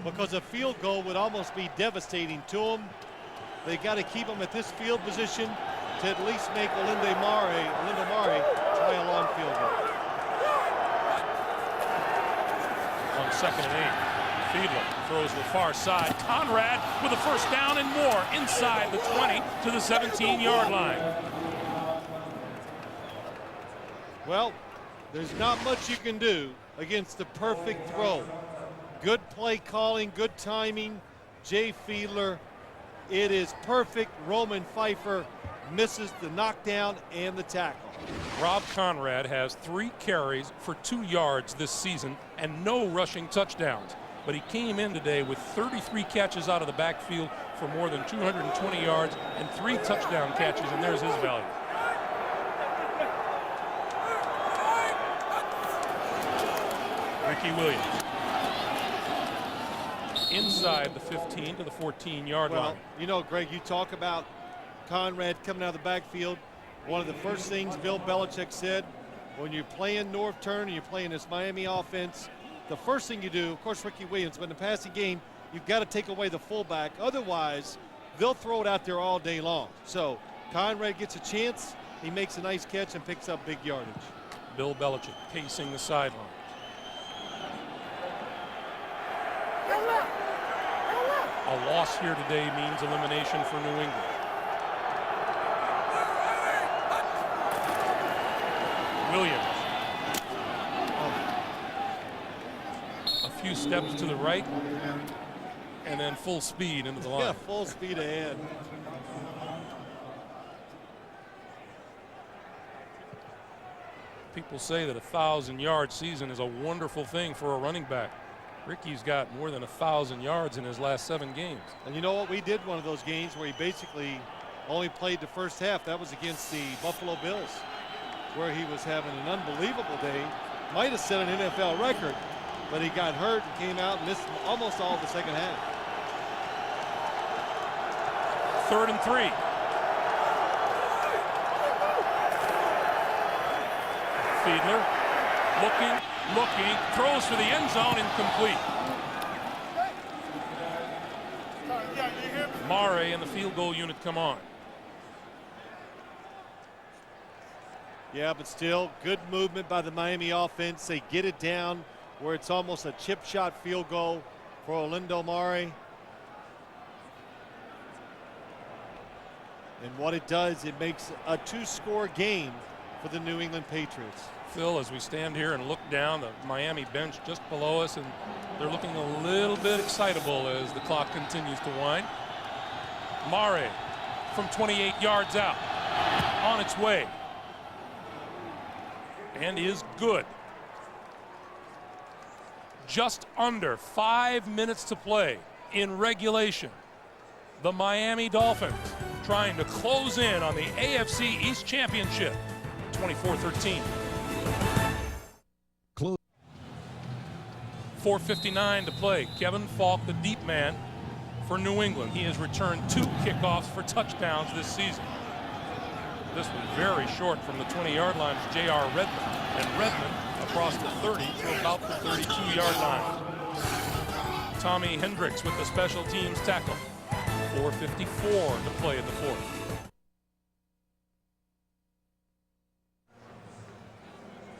because a field goal would almost be devastating to them. They got to keep them at this field position to at least make Olinda Mare try a long field goal. On 2nd and 8, Fiedler throws to the far side. Conrad with a first down and more inside the 20 to the 17-yard line. Well, there's not much you can do against the perfect throw. Good play calling, good timing. Jay Fiedler, it is perfect. Roman Pfeiffer misses the knockdown and the tackle. Rob Conrad has 3 carries for 2 yards this season and no rushing touchdowns. But he came in today with 33 catches out of the backfield for more than 220 yards and 3 touchdown catches, and there's his value. Ricky Williams. Inside the 15 to the 14-yard line. Well, you know, Greg, you talk about Conrad coming out of the backfield. One of the first things Bill Belichick said, when you're playing Norv Turner and you're playing this Miami offense, the first thing you do, of course, Ricky Williams, but in the passing game, you've got to take away the fullback. Otherwise, they'll throw it out there all day long. So Conrad gets a chance. He makes a nice catch and picks up big yardage. Bill Belichick pacing the sideline. A loss here today means elimination for New England. Williams. A few steps to the right, and then full speed into the line. Yeah, full speed ahead. People say that a 1,000-yard season is a wonderful thing for a running back. Ricky's got more than 1,000 yards in his last 7 games. And you know what? We did one of those games where he basically only played the first half. That was against the Buffalo Bills, where he was having an unbelievable day. Might have set an NFL record, but he got hurt and came out and missed almost all of the second half. 3rd and 3. Fiedler looking, throws for the end zone, incomplete. Mare and the field goal unit come on. Yeah, but still good movement by the Miami offense. They get it down where it's almost a chip shot field goal for Orlando Mare. And what it does, it makes a 2-score game for the New England Patriots. Phil, as we stand here and look down, the Miami bench just below us, and they're looking a little bit excitable as the clock continues to wind. Mare from 28 yards out, on its way, and is good. Just under 5 minutes to play in regulation. The Miami Dolphins trying to close in on the AFC East Championship, 24-13. 4:59 to play. Kevin Falk, the deep man for New England. He has returned 2 kickoffs for touchdowns this season. This was very short from the 20-yard line to J.R. Redmond, and Redmond across the 30 to about the 32-yard line. Tommy Hendricks with the special teams tackle. 4:54 to play in the fourth.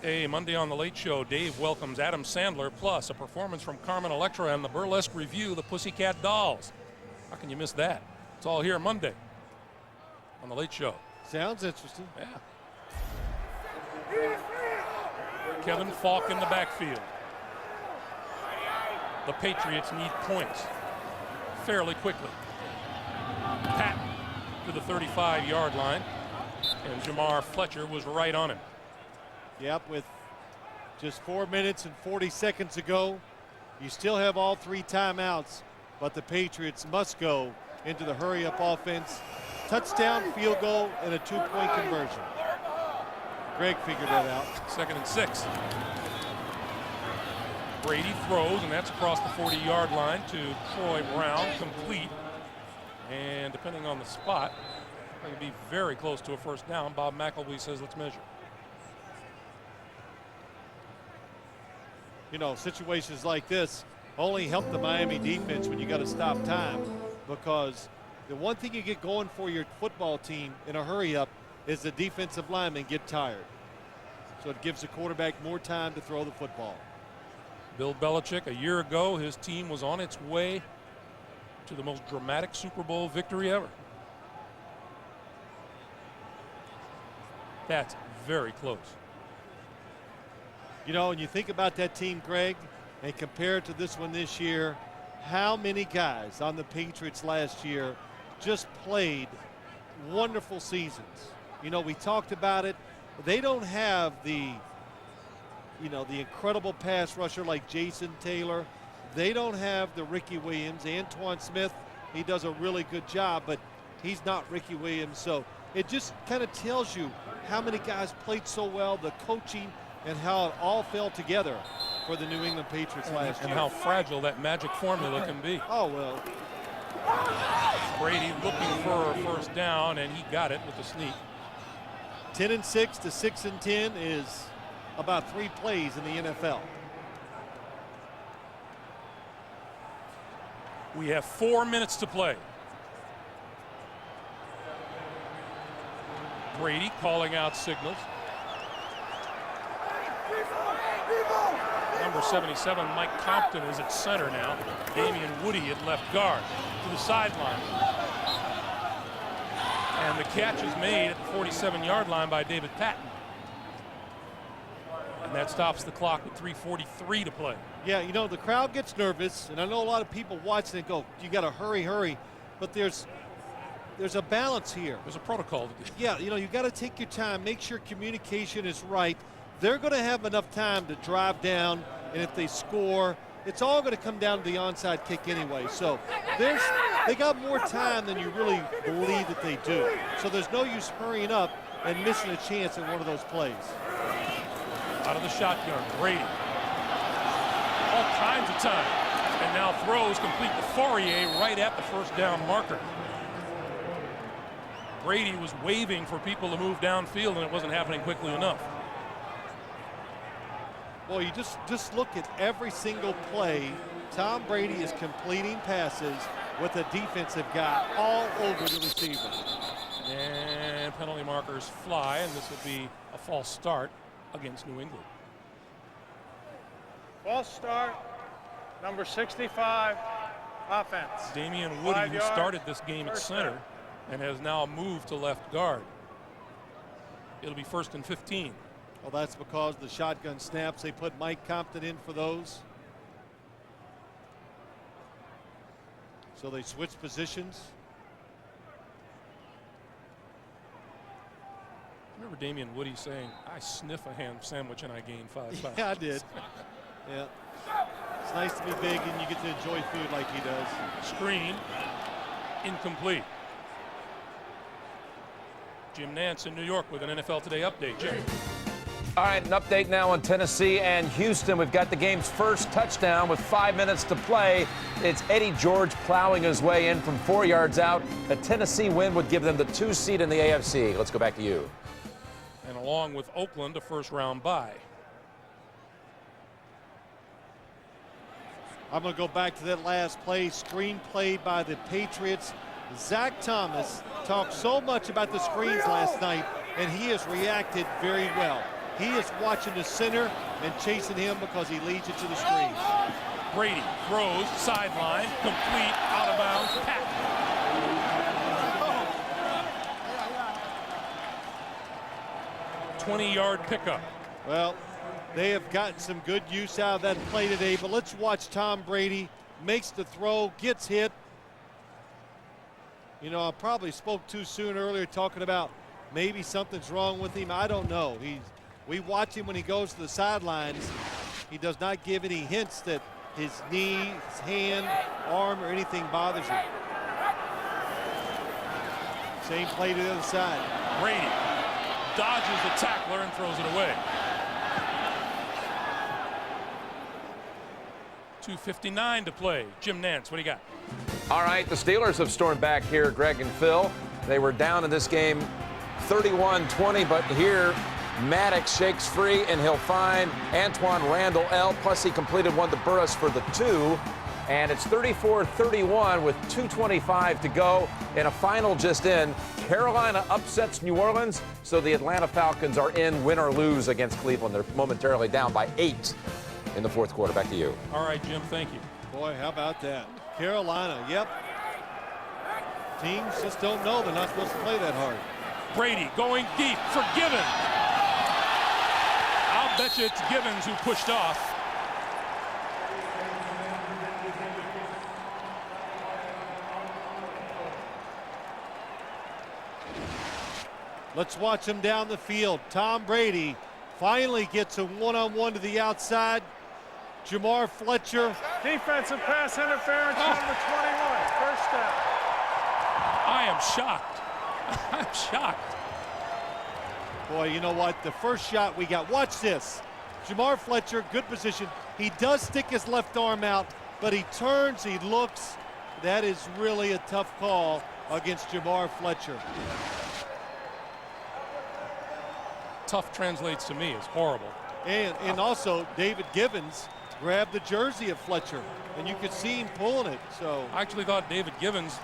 A Monday on the Late Show, Dave welcomes Adam Sandler, plus a performance from Carmen Electra and the burlesque review, The Pussycat Dolls. How can you miss that? It's all here Monday on the Late Show. Sounds interesting. Yeah. Kevin Falk in the backfield. The Patriots need points fairly quickly. Patton to the 35-yard line, and Jamar Fletcher was right on him. Yep, with just 4 minutes and 40 seconds to go, you still have all 3 timeouts, but the Patriots must go into the hurry-up offense. Touchdown, field goal, and a 2-point conversion. Greg figured that out. 2nd and 6. Brady throws, and that's across the 40-yard line to Troy Brown, complete. And depending on the spot, it could be very close to a first down. Bob McElwee says, let's measure. You know, situations like this only help the Miami defense when you got to stop time, because the one thing you get going for your football team in a hurry-up is the defensive linemen get tired. So it gives the quarterback more time to throw the football. Bill Belichick, a year ago, his team was on its way to the most dramatic Super Bowl victory ever. That's very close. You know, and you think about that team, Greg, and compare it to this one this year, how many guys on the Patriots last year just played wonderful seasons. You know, we talked about it. They don't have the, you know, the incredible pass rusher like Jason Taylor. They don't have the Ricky Williams. Antoine Smith, he does a really good job, but he's not Ricky Williams. So it just kind of tells you how many guys played so well, the coaching, and how it all fell together for the New England Patriots last year. And how fragile that magic formula can be. Oh, well. Brady looking for a first down, and he got it with the sneak. 10-6 to 6-10 is about 3 plays in the NFL. We have 4 minutes to play. Brady calling out signals. Number 77, Mike Compton, is at center now. Damian Woody at left guard to the sideline. And the catch is made at the 47-yard line by David Patton. And that stops the clock with 3:43 to play. Yeah, you know, the crowd gets nervous, and I know a lot of people watching and go, you got to hurry, hurry. But there's a balance here. There's a protocol. Yeah, you know, you got to take your time, make sure communication is right. They're going to have enough time to drive down, and if they score, it's all going to come down to the onside kick anyway. So they got more time than you really believe that they do. So there's no use hurrying up and missing a chance in one of those plays. Out of the shotgun, Brady. All kinds of time. And now throws complete to Fourier right at the first down marker. Brady was waving for people to move downfield, and it wasn't happening quickly enough. Well, you just look at every single play. Tom Brady is completing passes what the defensive guy all over the receiver. And penalty markers fly, and this will be a false start against New England. False start, number 65, offense. Damian Woody, 5 who yards, started this game at first center down. and has now moved to left guard. It'll be 1st and 15. Well, that's because the shotgun snaps, they put Mike Compton in for those. So they switch positions. I remember Damian Woody saying, I sniff a ham sandwich and I gain 5 pounds. Yeah, I did. Yeah. It's nice to be big and you get to enjoy food like he does. Screen, incomplete. Jim Nantz in New York with an NFL Today update. Jim. All right, an update now on Tennessee and Houston. We've got the game's first touchdown with 5 minutes to play. It's Eddie George plowing his way in from 4 yards out. A Tennessee win would give them the 2 seed in the AFC. Let's go back to you. And along with Oakland, a first-round bye. I'm going to go back to that last play, screen play by the Patriots. Zach Thomas talked so much about the screens last night, and he has reacted very well. He is watching the center and chasing him because he leads it to the screens. Brady throws, sideline, complete, out of bounds, pass. 20-yard pickup. Well, they have gotten some good use out of that play today, but let's watch Tom Brady. Makes the throw, gets hit. You know, I probably spoke too soon earlier talking about maybe something's wrong with him. I don't know. We watch him when he goes to the sidelines. He does not give any hints that his knee, his hand, arm, or anything bothers him. Same play to the other side. Brady dodges the tackler and throws it away. 2:59 to play. Jim Nantz, what do you got? All right, the Steelers have stormed back here, Greg and Phil. They were down in this game 31-20, but here Maddox shakes free, and he'll find Antoine Randall L. Plus, he completed one to Burris for the 2. And it's 34-31 with 2:25 to go. And a final just in. Carolina upsets New Orleans, so the Atlanta Falcons are in, win or lose against Cleveland. They're momentarily down by 8 in the fourth quarter. Back to you. All right, Jim, thank you. Boy, how about that? Carolina, yep. Teams just don't know they're not supposed to play that hard. Brady going deep for Givens. I'll bet you it's Givens who pushed off. Let's watch him down the field. Tom Brady finally gets a one-on-one to the outside. Jamar Fletcher. Defensive pass interference, number 21, first down. I am shocked. I'm shocked. Boy, you know what? The first shot we got. Watch this. Jamar Fletcher, good position. He does stick his left arm out, but he turns, he looks. That is really a tough call against Jamar Fletcher. Tough translates to me as horrible. And also David Givens grabbed the jersey of Fletcher, and you could see him pulling it. So I actually thought David Givens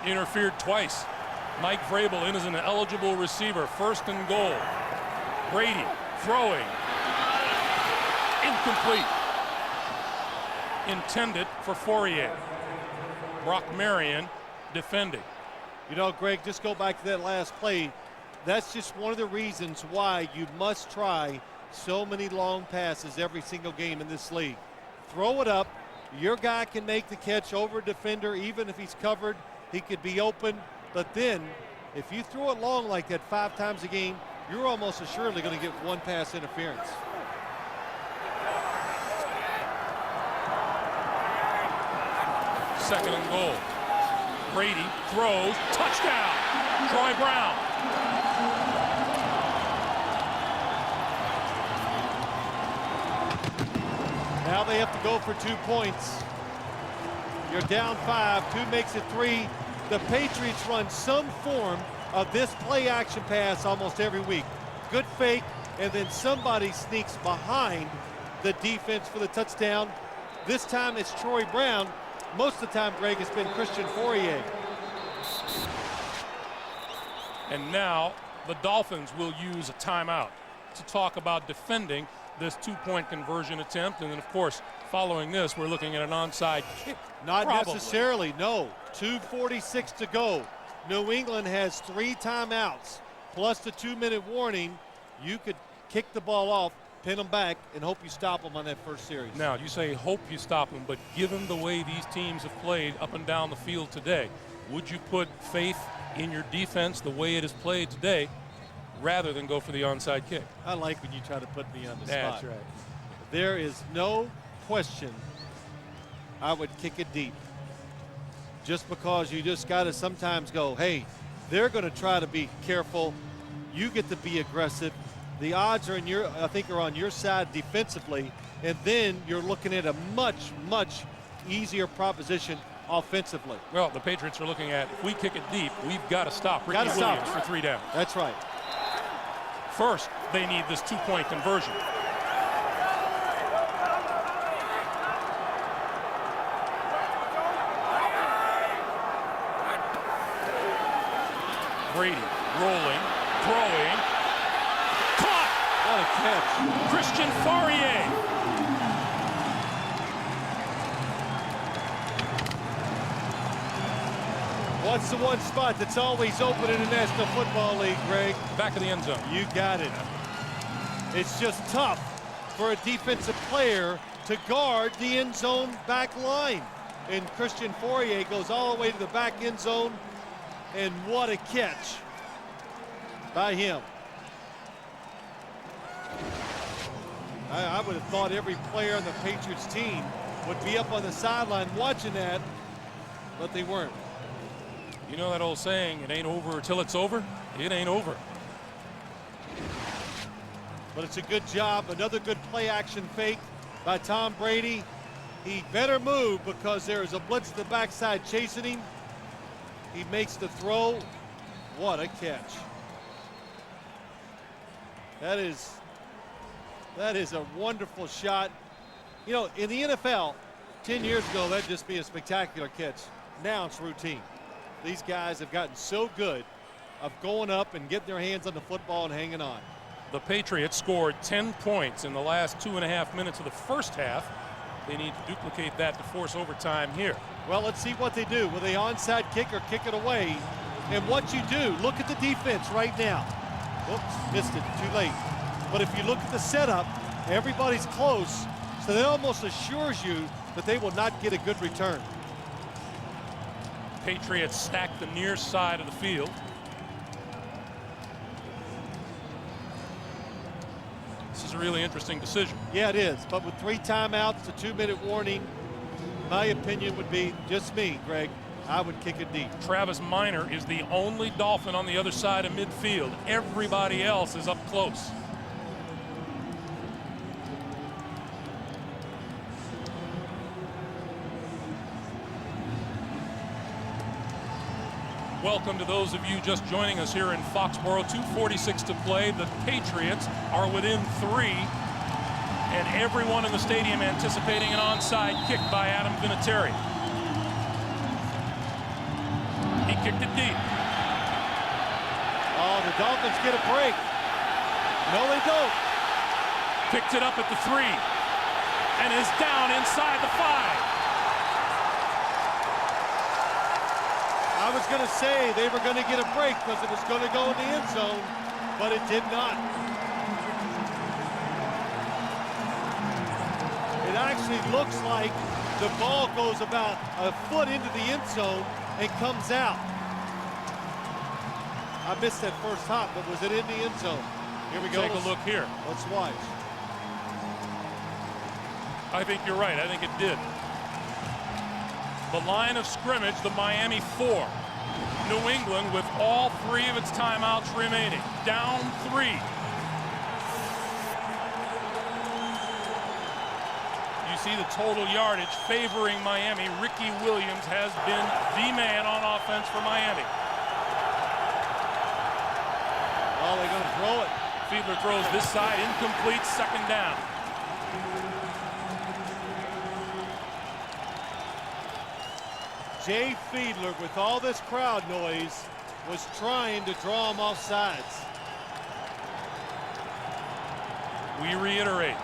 interfered twice. Mike Vrabel in as an eligible receiver. 1st and goal. Brady throwing. Incomplete. Intended for Fourier. Brock Marion defending. You know, Greg, just go back to that last play. That's just one of the reasons why you must try so many long passes every single game in this league. Throw it up. Your guy can make the catch over a defender, even if he's covered. He could be open. But then, if you throw it long like that 5 times a game, you're almost assuredly going to get one pass interference. Second and goal. Brady throws. Touchdown. Troy Brown. Now they have to go for 2 points. You're down 5. 2 makes it 3. The Patriots run some form of this play action pass almost every week. Good fake, and then somebody sneaks behind the defense for the touchdown. This time it's Troy Brown. most of the time, Greg, it's been Christian Fourier. And now the Dolphins will use a timeout to talk about defending this two-point conversion attempt. And then, of course, following this, we're looking at an onside kick. Not probably. necessarily, no. 2:46 to go. New England has 3 timeouts, plus the 2-minute warning. You could kick the ball off, pin them back, and hope you stop them on that first series. Now, you say hope you stop them, but given the way these teams have played up and down the field today, would you put faith in your defense the way it is played today rather than go for the onside kick? I like when you try to put me on the That's spot. right. There is no question I would kick it deep. Just because you just got to sometimes go, hey, they're going to try to be careful. You get to be aggressive. The odds are I think are on your side defensively, and then you're looking at a much, much easier proposition offensively. Well, the Patriots are looking at, if we kick it deep, we've got to stop Ricky Gotta stop. Williams for 3 downs. That's right. First, they need this two-point conversion. Brady rolling, throwing, caught! What a catch. Christian Fourier. What's the one spot that's always open in the National Football League, Greg? Back of the end zone. You got it. It's just tough for a defensive player to guard the end zone back line. And Christian Fourier goes all the way to the back end zone. And what a catch by him. I would have thought every player on the Patriots team would be up on the sideline watching that, but they weren't. You know that old saying, it ain't over till it's over? It ain't over. But it's a good job. Another good play action fake by Tom Brady. He better move because there is a blitz to the backside chasing him. He makes the throw. What a catch. That is a wonderful shot. You know, in the NFL, 10 years ago, that'd just be a spectacular catch. Now it's routine. These guys have gotten so good of going up and getting their hands on the football and hanging on. The Patriots scored 10 points in the last 2.5 minutes of the first half. They need to duplicate that to force overtime here. Well, let's see what they do. Will they onside kick or kick it away? And what you do, look at the defense right now. Oops, missed it, too late. But if you look at the setup, everybody's close, so that almost assures you that they will not get a good return. Patriots stack the near side of the field. This is a really interesting decision. Yeah, it is. But with 3 timeouts, a 2-minute warning, my opinion would be, just me, Greg, I would kick it deep. Travis Minor is the only Dolphin on the other side of midfield. Everybody else is up close. Welcome to those of you just joining us here in Foxborough. 2:46 to play. The Patriots are within 3, and everyone in the stadium anticipating an onside kick by Adam Vinatieri. He kicked it deep. Oh, the Dolphins get a break. No, they don't. Picked it up at the 3 and is down inside the 5. I was going to say they were going to get a break because it was going to go in the end zone, but it did not. It actually looks like the ball goes about a foot into the end zone and comes out. I missed that first hop, but was it in the end zone? Here we go. Take a look here. Let's watch. I think you're right. I think it did. The line of scrimmage, the Miami 4. New England with all 3 of its timeouts remaining. Down 3. You see the total yardage favoring Miami. Ricky Williams has been the man on offense for Miami. Oh, they're going to throw it. Fiedler throws this side, incomplete, 2nd down. Jay Fiedler, with all this crowd noise, was trying to draw him off sides. We reiterate,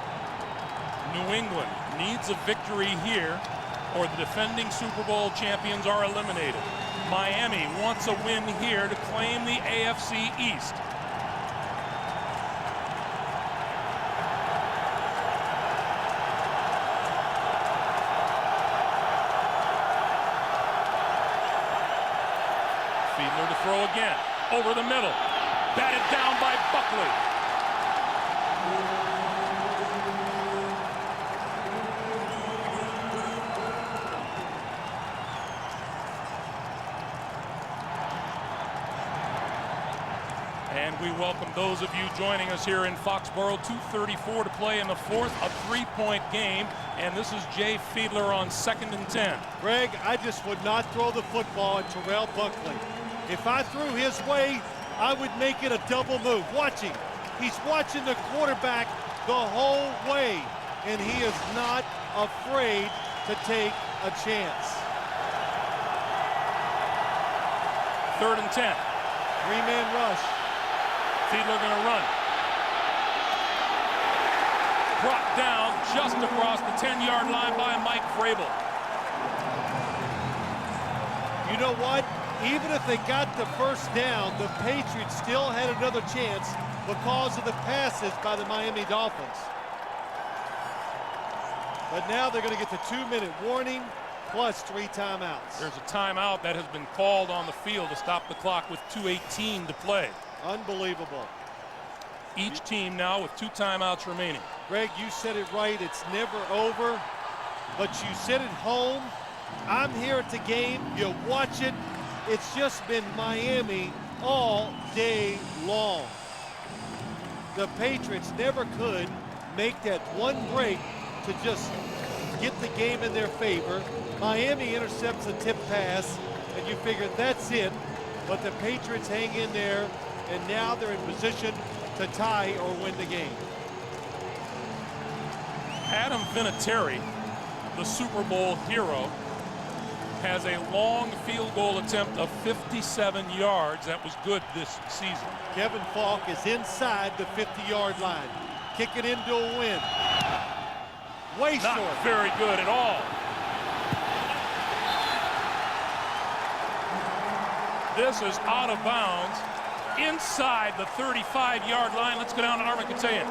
New England needs a victory here or the defending Super Bowl champions are eliminated. Miami wants a win here to claim the AFC East. Fiedler to throw again, over the middle, batted down by Buckley. And we welcome those of you joining us here in Foxborough. 2:34 to play in the fourth, a three-point game. And this is Jay Fiedler on 2nd and 10. Greg, I just would not throw the football at Terrell Buckley. If I threw his way, I would make it a double move. Watch him. He's watching the quarterback the whole way, and he is not afraid to take a chance. 3rd and 10. Three-man rush. Fiedler going to run. Brought down just across the 10-yard line by Mike Vrabel. You know what? Even if they got the first down, the Patriots still had another chance because of the passes by the Miami Dolphins. But now they're going to get the 2-minute warning plus 3 timeouts. There's a timeout that has been called on the field to stop the clock with 2:18 to play. Unbelievable. Each team now with 2 timeouts remaining. Greg, you said it right. It's never over, but you sit at home. I'm here at the game. You watch it. It's just been Miami all day long. The Patriots never could make that one break to just get the game in their favor. Miami intercepts a tip pass, and you figure that's it. But the Patriots hang in there, and now they're in position to tie or win the game. Adam Vinatieri, the Super Bowl hero, has a long field goal attempt of 57 yards. That was good this season. Kevin Falk is inside the 50-yard line. Kick it into a win. Way Not short. very good at all. This is out of bounds inside the 35-yard line. Let's go down to Armikatayan.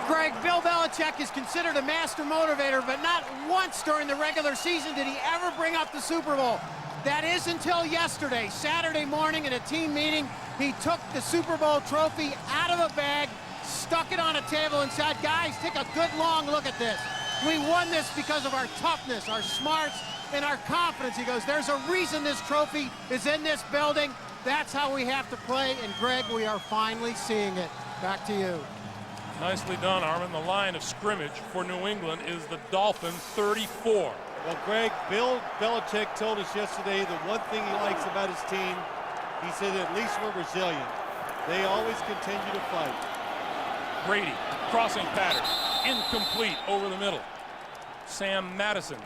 Greg, Bill Belichick is considered a master motivator, but not once during the regular season did he ever bring up the Super Bowl. That is until yesterday, Saturday morning in a team meeting. He took the Super Bowl trophy out of a bag, stuck it on a table and said, guys, take a good long look at this. We won this because of our toughness, our smarts, and our confidence. He goes, there's a reason this trophy is in this building. That's how we have to play, and Greg, we are finally seeing it. Back to you. Nicely done, Armin. The line of scrimmage for New England is the Dolphins 34. Well, Greg, Bill Belichick told us yesterday the one thing he likes about his team, he said at least we're resilient. They always continue to fight. Brady, crossing pattern, incomplete over the middle. Sam Madison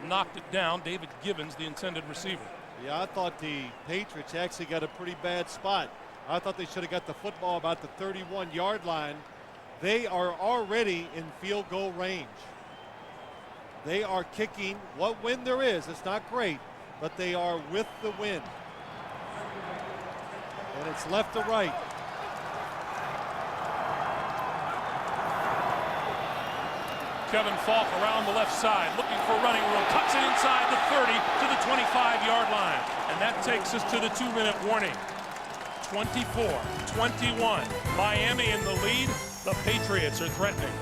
knocked it down. David Gibbons, the intended receiver. Yeah, I thought the Patriots actually got a pretty bad spot. I thought they should have got the football about the 31-yard line. They are already in field goal range. They are kicking what wind there is. It's not great, but they are with the wind. And it's left to right. Kevin Falk around the left side, looking for running room, tucks it inside the 30 to the 25-yard line. And that takes us to the 2-minute warning. 24-21. Miami in the lead. The Patriots are threatening.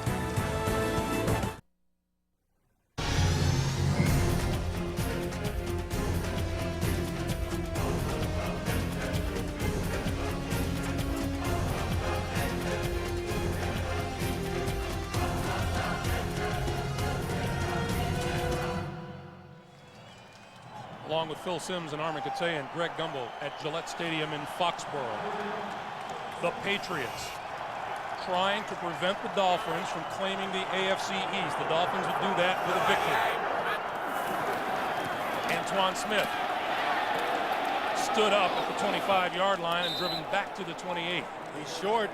Along with Phil Simms and Armin Katsay and Greg Gumbel at Gillette Stadium in Foxborough. The Patriots trying to prevent the Dolphins from claiming the AFC East. The Dolphins would do that with a victory. And to Antoine Smith stood up at the 25-yard line and driven back to the 28. He's short.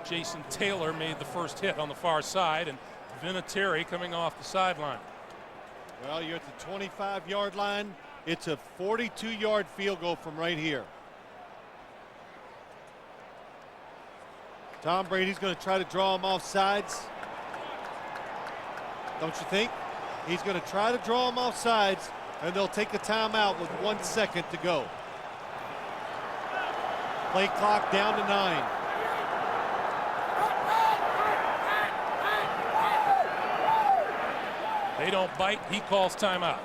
Jason Taylor made the first hit on the far side, and Vinatieri coming off the sideline. Well, you're at the 25-yard line. It's a 42-yard field goal from right here. Tom Brady's going to try to draw him off sides. Don't you think? He's going to try to draw him off sides, and they'll take a timeout with 1 second to go. Play clock down to 9. They don't bite. He calls timeout.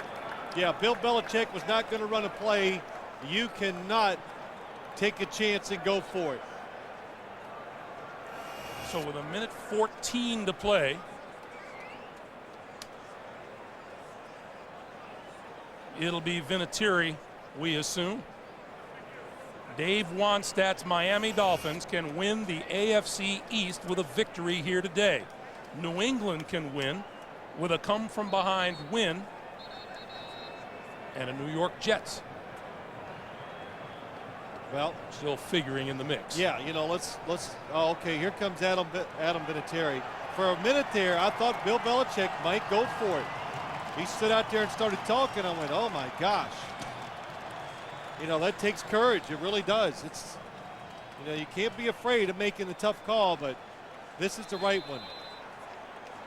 Yeah, Bill Belichick was not going to run a play. You cannot take a chance and go for it. So with 1:14 to play, it'll be Vinatieri, we assume. Dave Wanstadt's Miami Dolphins can win the AFC East with a victory here today. New England can win with a come-from-behind win and a New York Jets. Well, still figuring in the mix. Yeah, you know, let's. Oh, okay, here comes Adam Vinatieri. For a minute there, I thought Bill Belichick might go for it. He stood out there and started talking. I went, oh my gosh. You know, that takes courage. It really does. It's, you know, you can't be afraid of making the tough call, but this is the right one.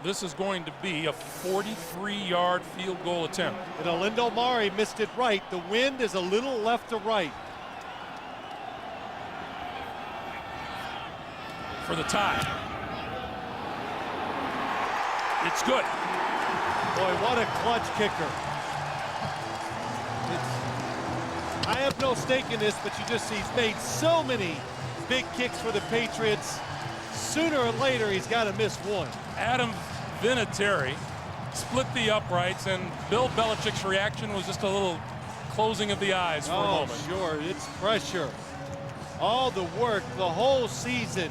This is going to be a 43-yard field goal attempt. And Alindo Mari missed it right. The wind is a little left to right. For the tie. It's good. Boy, what a clutch kicker. I have no stake in this, but you just see he's made so many big kicks for the Patriots. Sooner or later, he's got to miss one. Adam Vinatieri split the uprights, and Bill Belichick's reaction was just a little closing of the eyes for a moment. Sure, it's pressure. All the work, the whole season,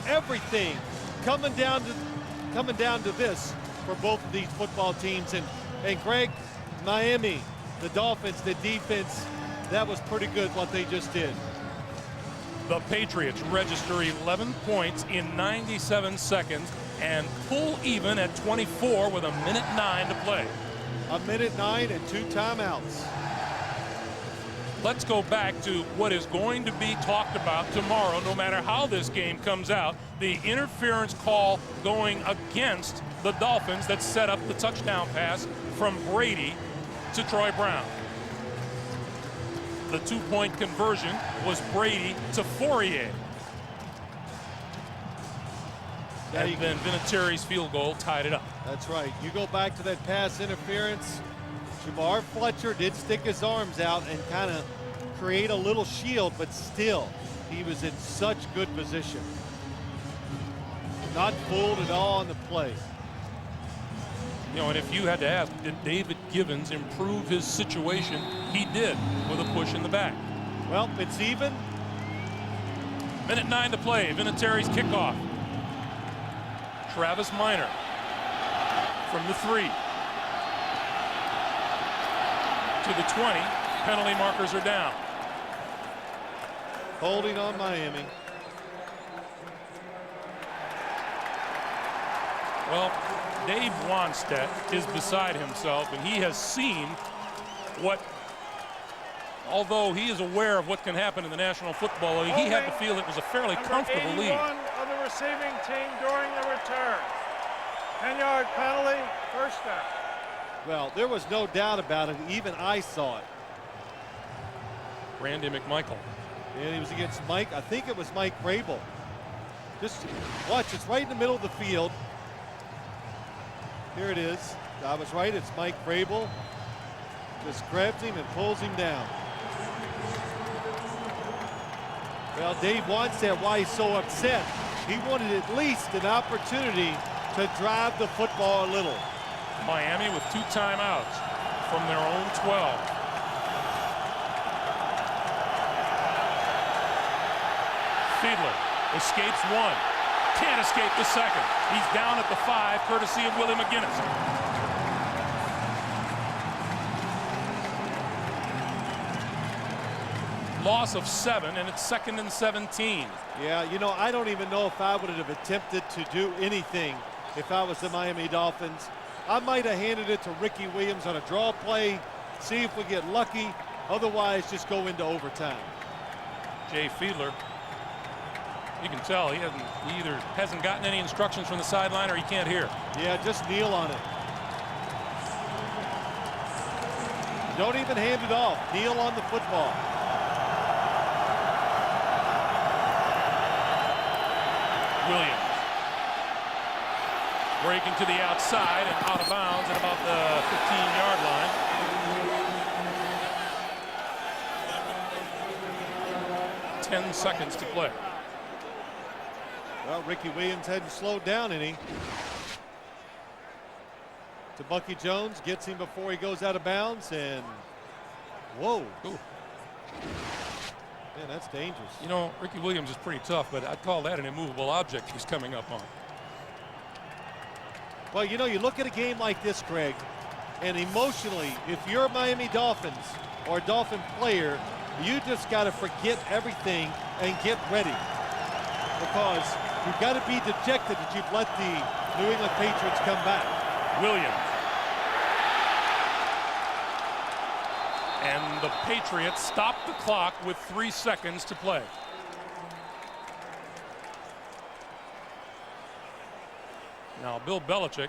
everything coming down to this for both of these football teams. And Greg, Miami, the Dolphins, the defense, that was pretty good what they just did. The Patriots register 11 points in 97 seconds and pull even at 24 with 1:09 to play. 1:09 and 2 timeouts. Let's go back to what is going to be talked about tomorrow, no matter how this game comes out. The interference call going against the Dolphins that set up the touchdown pass from Brady to Troy Brown. The 2-point conversion was Brady to Fourier. Yeah, and then Vinatieri's field goal tied it up. That's right. You go back to that pass interference. Jamar Fletcher did stick his arms out and kind of create a little shield, but still, he was in such good position. Not fooled at all on the play. You know, and if you had to ask, did David Givens improve his situation? He did with a push in the back. Well, it's even. 1:09 to play. Vinatieri's kickoff. Travis Minor from the 3 to the 20. Penalty markers are down. Holding on Miami. Well, Dave Wanstadt is beside himself, and he has seen what, although he is aware of what can happen in the National Football League, he had to feel it was a fairly comfortable lead. Of the receiving team during the return. 10-yard penalty, first down. Well, there was no doubt about it. Even I saw it. Randy McMichael. And he was against Mike. I think it was Mike Vrabel. Just watch. It's right in the middle of the field. Here it is. I was right. It's Mike Vrabel. Just grabs him and pulls him down. Well, Dave Wanstadt, why he's so upset. He wanted at least an opportunity to drive the football a little. Miami with 2 timeouts from their own 12. Fiedler escapes 1. Can't escape the second. He's down at the 5, courtesy of Willie McGinnis. Loss of 7, and it's 2nd and 17. Yeah, you know, I don't even know if I would have attempted to do anything if I was the Miami Dolphins. I might have handed it to Ricky Williams on a draw play, see if we get lucky. Otherwise, just go into overtime. Jay Fiedler, you can tell he either hasn't gotten any instructions from the sideline or he can't hear. Yeah, just kneel on it. Don't even hand it off. Kneel on the football. Williams breaking to the outside and out of bounds at about the 15-yard line. Ten seconds to play. Well, Ricky Williams hadn't slowed down any. To Bucky Jones, gets him before he goes out of bounds, and whoa. Ooh. Man, that's dangerous. You know, Ricky Williams is pretty tough, but I'd call that an immovable object he's coming up on. Well, you know, you look at a game like this, Greg, and emotionally, if you're a Miami Dolphins or a Dolphin player, you just got to forget everything and get ready. Because you've got to be dejected that you've let the New England Patriots come back. Williams. And the Patriots stop the clock with 3 seconds to play. Now, Bill Belichick,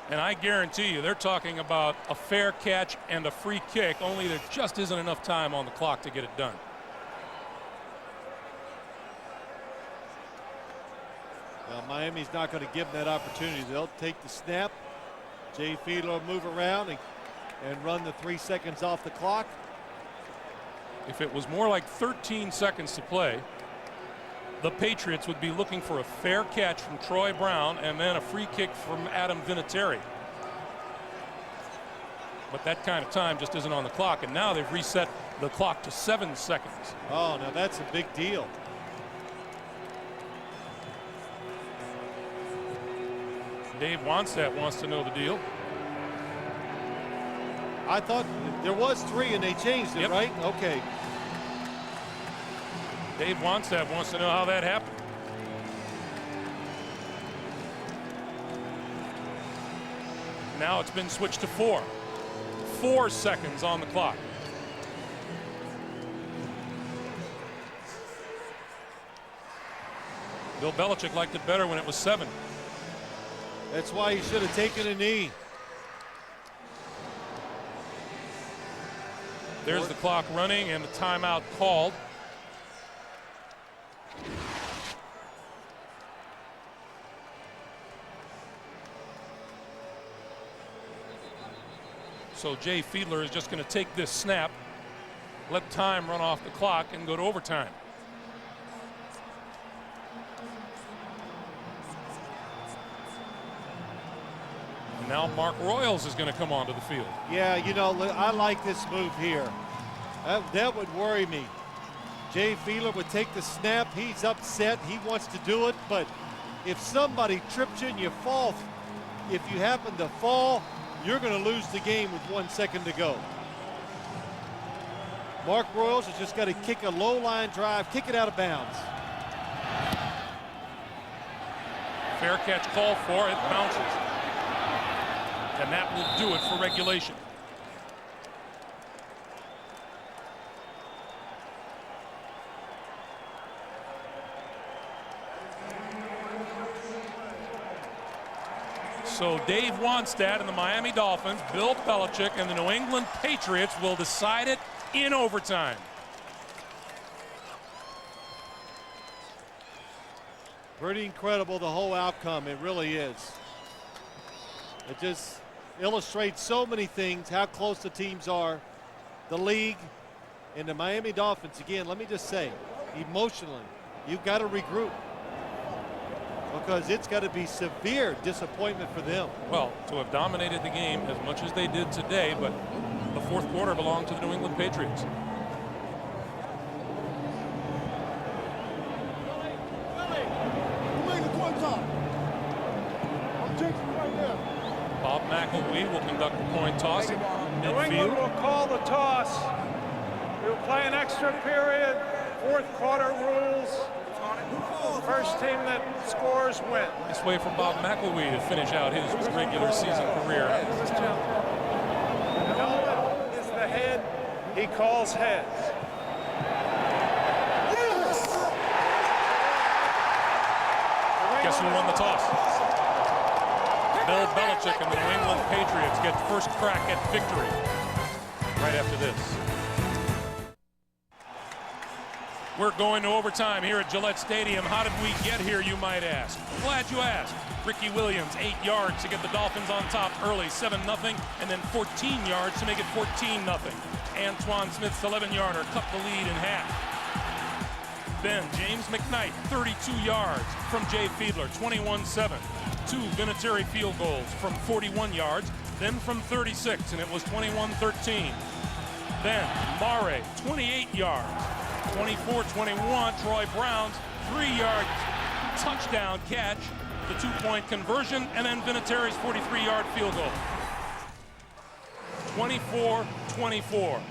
and I guarantee you they're talking about a fair catch and a free kick, only there just isn't enough time on the clock to get it done. Well, Miami's not going to give them that opportunity. They'll take the snap. Jay Fiedler will move around and run the 3 seconds off the clock. If it was more like 13 seconds to play, the Patriots would be looking for a fair catch from Troy Brown and then a free kick from Adam Vinatieri. But that kind of time just isn't on the clock, and now they've reset the clock to 7 seconds. Oh, now that's a big deal. Dave Wannstedt wants to know the deal. I thought there was 3 and they changed it, right? Okay. Dave Wannstedt wants to know how that happened. Now it's been switched to 4. 4 seconds on the clock. Bill Belichick liked it better when it was 7. That's why he should have taken a knee. There's the clock running and the timeout called. So Jay Fiedler is just going to take this snap, let time run off the clock, and go to overtime. And now Mark Royals is going to come onto the field. Yeah, you know, I like this move here. That would worry me. Jay Fiedler would take the snap. He's upset. He wants to do it. But if somebody trips you and you fall, if you happen to fall, you're going to lose the game with 1 second to go. Mark Royals has just got to kick a low line drive, kick it out of bounds. Fair catch called for, it bounces. And that will do it for regulation. So Dave Wannstedt and the Miami Dolphins, Bill Belichick and the New England Patriots will decide it in overtime. Pretty incredible, the whole outcome. It really is. It just illustrates so many things, how close the teams are, the league, and the Miami Dolphins. Again, let me just say, emotionally, you've got to regroup, because it's got to be severe disappointment for them. Well, to have dominated the game as much as they did today, but the fourth quarter belonged to the New England Patriots. McElwee will conduct the coin toss in New England midfield. will call the toss. We'll play an extra period. Fourth quarter rules. First team that scores wins. Nice way for Bob McElwee to finish out his regular season career. Helmet is the head. He calls heads. Guess who won the toss? Bill Belichick and the New England Patriots get first crack at victory right after this. We're going to overtime here at Gillette Stadium. How did we get here, you might ask? Glad you asked. Ricky Williams, 8 yards to get the Dolphins on top early, 7-0, and then 14 yards to make it 14-0. Antoine Smith's 11-yarder cut the lead in half. Then James McKnight, 32 yards from Jay Fiedler, 21-7. 2 Vinatieri field goals from 41 yards, then from 36, and it was 21-13. Then Mare, 28 yards. 24-21, Troy Brown's 3-yard touchdown catch, the 2-point conversion, and then Vinatieri's 43-yard field goal. 24-24.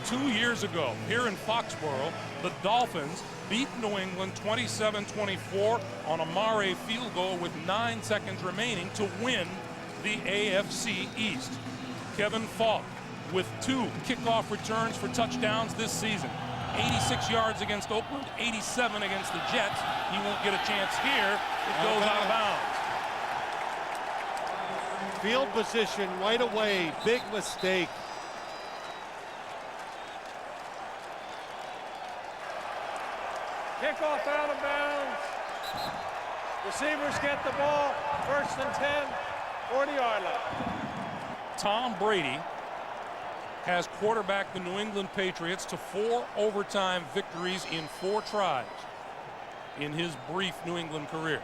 2 years ago, here in Foxborough, the Dolphins beat New England 27-24 on a Mare field goal with 9 seconds remaining to win the AFC East. Kevin Falk with 2 kickoff returns for touchdowns this season. 86 yards against Oakland, 87 against the Jets. He won't get a chance here. It goes out of bounds. Field position right away. Big mistake. Kickoff out of bounds. Receivers get the ball. First and 10, 40-yard line. Tom Brady has quarterbacked the New England Patriots to 4 overtime victories in 4 tries in his brief New England career.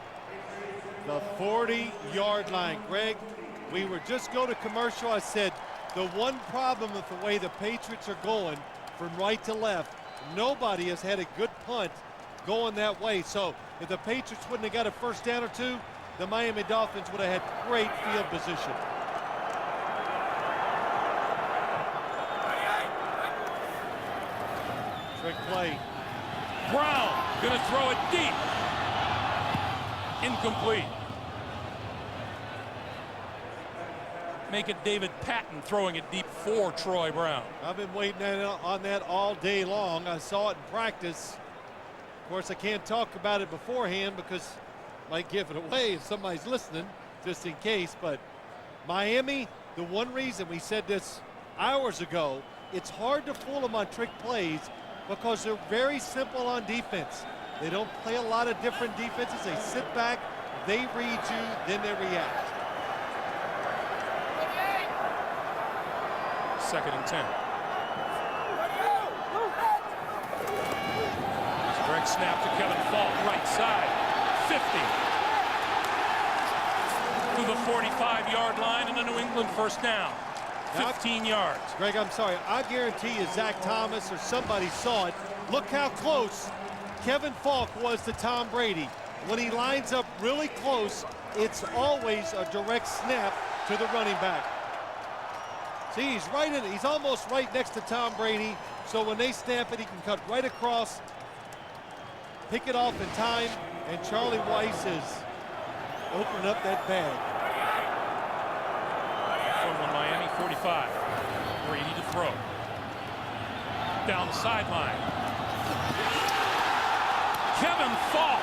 The 40-yard line. Greg, we were just going to commercial. I said the one problem with the way the Patriots are going from right to left, nobody has had a good punt going that way. So if the Patriots wouldn't have got a first down or 2, the Miami Dolphins would have had great field position. Trick play. Brown gonna throw it deep. Incomplete. Make it David Patton throwing it deep for Troy Brown. I've been waiting on that all day long. I saw it in practice. Of course, I can't talk about it beforehand because I might give it away if somebody's listening, just in case. But Miami, the one reason we said this hours ago, it's hard to fool them on trick plays because they're very simple on defense. They don't play a lot of different defenses. They sit back, they read you, then they react. 2nd and 10. Direct snap to Kevin Falk, right side, 50. To the 45-yard line and a New England first down. 15 yards. Greg, I'm sorry. I guarantee you Zach Thomas or somebody saw it. Look how close Kevin Falk was to Tom Brady. When he lines up really close, it's always a direct snap to the running back. See, he's right in it. He's almost right next to Tom Brady. So when they snap it, he can cut right across, pick it off in time, and Charlie Weiss is opening up that bag. From the Miami 45, Brady to throw. Down the sideline. Kevin Falk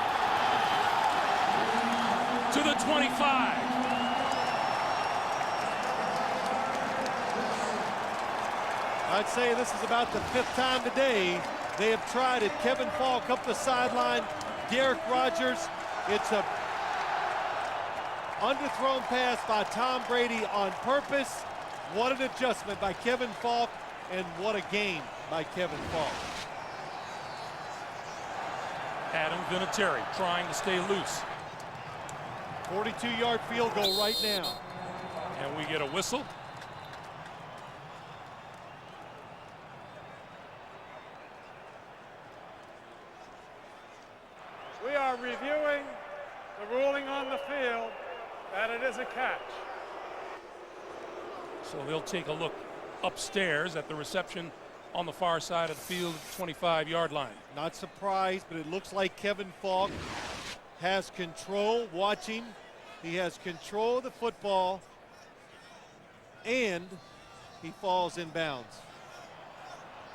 to the 25. I'd say this is about the 5th time today they have tried it. Kevin Falk up the sideline. Derek Rogers. It's a underthrown pass by Tom Brady on purpose. What an adjustment by Kevin Falk, and what a game by Kevin Falk. Adam Vinatieri trying to stay loose. 42-yard field goal right now. And we get a whistle. We are reviewing the ruling on the field. and it is a catch. So they'll take a look upstairs at the reception on the far side of the field, 25-yard line. Not surprised, but it looks like Kevin Falk has control. Watching, he has control of the football, and he falls in bounds.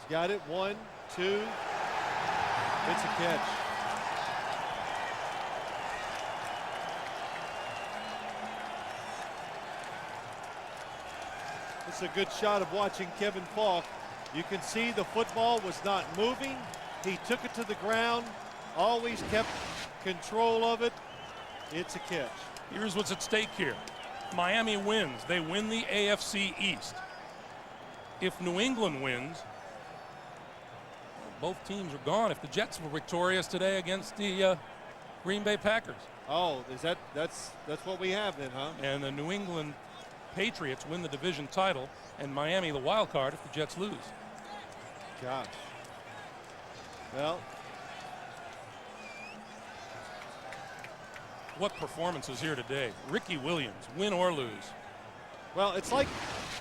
He's got it. 1, 2. It's a catch. It's a good shot of watching Kevin Falk. You can see the football was not moving. He took it to the ground, always kept control of it. It's a catch. Here's what's at stake here. Miami wins. They win the AFC East. If New England wins, both teams are gone. If the Jets were victorious today against the Green Bay Packers. Oh, that's what we have then, huh? And the New England Patriots win the division title, and Miami the wild card if the Jets lose. Gosh. Well, what performances here today. Ricky Williams, win or lose. well, it's like,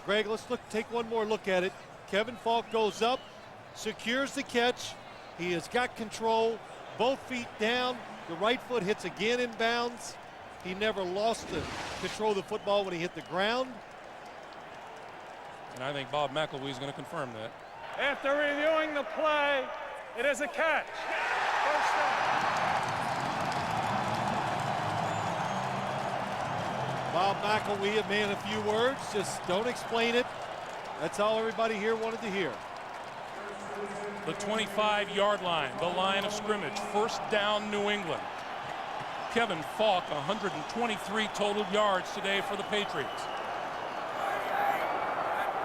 Greg, let's take one more look at it. Kevin Falk goes up, secures the catch. He has got control, both feet down. The right foot hits again in bounds. He never lost the control of the football when he hit the ground. And I think Bob McElwee is going to confirm that. After reviewing the play, it is a catch. First down. Bob McElwee, a man of few words, just don't explain it. That's all everybody here wanted to hear. The 25-yard line, the line of scrimmage, first down New England. Kevin Falk, 123 total yards today for the Patriots.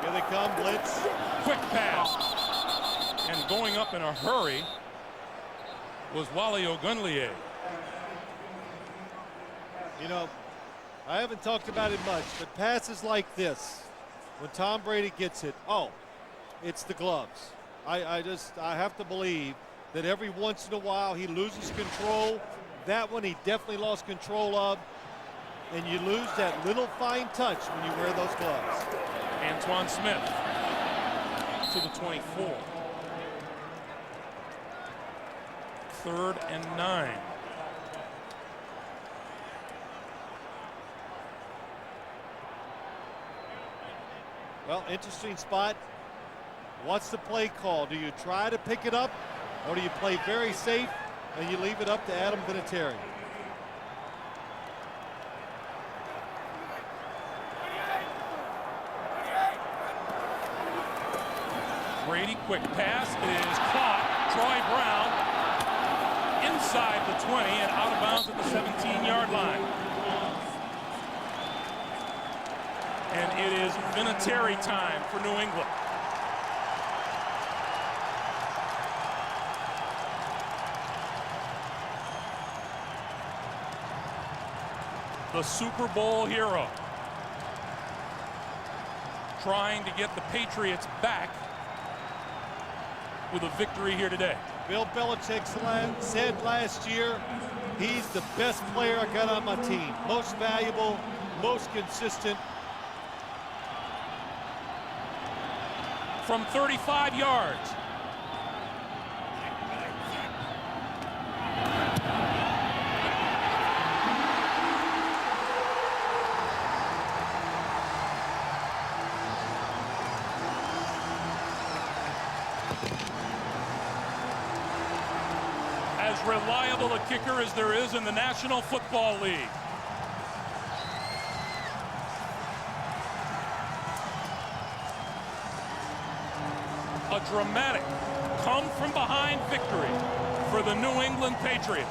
Here they come, blitz. Quick pass. And going up in a hurry was Wally Ogunleye. You know, I haven't talked about it much, but passes like this, when Tom Brady gets it, oh, it's the gloves. I have to believe that every once in a while he loses control. That one he definitely lost control of, and you lose that little fine touch when you wear those gloves. Antoine Smith to the 24. 3rd and 9. Well, interesting spot. What's the play call? Do you try to pick it up, or do you play very safe and you leave it up to Adam Vinatieri? Brady, quick pass. It is caught. Troy Brown inside the 20 and out of bounds at the 17-yard line. And it is Vinatieri time for New England. The Super Bowl hero trying to get the Patriots back with a victory here today. Bill Belichick said last year, he's the best player I got on my team. Most valuable, most consistent. From 35 yards. As reliable a kicker as there is in the National Football League. A dramatic come-from-behind victory for the New England Patriots.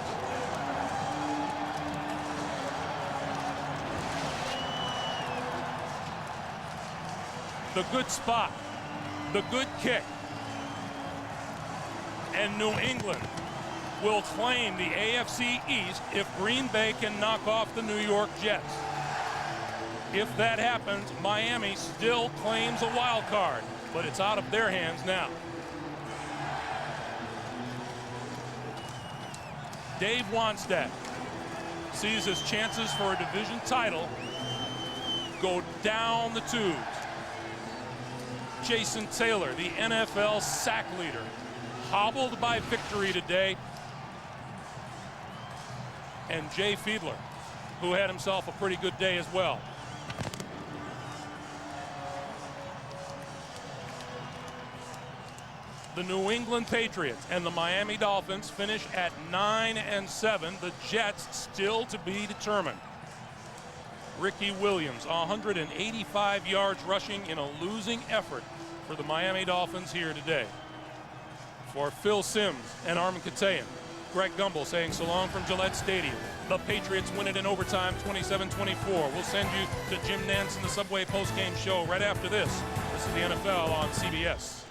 The good spot, the good kick, and New England will claim the AFC East if Green Bay can knock off the New York Jets. If that happens, Miami still claims a wild card, but it's out of their hands now. Dave Wannstedt sees his chances for a division title go down the tubes. Jason Taylor, the NFL sack leader, hobbled by victory today. And Jay Fiedler, who had himself a pretty good day as well. The New England Patriots and the Miami Dolphins finish at 9-7. The Jets still to be determined. Ricky Williams, 185 yards rushing in a losing effort for the Miami Dolphins here today. For Phil Simms and Armin Katayan, Greg Gumbel saying so long from Gillette Stadium. The Patriots win it in overtime, 27-24. We'll send you to Jim Nance in the Subway postgame show right after this. This is the NFL on CBS.